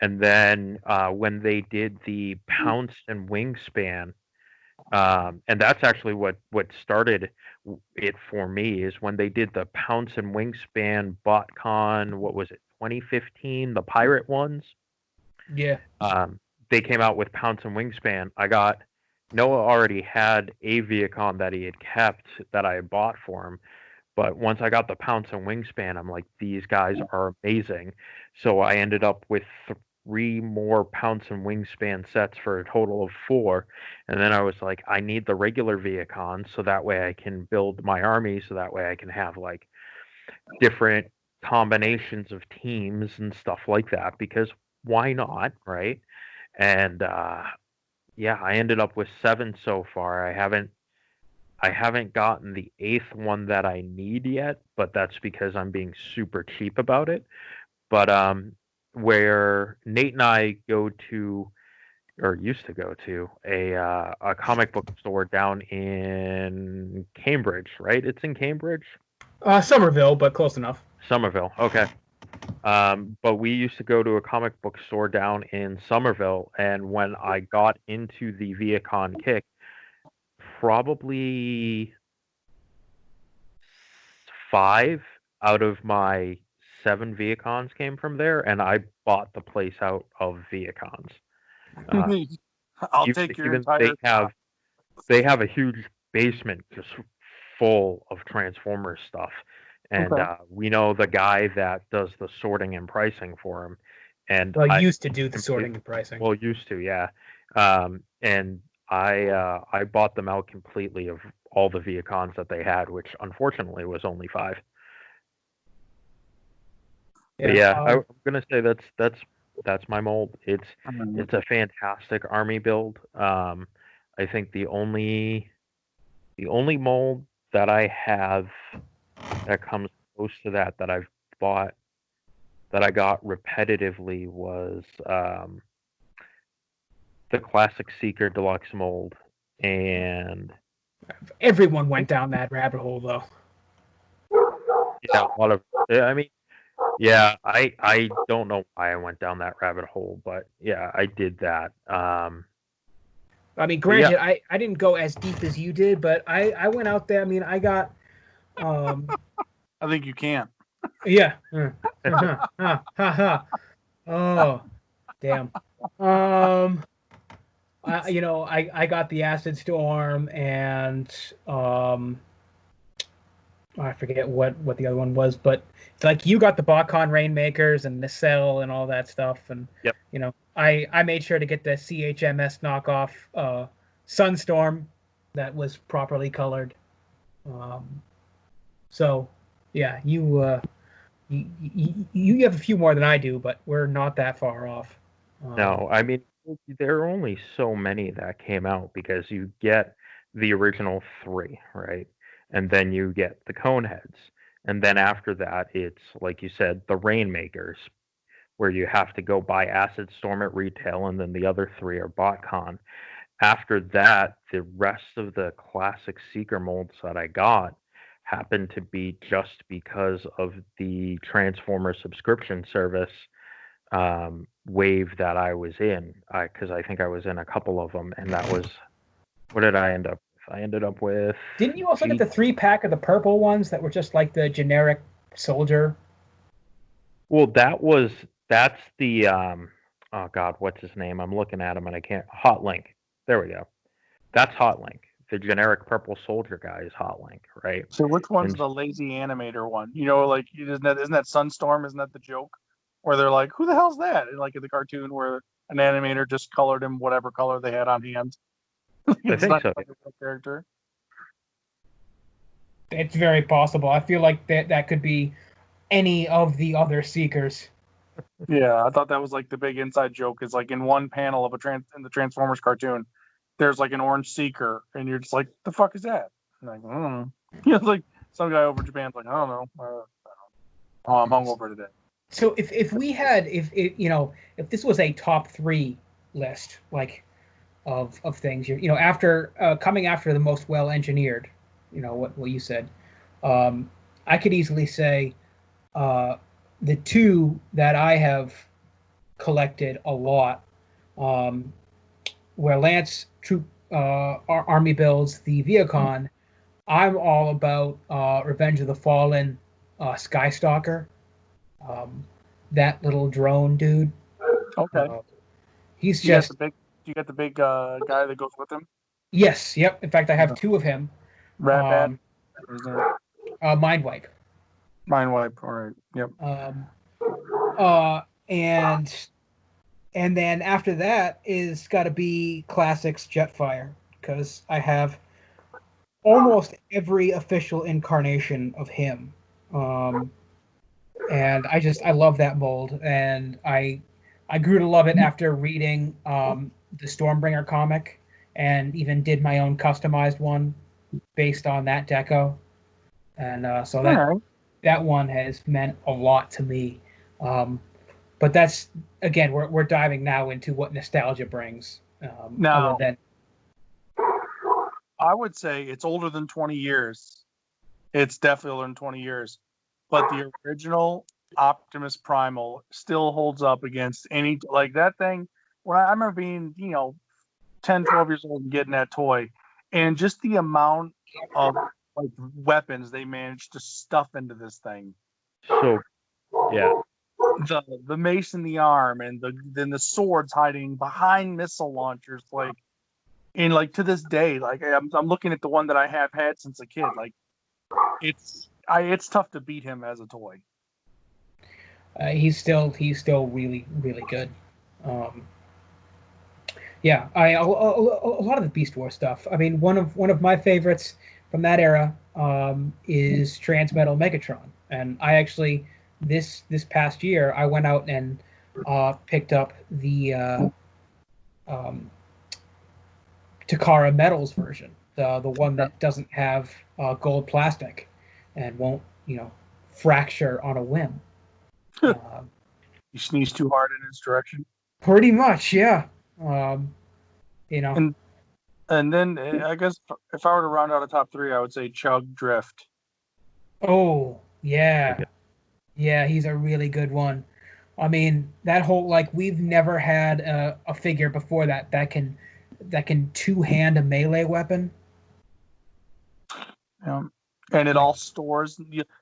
And then when they did the Pounce and Wingspan, and that's actually what started it for me, is when they did the Pounce and Wingspan BotCon, what was it, 2015, the pirate ones? Yeah. They came out with Pounce and Wingspan. Noah already had a Viacon that he had kept that I had bought for him. But once I got the Pounce and Wingspan, I'm like, these guys are amazing. So I ended up with 3 more Pounce and Wingspan sets for a total of 4. And then I was like, I need the regular Viacon so that way I can build my army, so that way I can have like different combinations of teams and stuff like that, because why not, right? And I ended up with 7 so far. I haven't gotten the 8th one that I need yet, but that's because I'm being super cheap about it. But where Nate and I used to go to a comic book store down in Cambridge, right? It's in Cambridge? Somerville, but close enough. Somerville, okay. But we used to go to a comic book store down in Somerville, and when I got into the Viacon kick, probably 5 out of my 7 Viacons came from there, and I bought the place out of Viacons. I'll take your entire. They have a huge basement just full of Transformers stuff, and we know the guy that does the sorting and pricing for him. And I used to do the sorting and pricing. Well, used to, yeah. And I bought them out completely of all the Viacons that they had, which unfortunately was only 5. I'm gonna say that's my mold. It's a fantastic army build. I think the only mold that I have that comes close to that I've bought that I got repetitively was the classic Seeker Deluxe mold, and everyone went down that rabbit hole though. Yeah, a lot of. I mean, yeah, I don't know why I went down that rabbit hole, but yeah, I did that. I mean, granted, I didn't go as deep as you did, but I went out there. I mean, I got. I think you can. Yeah. Oh, damn. I got the Acid Storm and I forget what the other one was, but it's like you got the Botcon Rainmakers and the Cell and all that stuff, and I made sure to get the CHMS knockoff Sunstorm that was properly colored. So yeah, you have a few more than I do, but we're not that far off. No, I mean, there are only so many that came out because you get the original 3, right? And then you get the Coneheads. And then after that, it's, like you said, the Rainmakers, where you have to go buy Acid Storm at retail, and then the other 3 are BotCon. After that, the rest of the classic Seeker molds that I got happened to be just because of the Transformer subscription service wave that I was in, because I think I was in a couple of them, and that was, what did I end up with? I ended up with... Didn't you also get the 3-pack of the purple ones that were just like the generic soldier? Well, that's the, oh God, what's his name? I'm looking at him and I can't, Hot Link. There we go. That's Hot Link. The generic purple soldier guy is Hot Link, right? So which one's the lazy animator one? You know, like, isn't that Sunstorm? Isn't that the joke? Where they're like, who the hell's that? And like in the cartoon where an animator just colored him whatever color they had on hand. I think so. Character. It's very possible. I feel like that could be any of the other Seekers. Yeah, I thought that was like the big inside joke. Is like in one panel of in the Transformers cartoon, there's like an orange Seeker, and you're just like, the fuck is that? And like, I don't know. It's like some guy over in Japan's like, I don't know. Oh, I'm hungover today. So if this was a top 3 list, like of things, after coming after the most well engineered, what you said, I could easily say the 2 that I have collected a lot, where Lance Troop Army builds the Viacon. I'm all about Revenge of the Fallen, Skystalker. That little drone dude. Okay. He's just. You got the big guy that goes with him? Yes. Yep. In fact, I have 2 of him. Rat Mind Wipe. Mind Wipe. All right. Yep. And then after that is got to be Classics Jetfire, because I have almost every official incarnation of him. And I love that mold, and I grew to love it after reading the Stormbringer comic, and even did my own customized one based on that deco, and so that one has meant a lot to me. But that's, again, we're diving now into what nostalgia brings. Now, I would say it's older than 20 years. It's definitely older than 20 years. But the original Optimus Primal still holds up against any, like that thing. When I remember being, 10, 12 years old and getting that toy, and just the amount of like weapons they managed to stuff into this thing. So, yeah. The mace in the arm, and then the swords hiding behind missile launchers, like, and like to this day, like I'm looking at the one that I have had since a kid. Like, it's tough to beat him as a toy. He's still really, really good. Yeah, a lot of the Beast Wars stuff. I mean, one of my favorites from that era is Transmetal Megatron, and I actually this past year I went out and picked up the Takara Metals version, the one that doesn't have gold plastic and won't fracture on a whim. You sneeze too hard in his direction. Pretty much, yeah. And then I guess if I were to round out a top three, I would say Chug Drift. Oh yeah, he's a really good one. I mean, that whole, like, we've never had a figure before that can two-hand a melee weapon. And it all stores.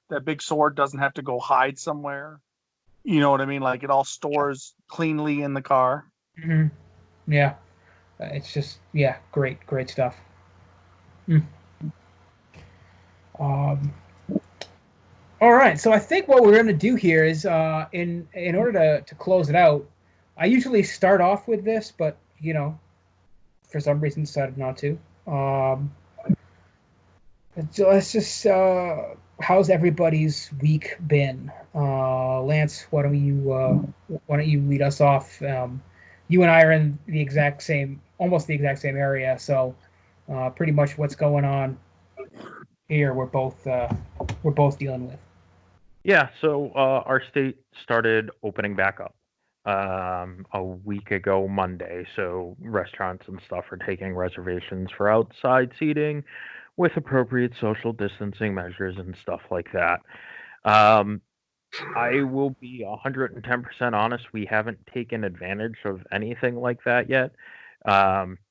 That big sword doesn't have to go hide somewhere. You know what I mean? Like, it all stores cleanly in the car. Mm-hmm. Yeah. It's just, great stuff. All right, so I think what we're going to do here is, in order to close it out, I usually start off with this, but, for some reason decided not to. So let's just, how's everybody's week been? Lance, why don't you lead us off? You and I are in almost the exact same area, so pretty much what's going on here we're both dealing with. Yeah, so our state started opening back up a week ago Monday, so restaurants and stuff are taking reservations for outside seating with appropriate social distancing measures and stuff like that. I will be 110% honest, we haven't taken advantage of anything like that yet,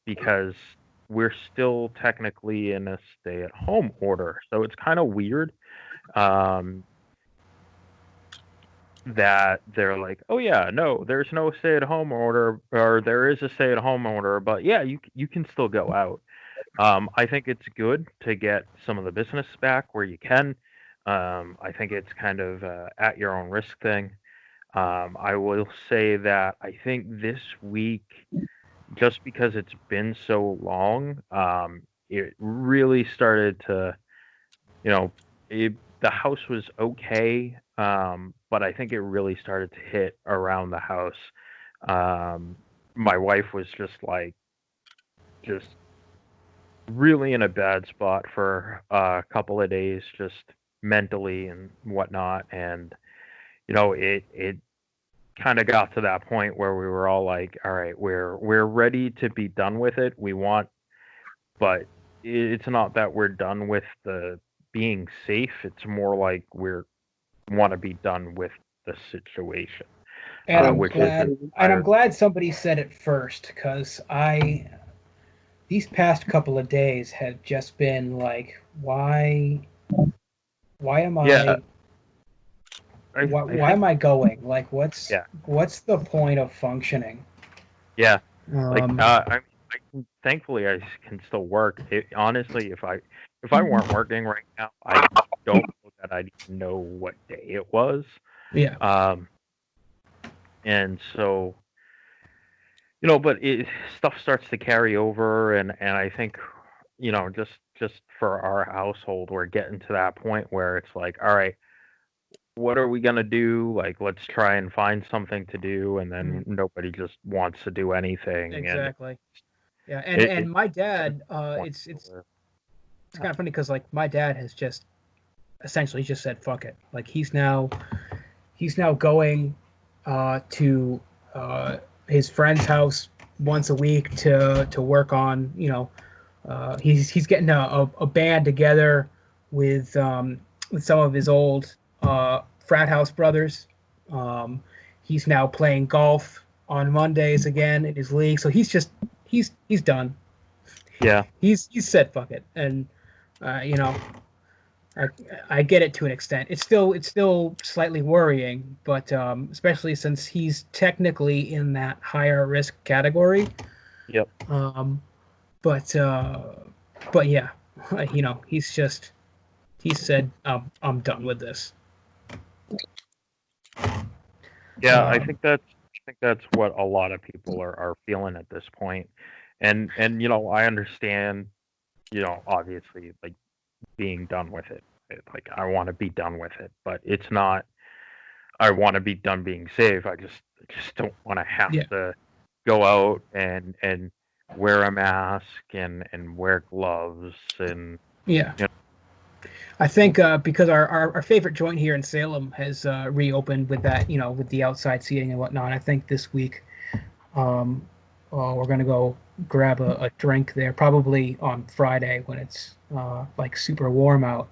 because we're still technically in a stay-at-home order, so it's kind of weird that they're like, oh yeah, no, there's no stay-at-home order, or there is a stay-at-home order, but yeah, you can still go out. I think it's good to get some of the business back where you can. I think it's kind of at your own risk thing. I will say that I think this week, just because it's been so long, it really started to, the house was okay, but I think it really started to hit around the house. My wife was just really in a bad spot for a couple of days, just mentally and whatnot, and it kind of got to that point where we were all like, all right, we're ready to be done with it. But it's not that we're done with the being safe. It's more like want to be done with the situation. And I'm glad somebody said it first, because these past couple of days have just been like, why am I? Why am I going? Like, what's the point of functioning? Yeah, thankfully I can still work. Honestly, if I weren't working right now, I don't know that I'd even know what day it was. Yeah. And so, but stuff starts to carry over, and I think, just for our household, we're getting to that point where it's like, all right, what are we gonna do? Like, let's try and find something to do, and then nobody just wants to do anything. Exactly. And my dad, it's kind of funny because, like, my dad has just essentially just said fuck it. Like, he's now going to his friend's house once a week to work on, he's getting a band together with some of his old frat house brothers. He's now playing golf on Mondays again in his league, so he's done. Yeah. He's said fuck it, and I get it to an extent. It's still slightly worrying, but especially since he's technically in that higher risk category. Yep. But yeah, he said I'm done with this. Yeah, I think that's what a lot of people are feeling at this point. And I understand, obviously, like, being done with it. Like, I want to be done with it, but it's not I want to be done being safe. I just don't want to have to go out and wear a mask and wear gloves and I think because our favorite joint here in Salem has reopened with that, with the outside seating and whatnot. I think this week we're going to go grab a drink there, probably on Friday when it's like super warm out.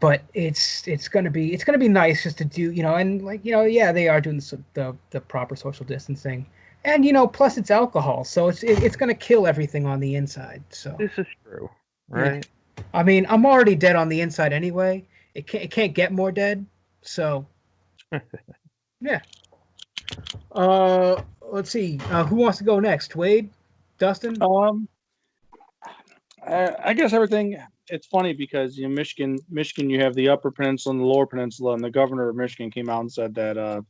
But it's gonna be nice just to do, and they are doing the proper social distancing, and plus it's alcohol, so it's gonna kill everything on the inside. So this is true, right? Yeah. I mean, I'm already dead on the inside anyway. It can't get more dead. So yeah. Let's see. Who wants to go next? Wade, Dustin? I guess everything. It's funny because Michigan, you have the Upper Peninsula and the Lower Peninsula, and the governor of Michigan came out and said that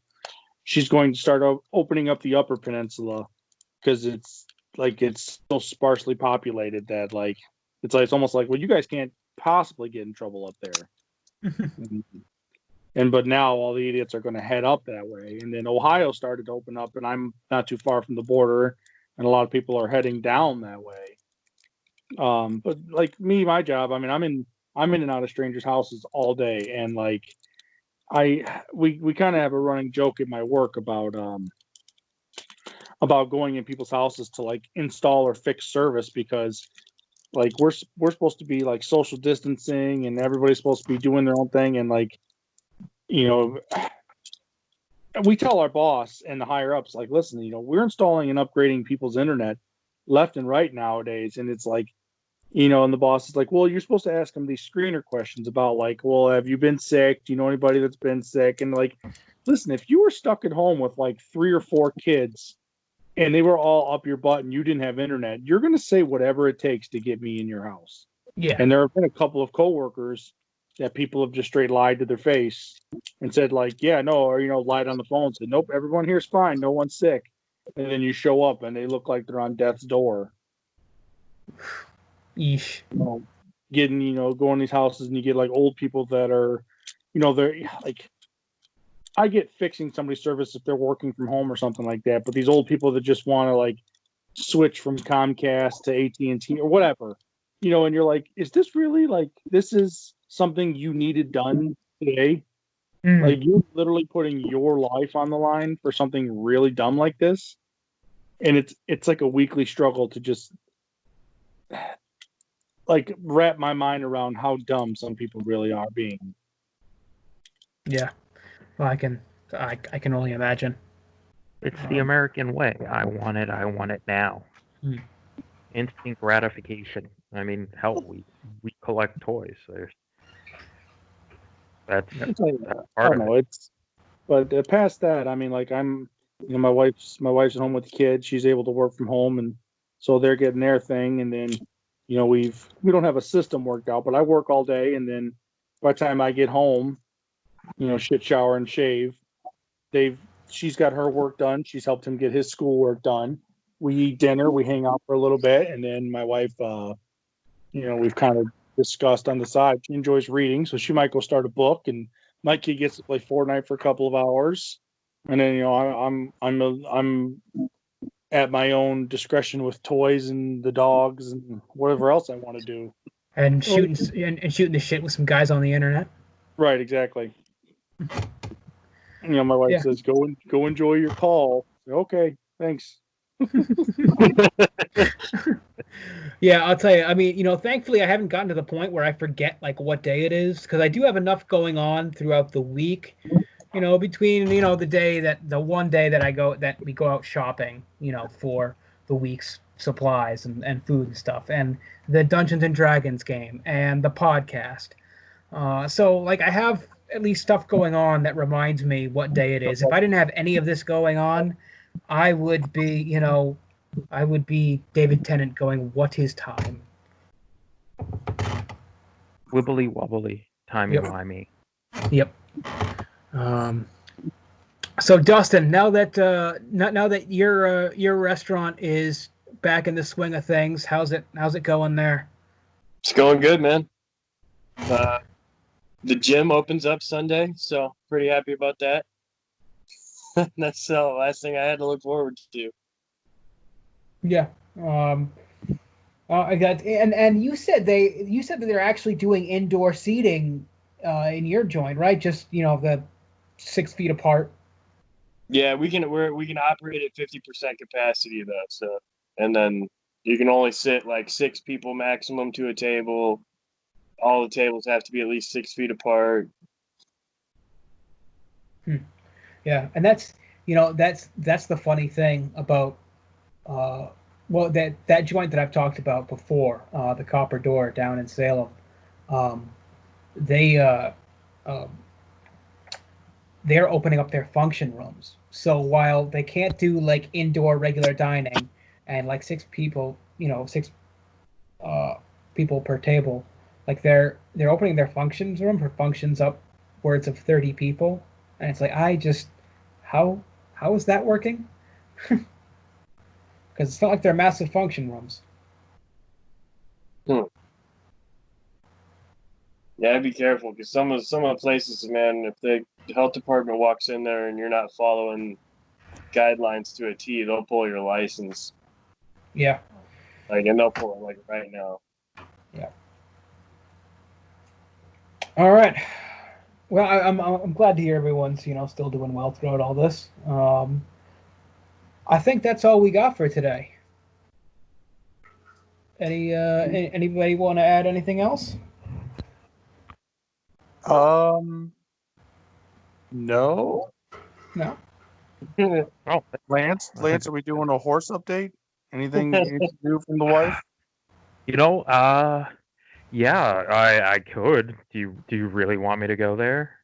she's going to start opening up the Upper Peninsula because it's so sparsely populated that it's almost like, well, you guys can't possibly get in trouble up there. But now all the idiots are going to head up that way, and then Ohio started to open up, and I'm not too far from the border, and a lot of people are heading down that way. But like me, my job, I mean, I'm in and out of strangers' houses all day, and we kind of have a running joke at my work about going in people's houses to install or fix service, because we're supposed to be social distancing and everybody's supposed to be doing their own thing, and we tell our boss and the higher ups, listen, we're installing and upgrading people's internet left and right nowadays, and it's and the boss is like, well, you're supposed to ask them these screener questions about well, have you been sick? Do you know anybody that's been sick? And listen, if you were stuck at home with 3 or 4 kids and they were all up your butt and you didn't have internet, you're going to say whatever it takes to get me in your house. Yeah. And there have been a couple of coworkers that people have just straight lied to their face and said yeah, no, or, lied on the phone and said, nope, everyone here's fine. No one's sick. And then you show up and they look like they're on death's door. Yeesh. Getting, go in these houses and you get old people that are, they're I get fixing somebody's service if they're working from home or something like that. But these old people that just want to switch from Comcast to AT&T or whatever, and you're like, is this really this is something you needed done today? You're literally putting your life on the line for something really dumb like this. And it's like a weekly struggle to just wrap my mind around how dumb some people really are being. Yeah. Well, I can only imagine. It's the American way. I want it now. Instant gratification. I mean, hell, we collect toys. That's part of it. But past that, I mean, I'm, my wife's at home with the kids. She's able to work from home, and so they're getting their thing. And then, we don't have a system worked out, but I work all day, and then by the time I get home, shit, shower, and shave, she's got her work done. She's helped him get his schoolwork done. We eat dinner, we hang out for a little bit, and then my wife, we've kind of discussed on the side. She enjoys reading, so she might go start a book, and my kid gets to play Fortnite for a couple of hours, and then I'm at my own discretion with toys and the dogs and whatever else I want to do. And shooting the shit with some guys on the internet. Right, exactly. My wife says, "Go enjoy your call." Okay, thanks. Yeah, I'll tell you. I mean, thankfully I haven't gotten to the point where I forget what day it is, because I do have enough going on throughout the week. Between the one day that we go out shopping, for the week's supplies and food and stuff, and the Dungeons and Dragons game and the podcast. So like I have at least stuff going on that reminds me what day it is. If I didn't have any of this going on, I would be, I would be David Tennant going, "What is time?" Wibbly wobbly, timey-wimey. Yep. So Dustin, now that your restaurant is back in the swing of things, how's it going there? It's going good, man. The gym opens up Sunday, so pretty happy about that. That's the last thing I had to look forward to. Yeah. I got and you said that they're actually doing indoor seating in your joint, right? Just the 6 feet apart. Yeah, we can operate at 50% capacity though. So, and then you can only sit like 6 people maximum to a table. All the tables have to be at least 6 feet apart. Yeah, and that's the funny thing about that joint that I've talked about before, the Copper Door down in Salem. They're opening up their function rooms. So while they can't do like indoor regular dining and like 6 people, 6 people per table, like they're opening their functions room for functions upwards of 30 people, and it's like how is that working? Because it's not like they're massive function rooms. Yeah, be careful because some of the places, man, if the health department walks in there and you're not following guidelines to a T, they'll pull your license. Yeah. And they'll pull it like right now. Yeah. All right. Well, I'm glad to hear everyone's still doing well throughout all this. I think that's all we got for today. Anybody want to add anything else? No. No. Oh, Lance, are we doing a horse update? Anything you need to do from the wife? Yeah, I could. Do you really want me to go there?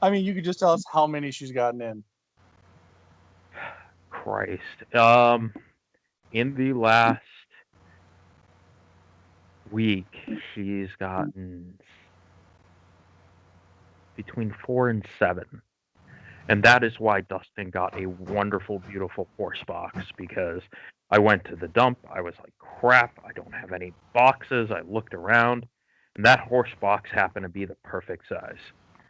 I mean, you could just tell us how many she's gotten in. Christ. In the last week, she's gotten between 4 and 7. And that is why Dustin got a wonderful, beautiful horse box, because I went to the dump. I was like, crap, I don't have any boxes. I looked around, and that horse box happened to be the perfect size.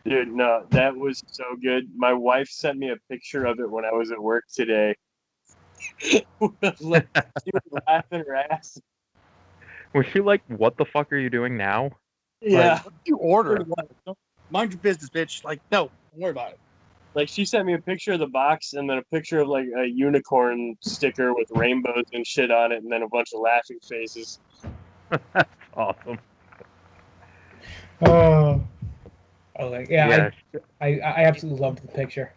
Dude, no, that was so good. My wife sent me a picture of it when I was at work today. She was laughing her ass. Was she like, what the fuck are you doing now? Yeah. Like, what did you order? Mind your business, bitch. Like, no, don't worry about it. Like, she sent me a picture of the box and then a picture of like a unicorn sticker with rainbows and shit on it, and then a bunch of laughing faces. That's awesome. Oh, I absolutely loved the picture.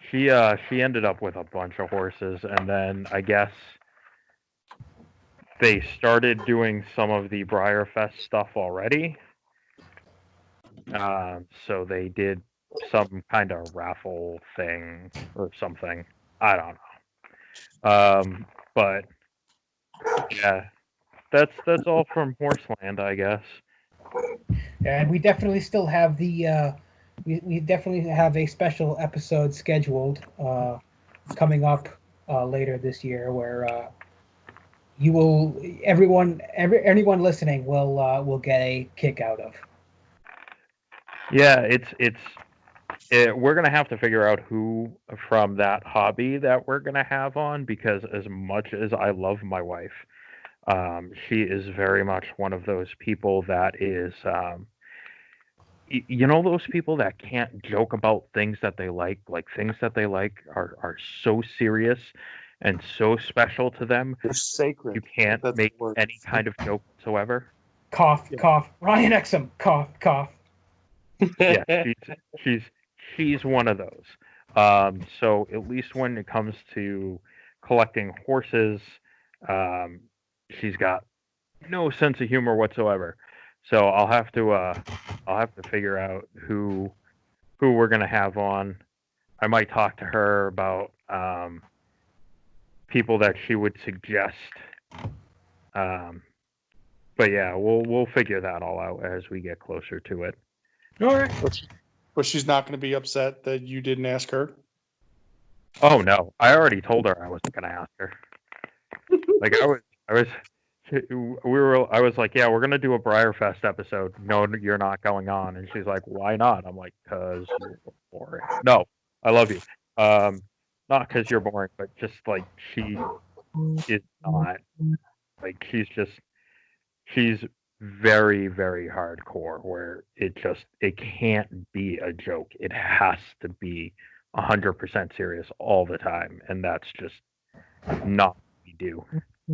She ended up with a bunch of horses, and then I guess they started doing some of the Briarfest stuff already. So they did some kind of raffle thing or something. I don't know. But yeah, that's all from Horseland, I guess. And we definitely still have we definitely have a special episode scheduled coming up later this year where anyone listening will get a kick out of. Yeah, we're gonna have to figure out who from that hobby that we're gonna have on, because as much as I love my wife, she is very much one of those people that is, those people that can't joke about things that they like things that they like are so serious and so special to them. They're sacred. You can't make any kind of joke whatsoever. Cough, cough. Ryan Exum, cough, cough. Yeah, she's one of those. So at least when it comes to collecting horses. She's got no sense of humor whatsoever. So I'll have to figure out who we're gonna have on. I might talk to her about people that she would suggest. But yeah, we'll figure that all out as we get closer to it. All right. But she's not going to be upset that you didn't ask her? Oh no, I already told her I wasn't going to ask her. Like I was like, yeah, we're going to do a Briarfest episode. No, you're not going on. And she's like, why not? I'm like, because you're boring. No, I love you. Not because you're boring, but just like she is not. Like she's very, very hardcore where it can't be a joke. It has to be 100% serious all the time. And that's just not what we do.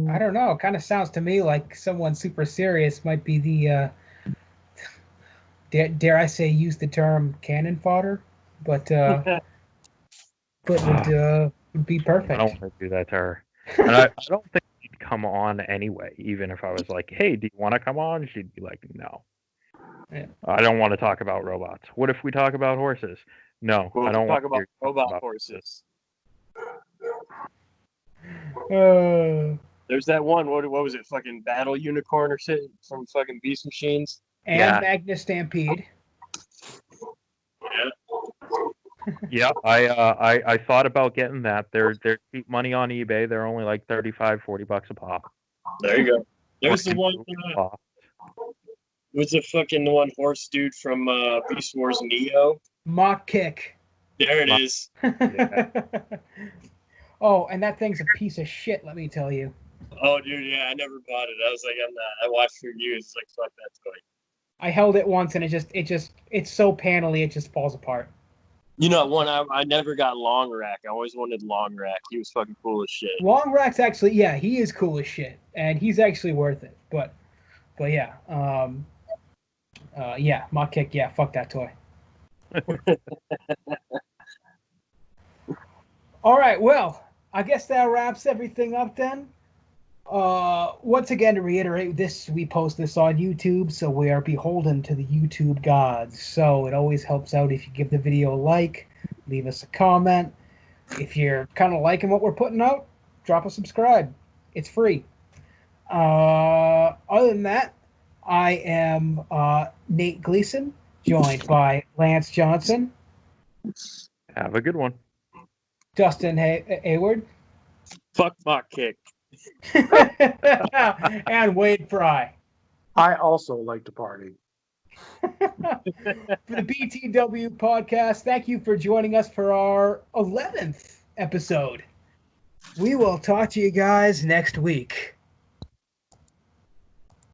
I don't know. It kind of sounds to me like someone super serious might be the, dare I say, use the term cannon fodder, but would be perfect. I don't want to do that to her. And I don't think she'd come on anyway, even if I was like, hey, do you want to come on? She'd be like, no. Yeah. I don't want to talk about robots. What if we talk about horses? No, I don't want to talk about robot horses. There's that one. What was it? Fucking Battle Unicorn or shit from fucking Beast Machines. And Yeah. Magnus Stampede. Yeah, I thought about getting that. They're cheap money on eBay. They're only like $35-$40 a pop. There you go. There's the one. Was the fucking the one horse dude from Beast Wars Neo? Mock Kick. There it is. Yeah. Oh, and that thing's a piece of shit, let me tell you. Oh, dude, yeah, I never bought it. I was like, I'm not. I watched reviews. It's like, fuck that toy. I held it once and it's so panely, it just falls apart. You know, I never got Long Rack. I always wanted Long Rack. He was fucking cool as shit. Long Rack's actually, yeah, he is cool as shit, and he's actually worth it. But yeah, yeah, Mock Kick, yeah, fuck that toy. All right, well, I guess that wraps everything up then. Once again, to reiterate, we post this on YouTube, so we are beholden to the YouTube gods. So it always helps out if you give the video a like, leave us a comment. If you're kind of liking what we're putting out, drop a subscribe. It's free. Other than that, I am Nate Gleason, joined by Lance Johnson. Have a good one. Dustin Hayward. Fuck Mock Kick. And Wade Fry. I also like to party. For the BTW Podcast, thank you for joining us for our 11th episode. We will talk to you guys next week.